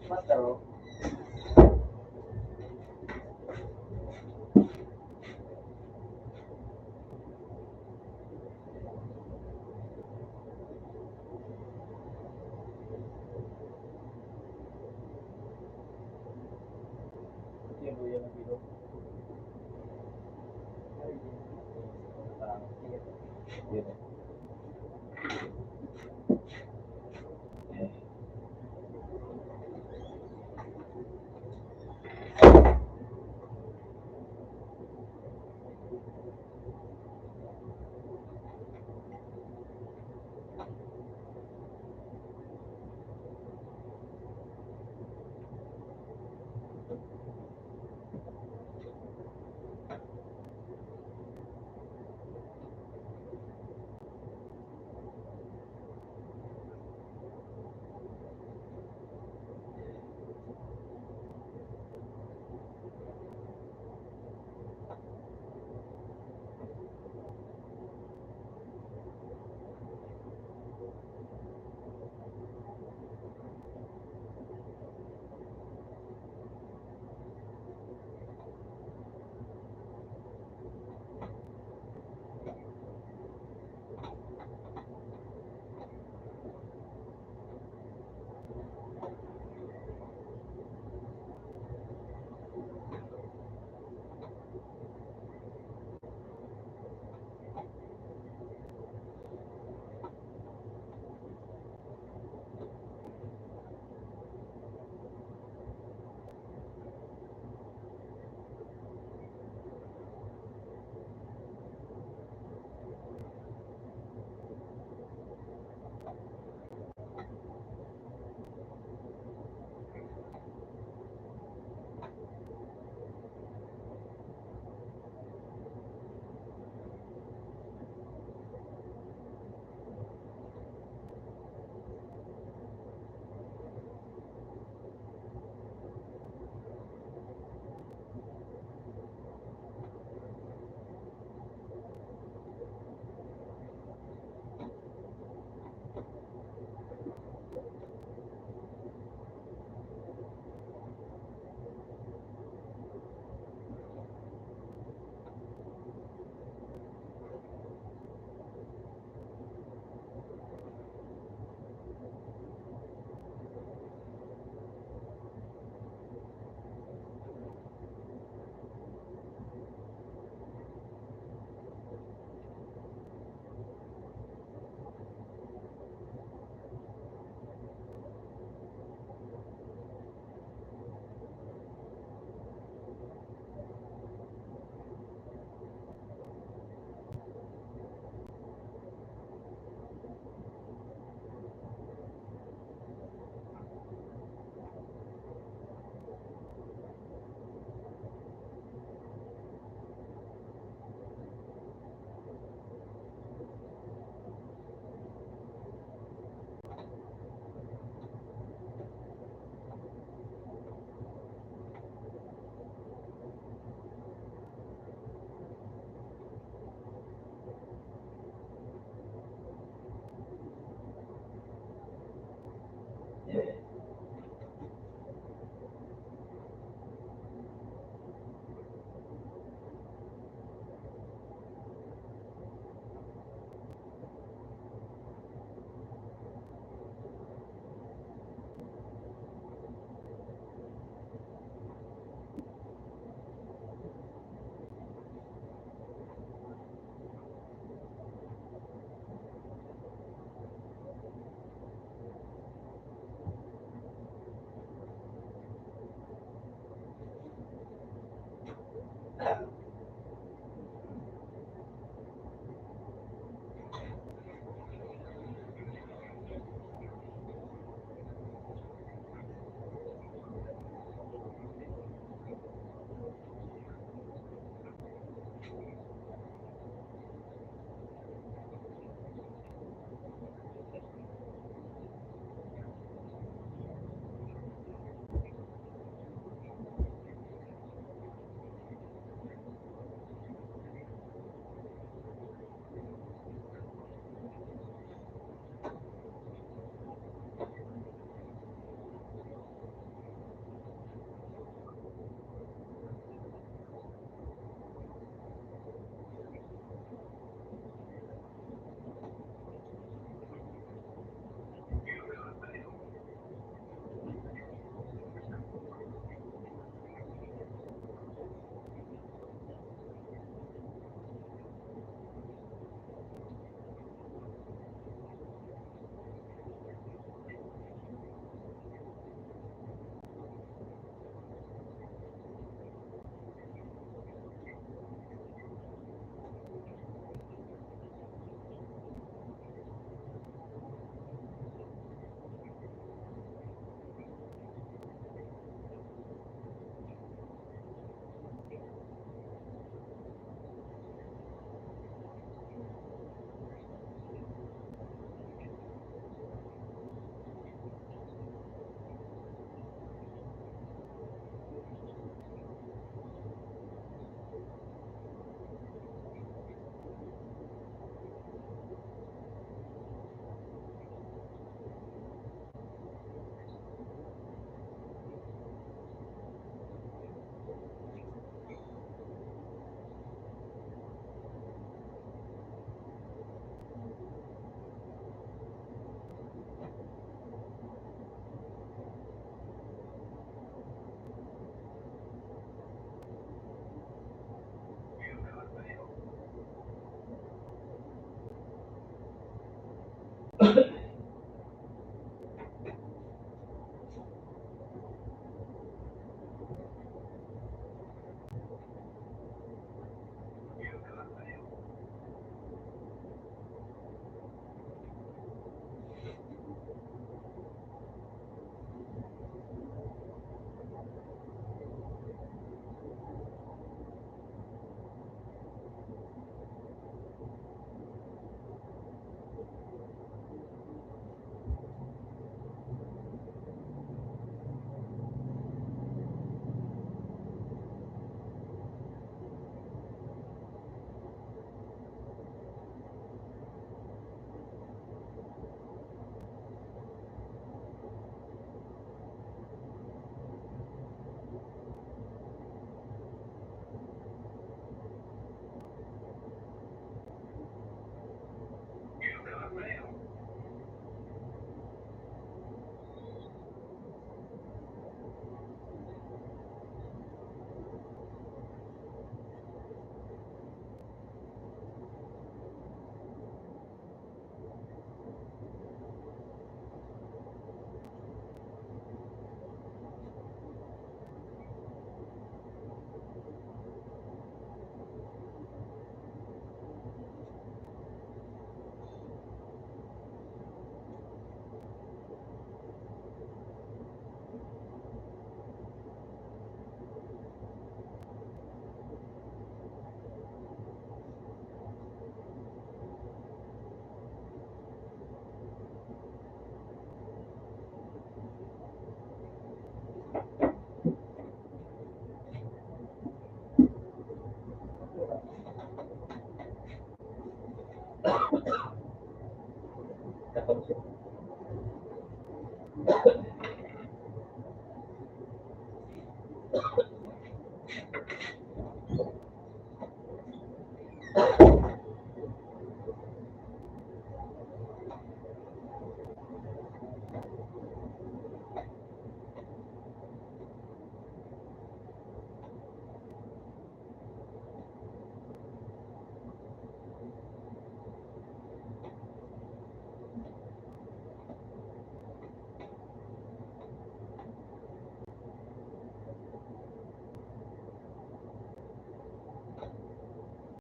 Master, tuluyan ng bilog. Sige.